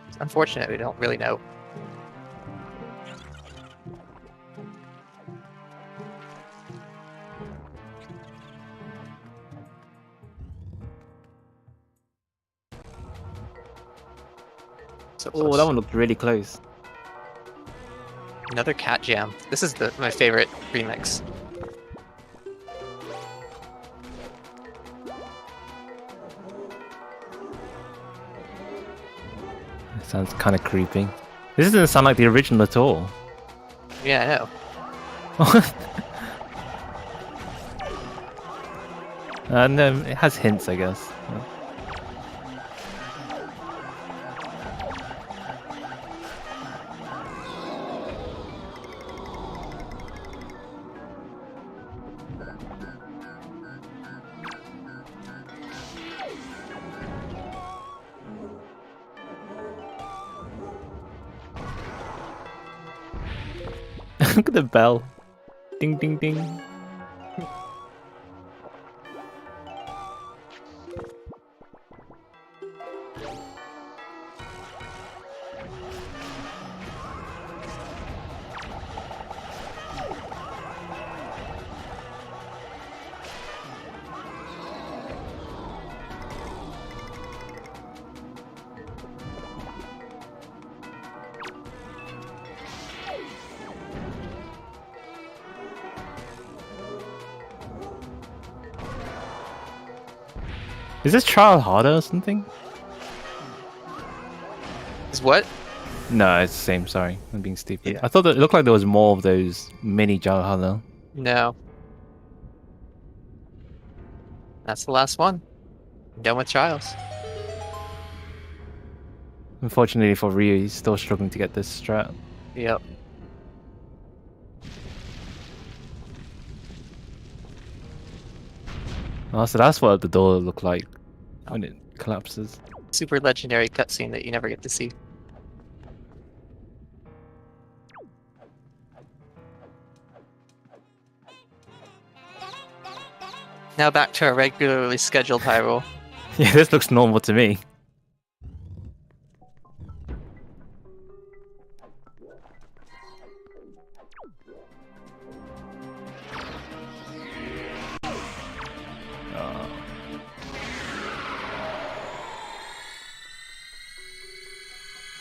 B: It's unfortunate. We don't really know. So
C: Oh,
B: close.
C: that one looked really close.
B: Another cat jam. This is my favorite remix.
C: It sounds kind of creepy. This doesn't sound like the original at all.
B: Yeah, I know.
C: No, it has hints, I guess. Look at the bell. Ding, ding, ding. Is this trial harder or something?
B: Is what?
C: No, it's the same. Sorry, I'm being stupid.
B: Yeah.
C: I thought that it looked like there was more of those mini Jalhalla.
B: No. That's the last one. I'm done with trials.
C: Unfortunately for Ryu, he's still struggling to get this strat.
B: Yep.
C: Oh, so that's what the door looked like when it collapses.
B: Super legendary cutscene that you never get to see. Now back to our regularly scheduled Hyrule.
C: Yeah, this looks normal to me.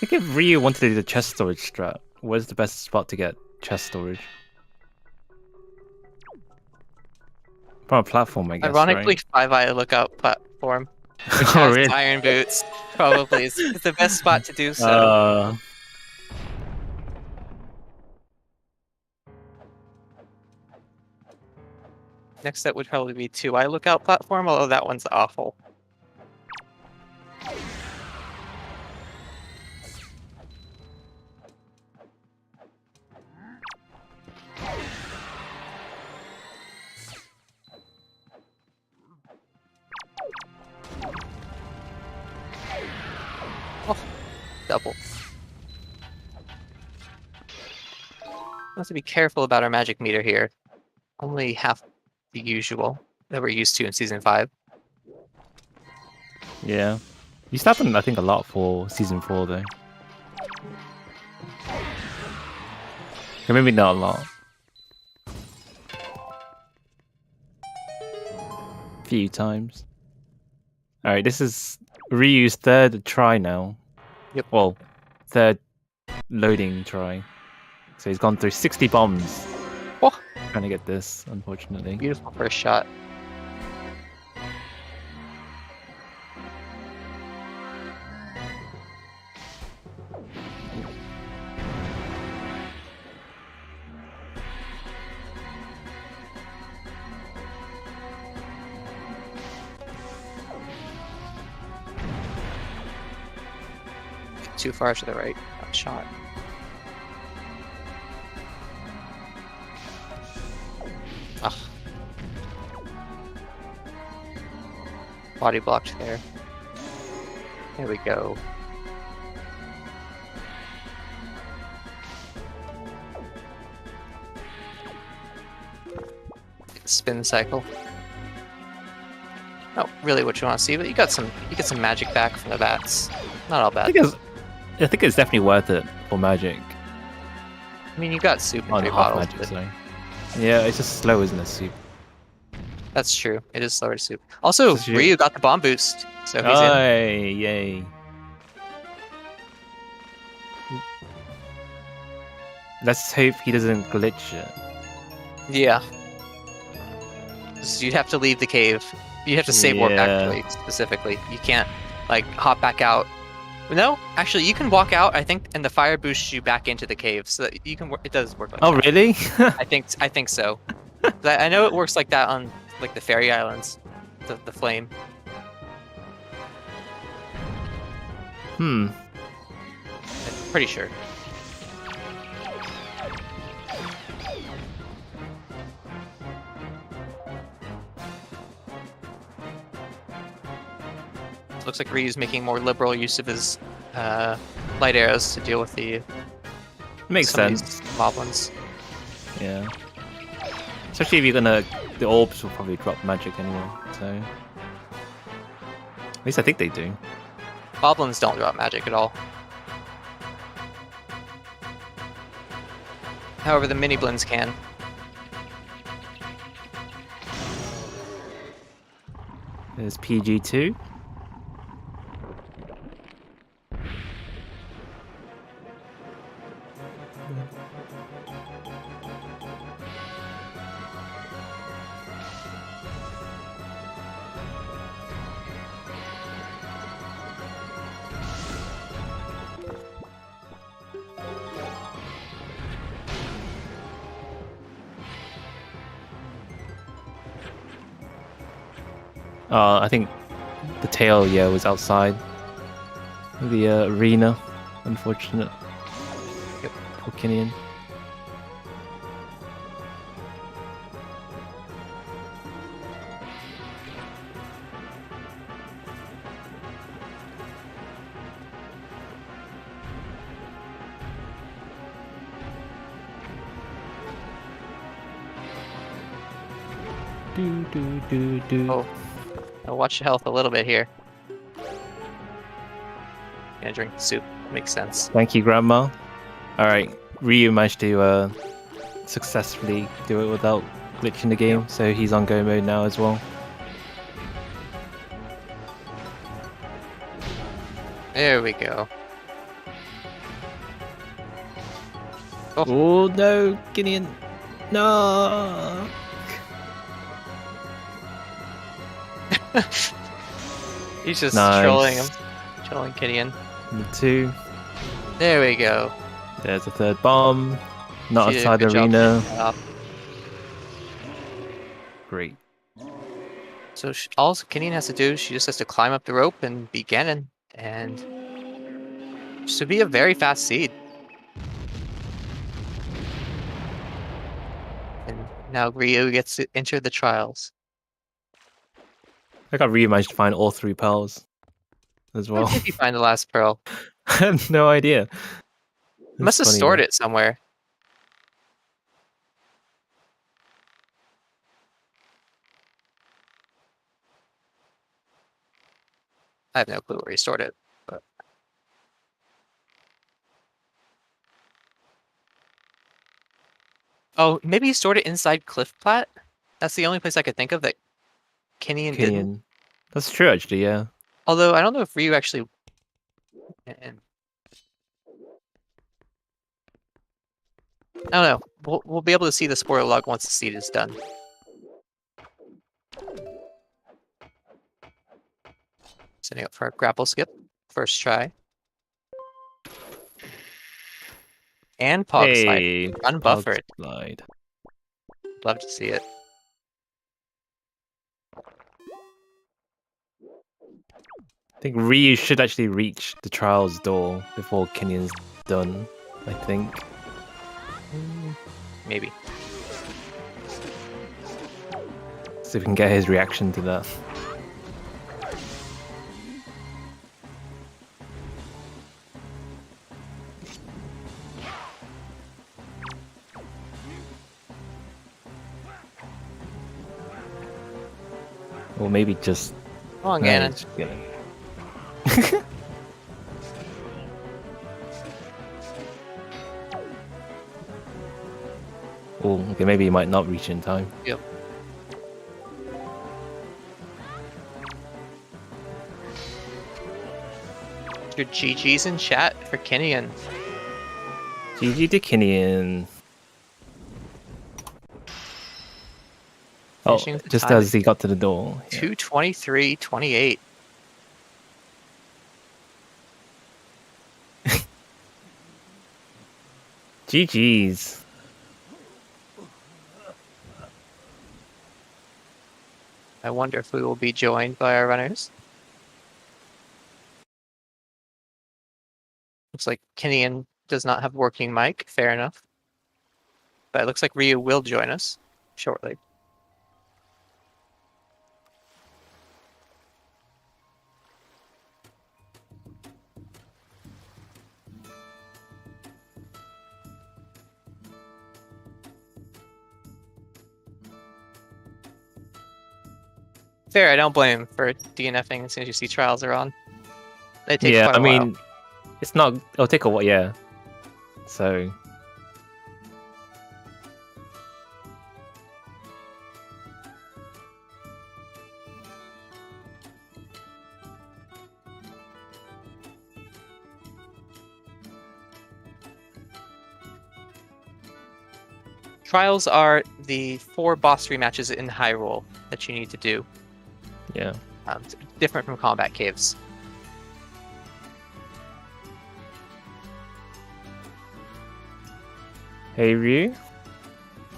C: I think if Ryu wanted to do the chest storage strat, where's the best spot to get chest storage? From a platform, I guess.
B: Ironically,
C: right?
B: 5i lookout platform, which
C: Oh,
B: has
C: really?
B: iron boots, probably is the best spot to do so. Next up would probably be 2i lookout platform, although that one's awful. Oh, double. We have to be careful about our magic meter here. Only half the usual that we're used to in Season 5.
C: Yeah. Used to happen, I think, a lot for Season 4, though. Or maybe not a lot. Few times. Alright, this is Ryu's third try now.
B: Yep.
C: Well, third loading try. So he's gone through 60 bombs.
B: Oh.
C: Trying to get this, unfortunately.
B: Beautiful first shot. Too far to the right. That shot. Ugh. Body blocked there. There we go. Spin cycle. Not really what you want to see, but you get some magic back from the bats. Not all bad.
C: I think it's definitely worth it for magic.
B: I mean, you got soup in
C: On
B: 3
C: half
B: bottles.
C: magic,
B: But
C: sorry. Yeah, it's just slow, isn't it, soup?
B: that's true. It is slower to soup. Also,
C: This is
B: Ryu got the bomb boost, so he's in.
C: Hey, yay. Let's hope he doesn't glitch it.
B: Yeah. So you'd have to leave the cave. You have to save warp
C: Yeah.
B: actually, specifically. You can't like hop back out. No, actually, you can walk out. I think, and the fire boosts you back into the cave, so that you can. It does work like
C: Oh,
B: that.
C: really?
B: I think so. I know it works like that on like the fairy islands, the flame.
C: Hmm.
B: I'm pretty sure. Looks like Ryu's making more liberal use of his light arrows to deal with the
C: Makes
B: some of
C: sense.
B: these moblins.
C: Yeah. Especially if you're gonna... The orbs will probably drop magic anyway, so... At least I think they do.
B: Moblins don't drop magic at all. However, the mini blins can.
C: There's PG2. I think the tail, yeah, was outside the arena. Unfortunate.
B: Yep.
C: Poor kinnian. Do do do do.
B: Oh, I'll watch your health a little bit here. Gonna drink the soup. Makes sense.
C: Thank you, Grandma. Alright, Ryu managed to successfully do it without glitching the game, so he's on go mode now as well.
B: There we go.
C: Oh no, Kinnian! No!
B: He's just
C: Nice.
B: trolling him. Trolling Kinnian.
C: Number 2.
B: There we go.
C: There's a third bomb. Not
B: She did a
C: outside the
B: good job
C: arena.
B: picking it up.
C: Great.
B: So all Kinnian has to do, she just has to climb up the rope and be Ganon. And should be a very fast seed. And now Ryu gets to enter the trials.
C: I got Ryu managed to find all 3 pearls as
B: Where
C: well.
B: did he find the last pearl?
C: I have no idea.
B: He must have stored it somewhere. I have no clue where he stored it. But... Oh, maybe he stored it inside Cliff Plat? That's the only place I could think of that Kinnian didn't.
C: That's true, actually, yeah.
B: Although, I don't know if Ryu actually... And... I don't know. We'll be able to see the spoiler log once the seed is done. Setting up for a grapple skip. First try. And Pog Slide.
C: Hey,
B: Unbuffered.
C: Pog Slide.
B: Love to see it.
C: I think Ryu should actually reach the trials door before Kinnian's done, I think.
B: Maybe.
C: So we can get his reaction to that. Or maybe just...
B: Come on,
C: no,
B: Ganon.
C: just get it. Oh, okay, maybe he might not reach in time.
B: Yep. Your GG's in chat for Kinnian.
C: GG to Kinnian. Oh,
B: Finishing with the
C: just
B: time
C: as he got to the door. Yeah.
B: 2:23:28.
C: GG's.
B: I wonder if we will be joined by our runners. Looks like Kinnian does not have working mic. Fair enough. But it looks like Ryu will join us shortly. Fair, I don't blame him for DNFing as soon as you see trials are on. They take
C: Yeah,
B: quite a
C: I
B: while.
C: mean, it's not. It'll take a while, yeah. So.
B: Trials are the 4 boss rematches in Hyrule that you need to do.
C: Yeah.
B: It's different from combat caves.
C: Hey Ryu,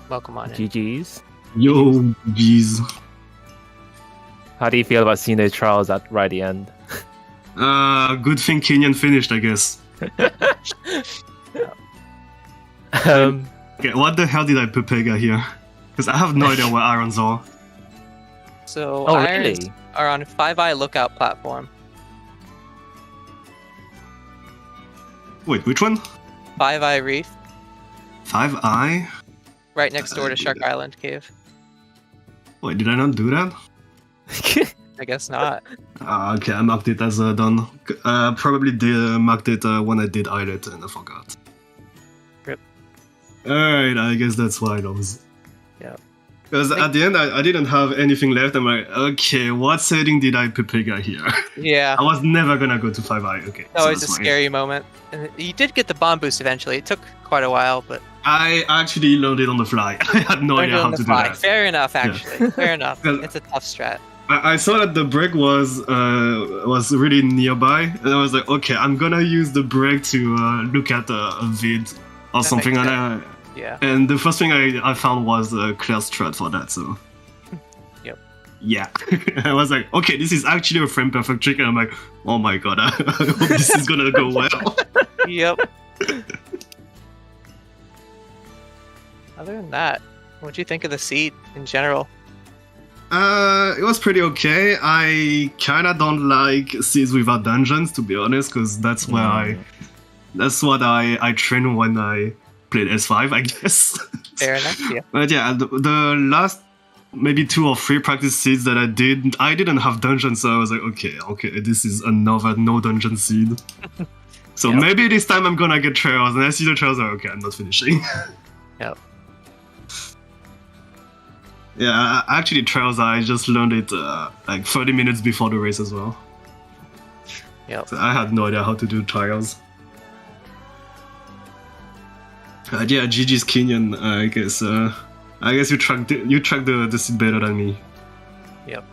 B: Welcome on in.
C: GG's.
D: Yo, geez.
C: How do you feel about seeing those trials at right at the end?
D: Good thing Kinnian finished, I guess. Okay, what the hell did I prepare here? Because I have no idea where irons are.
B: So
C: Oh,
B: irons
C: really?
B: are on 5i lookout platform.
D: Wait, which one?
B: 5i Reef,
D: 5i?
B: right next door to Shark Island Cave.
D: Wait, did I not do that?
B: I guess not.
D: Okay, I marked it as done. Probably marked it when I did Islet and I forgot.
B: Rip.
D: Alright, I guess that's why it was.
B: Yeah.
D: Because at the end, I didn't have anything left. I'm like, okay, what setting did I prepare here?
B: Yeah.
D: I was never gonna go to 5i. Okay.
B: That
D: so
B: was a
D: that's fine.
B: scary moment. And you did get the bomb boost eventually. It took quite a while, but
D: I actually loaded on the fly. I had no
B: learned
D: idea
B: it
D: how
B: on the
D: to do
B: fly.
D: that.
B: Fair enough, actually. Fair enough.
D: Because-
B: It's a tough strat.
D: I saw that the break was really nearby, and I was like, okay, I'm gonna use the break to look at a vid or something,
B: Yeah.
D: And the first thing I found was Claire's strat for that, so.
B: Yep.
D: Yeah. I was like, okay, this is actually a frame perfect trick, and I'm like, oh my god, I hope this is gonna go well.
B: Yep. Other than that, what do you think of the seed in general?
D: It was pretty okay. I kinda don't like seeds without dungeons, to be honest, because that's where that's what I trained when I played S5, I guess.
B: Fair enough, yeah.
D: But yeah, the last maybe 2 or 3 practice seeds that I didn't have dungeons, so I was like, okay, this is another no dungeon seed. So maybe this time I'm gonna get trails, and I see the trails, I'm like, okay, I'm not finishing.
B: Yep.
D: Yeah, actually trails, I just learned it like 30 minutes before the race as well.
B: Yep.
D: So I had no idea how to do trials. Yeah, GG's kinnian, I guess. I guess you tracked the seed better than me.
B: Yep.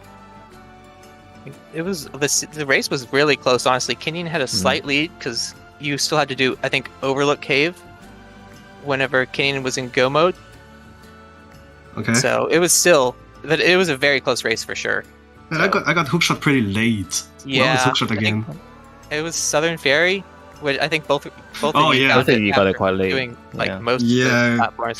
B: It was the race was really close. Honestly, kinnian had a slight lead because you still had to do, I think, Overlook Cave whenever kinnian was in go mode.
D: Okay.
B: So it was still, but it was a very close race for sure.
D: And I got hookshot pretty late.
B: Yeah.
D: What was hookshot again?
B: It was Southern Ferry, which I think both.
D: Oh, yeah.
C: I think you got it quite late.
B: Doing like most of
D: Yeah,
B: the platforms.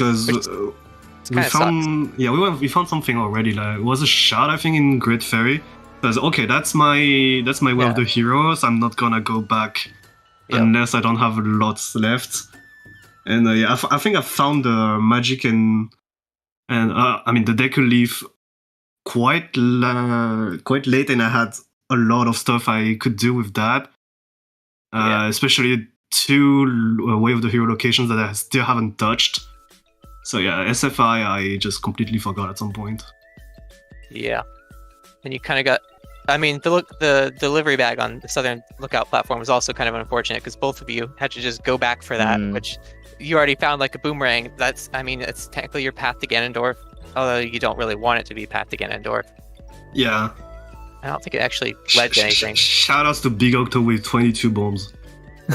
D: because we found we found something already. Like it was a shot, I think, in Great Ferry. So I was okay, that's my way of the heroes. I'm not gonna go back unless I don't have lots left. And I think I found the magic and I mean the Deku Leaf quite late, and I had a lot of stuff I could do with that. Especially 2 Way of the Hero locations that I still haven't touched. So yeah, SFI I just completely forgot at some point.
B: Yeah, and you kind of got. I mean, the delivery bag on the Southern Lookout platform was also kind of unfortunate because both of you had to just go back for that, which you already found like a boomerang. That's, I mean, it's technically your path to Ganondorf, although you don't really want it to be path to Ganondorf.
D: Yeah.
B: I don't think it actually led to anything.
D: Shoutouts to Big Octo with 22 bombs.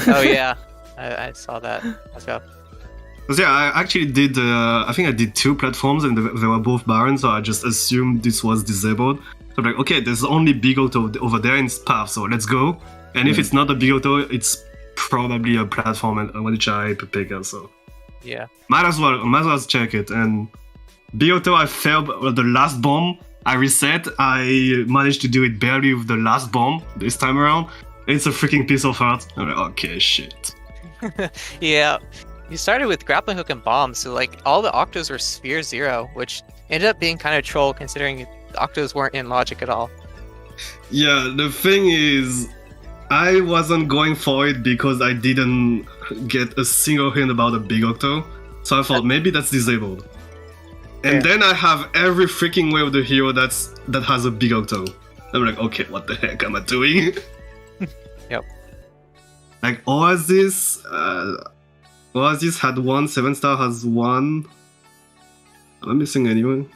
B: Oh yeah, I saw that. Let's go.
D: Because yeah, I actually did. I think I did 2 platforms, and they were both barren, so I just assumed this was disabled. So I'm like, okay, there's only Big Octo over there in its path, so let's go. And if it's not a Big Octo, it's probably a platform and which I pick. So
B: yeah,
D: might as well check it. And Big Octo, I failed the last bomb. I reset. I managed to do it barely with the last bomb this time around. It's a freaking piece of art. I'm like, okay, shit.
B: Yeah. You started with grappling hook and bomb, so like all the Octos were sphere 0, which ended up being kind of troll considering the Octos weren't in logic at all.
D: Yeah, the thing is, I wasn't going for it because I didn't get a single hint about a Big Octo, so I thought maybe that's disabled. And then I have every freaking Way of the Hero that has a Big Octo. I'm like, okay, what the heck am I doing?
B: Yep.
D: Like Oasis had 1, 7-star has 1. Am I missing anyone?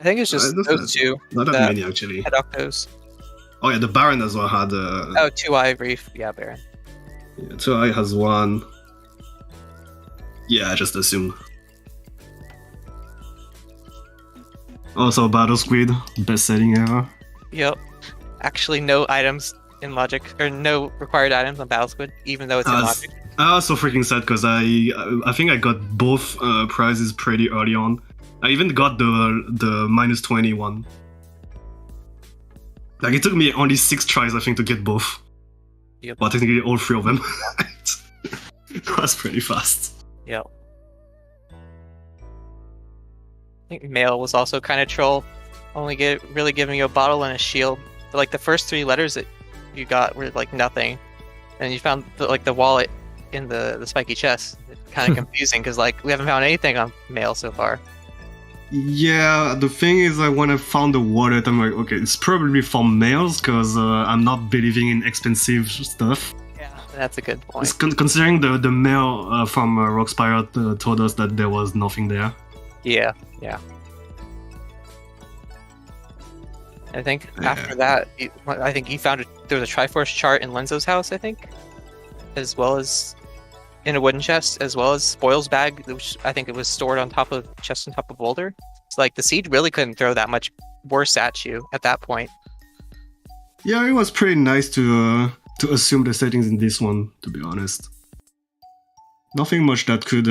B: I think it's just those 2.
D: Not that many actually.
B: Had Octos.
D: Oh yeah, the Baron as well had.
B: 2-Eye Reef, yeah, Baron.
D: Yeah, 2-Eye has 1. Yeah, I just assumed. Also, Battle Squid, best setting ever.
B: Yep. Actually, no items in logic, or no required items on Battle Squid, even though it's in logic.
D: I was so freaking sad because I think I got both prizes pretty early on. I even got the minus 20 one. Like it took me only 6 tries, I think, to get both.
B: Yep.
D: Well, technically all 3 of them. It was pretty fast.
B: Yep. I think Mail was also kind of troll, only really giving you a bottle and a shield. But, like the first 3 letters that you got were like nothing, and you found the wallet in the spiky chest. Kind of confusing because like we haven't found anything on Mail so far.
D: Yeah, the thing is, when I found the wallet, I'm like, okay, it's probably for males because I'm not believing in expensive stuff.
B: Yeah, that's a good point.
D: Considering the mail from Rockspire told us that there was nothing there.
B: Yeah. I think after that, I think you found there was a Triforce chart in Lenzo's house, I think, as well as in a wooden chest, as well as Spoil's bag, which I think it was stored on top of chest on top of boulder. It's like the seed really couldn't throw that much worse at you at that point.
D: Yeah, it was pretty nice to assume the settings in this one, to be honest. Nothing much that could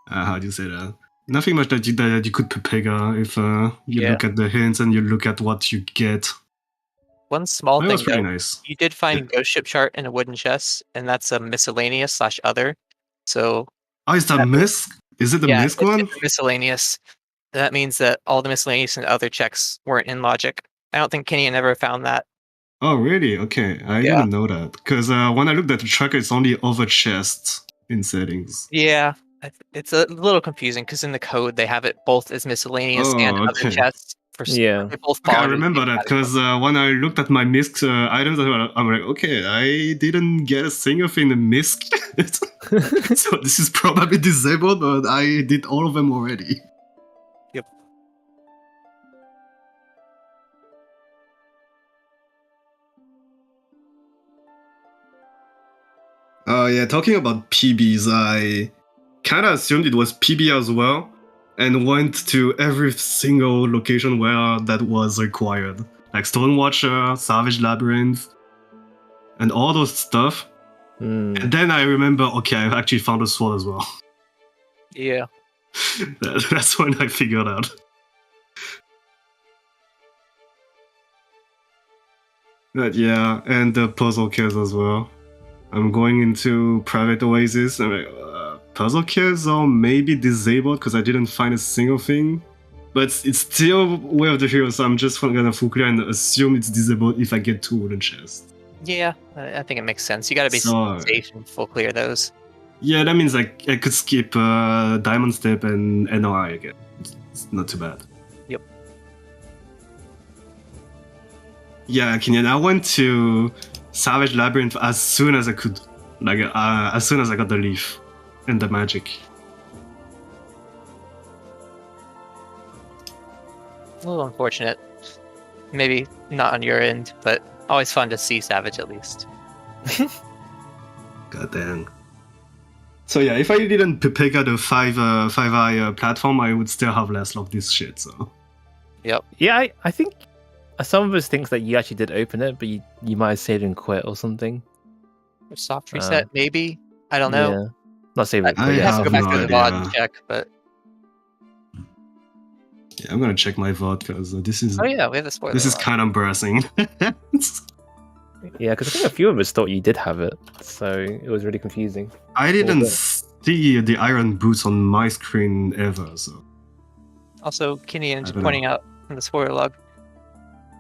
D: how do you say that? Nothing much that you could pepega if you look at the hints and you look at what you get.
B: One small thing,
D: was pretty
B: though,
D: nice.
B: You did find Ghost Ship chart in a wooden chest, and that's a miscellaneous / other. So.
D: Oh, is that misc? Is it the misc one?
B: It's miscellaneous. That means that all the miscellaneous and other checks weren't in logic. I don't think Kinnian ever found that.
D: Oh, really? Okay, I didn't know that. Because when I looked at the tracker, it's only over chest in settings.
B: Yeah, it's a little confusing because in the code they have it both as miscellaneous and other chests. They both
D: I remember that because when I looked at my misc items, I'm like, okay, I didn't get a single thing in misc. So this is probably disabled, but I did all of them already.
B: Yep.
D: Yeah, talking about PBs, I kind of assumed it was PB as well, and went to every single location where that was required. Like Stonewatcher, Savage Labyrinth, and all those stuff. And then I remember, okay, I've actually found a sword as well.
B: Yeah.
D: That's when I figured out. But yeah, and the puzzle kills as well. I'm going into Private Oasis, and I'm like, puzzle kills are maybe disabled because I didn't find a single thing. But it's still Way of the Hero, so I'm just gonna full clear and assume it's disabled if I get 2 wooden chests.
B: Yeah, I think it makes sense. You gotta be safe and full clear those.
D: Yeah, that means I could skip Diamond Step and NRI again. It's not too bad.
B: Yep.
D: Yeah, Kinnian, I went to Savage Labyrinth as soon as I could. Like, as soon as I got the leaf and the magic.
B: A little unfortunate. Maybe not on your end, but always fun to see Savage at least.
D: God dang. So yeah, if I didn't pick up the 5i platform, I would still have less of this shit, so.
B: Yep.
C: Yeah, I think some of us thinks that you actually did open it, but you might have saved and quit or something.
B: Or soft reset, maybe? I don't know.
C: Yeah. Not saving it,
B: I have to go back to the VOD and check, but...
D: Yeah, I'm gonna check my VOD, because this is...
B: Oh yeah, we have the spoiler.
D: This is kind of embarrassing.
C: Yeah, because I think a few of us thought you did have it, so it was really confusing.
D: I didn't see the iron boots on my screen ever, so...
B: Also, Kinnian just pointing out in the spoiler log,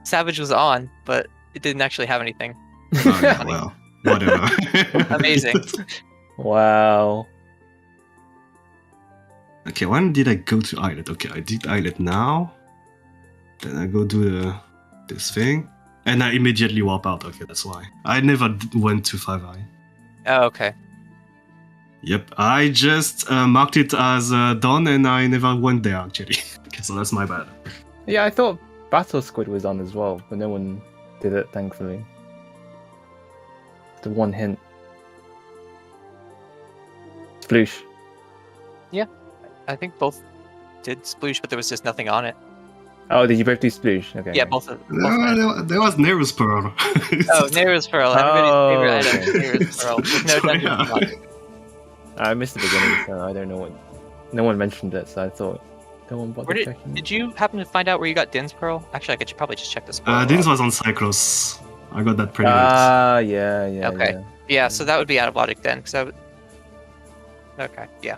B: Savage was on, but it didn't actually have anything.
D: Oh, yeah, well, whatever.
B: Amazing.
C: Wow.
D: Okay, when did I go to Islet? Okay, I did Islet now. Then I go do this thing. And I immediately warp out. Okay, that's why. I never went to 5i.
B: Oh, okay.
D: Yep, I just marked it as done and I never went there, actually. Okay, so that's my bad.
C: Yeah, I thought Battle Squid was on as well, but no one did it, thankfully. The one hint. Sploosh.
B: Yeah, I think both did Sploosh, but there was just nothing on it.
C: Oh, did you both do Sploosh? Okay.
B: Yeah, both.
D: There was Neru's Pearl.
B: Oh, Neru's Pearl. Everybody's favorite item, Neru's Pearl. With no dungeon unlocked.
C: I missed the beginning, so I don't know what... No one mentioned it, so I thought... No one bothered checking.
B: Did you happen to find out where you got Din's Pearl? Actually, I could probably just check this Pearl.
D: Din's was on Cyclos. I got that pretty late.
C: Yeah.
B: Okay. Yeah, so that would be out of logic then, because I would... Okay, yeah.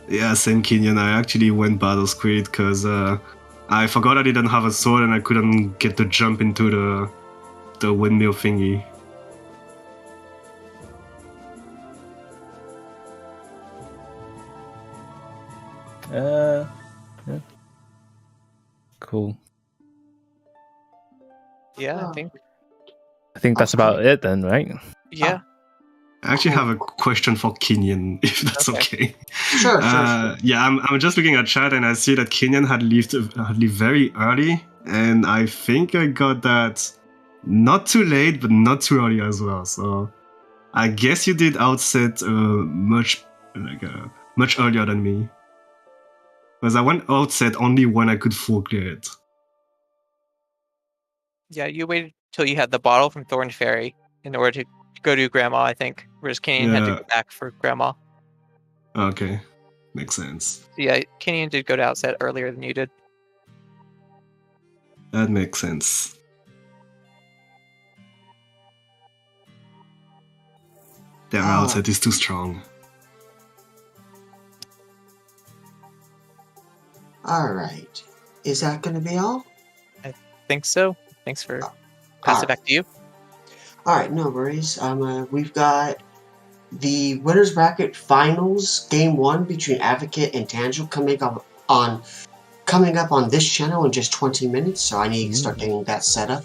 D: Yeah, same Kinnian. I actually went Battle Squid because I forgot I didn't have a sword and I couldn't get the jump into the windmill thingy.
C: Yeah. Cool.
B: Yeah,
A: Oh.
B: I think.
C: I think that's about it then, right?
B: Yeah.
D: I actually have a question for Kinnian, if that's okay.
A: Sure.
D: Yeah, I'm just looking at chat and I see that Kinnian had lived very early, and I think I got that not too late, but not too early as well. So I guess you did outset much earlier than me, because I went outset only when I could full clear it.
B: Yeah, you waited till you had the bottle from Thorn Fairy in order to go to Grandma, I think. Whereas Kinnian had to go back for Grandma.
D: Okay, makes sense.
B: Yeah, Kinnian did go to outset earlier than you did.
D: That makes sense. Their outset is too strong.
A: Alright. Is that going to be all?
B: I think so. Thanks for pass it back to you.
A: Alright, no worries. We've got the Winners Bracket Finals Game 1 between Advocate and Tangible coming up on this channel in just 20 minutes, so I need to start getting that set up.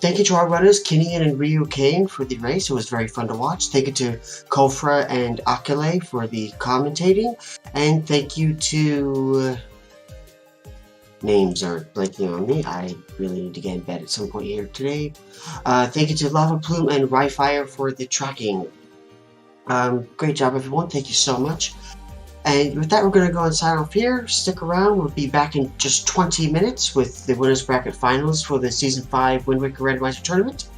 A: Thank you to our runners, kinnian and RyuuKane, for the race. It was very fun to watch. Thank you to Kofra and Akile for the commentating. And thank you to... Names aren't blanking on me. I really need to get in bed at some point here today. Thank you to Lava Plume and Ryfire for the tracking. Great job, everyone. Thank you so much. And with that, we're going to go and sign off here. Stick around. We'll be back in just 20 minutes with the Winners Bracket Finals for the Season 5 Wind Waker Randomizer Tournament.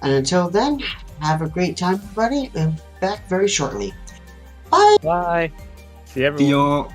A: And until then, have a great time, everybody, and back very shortly. Bye!
B: Bye!
C: See everyone.
D: Yo.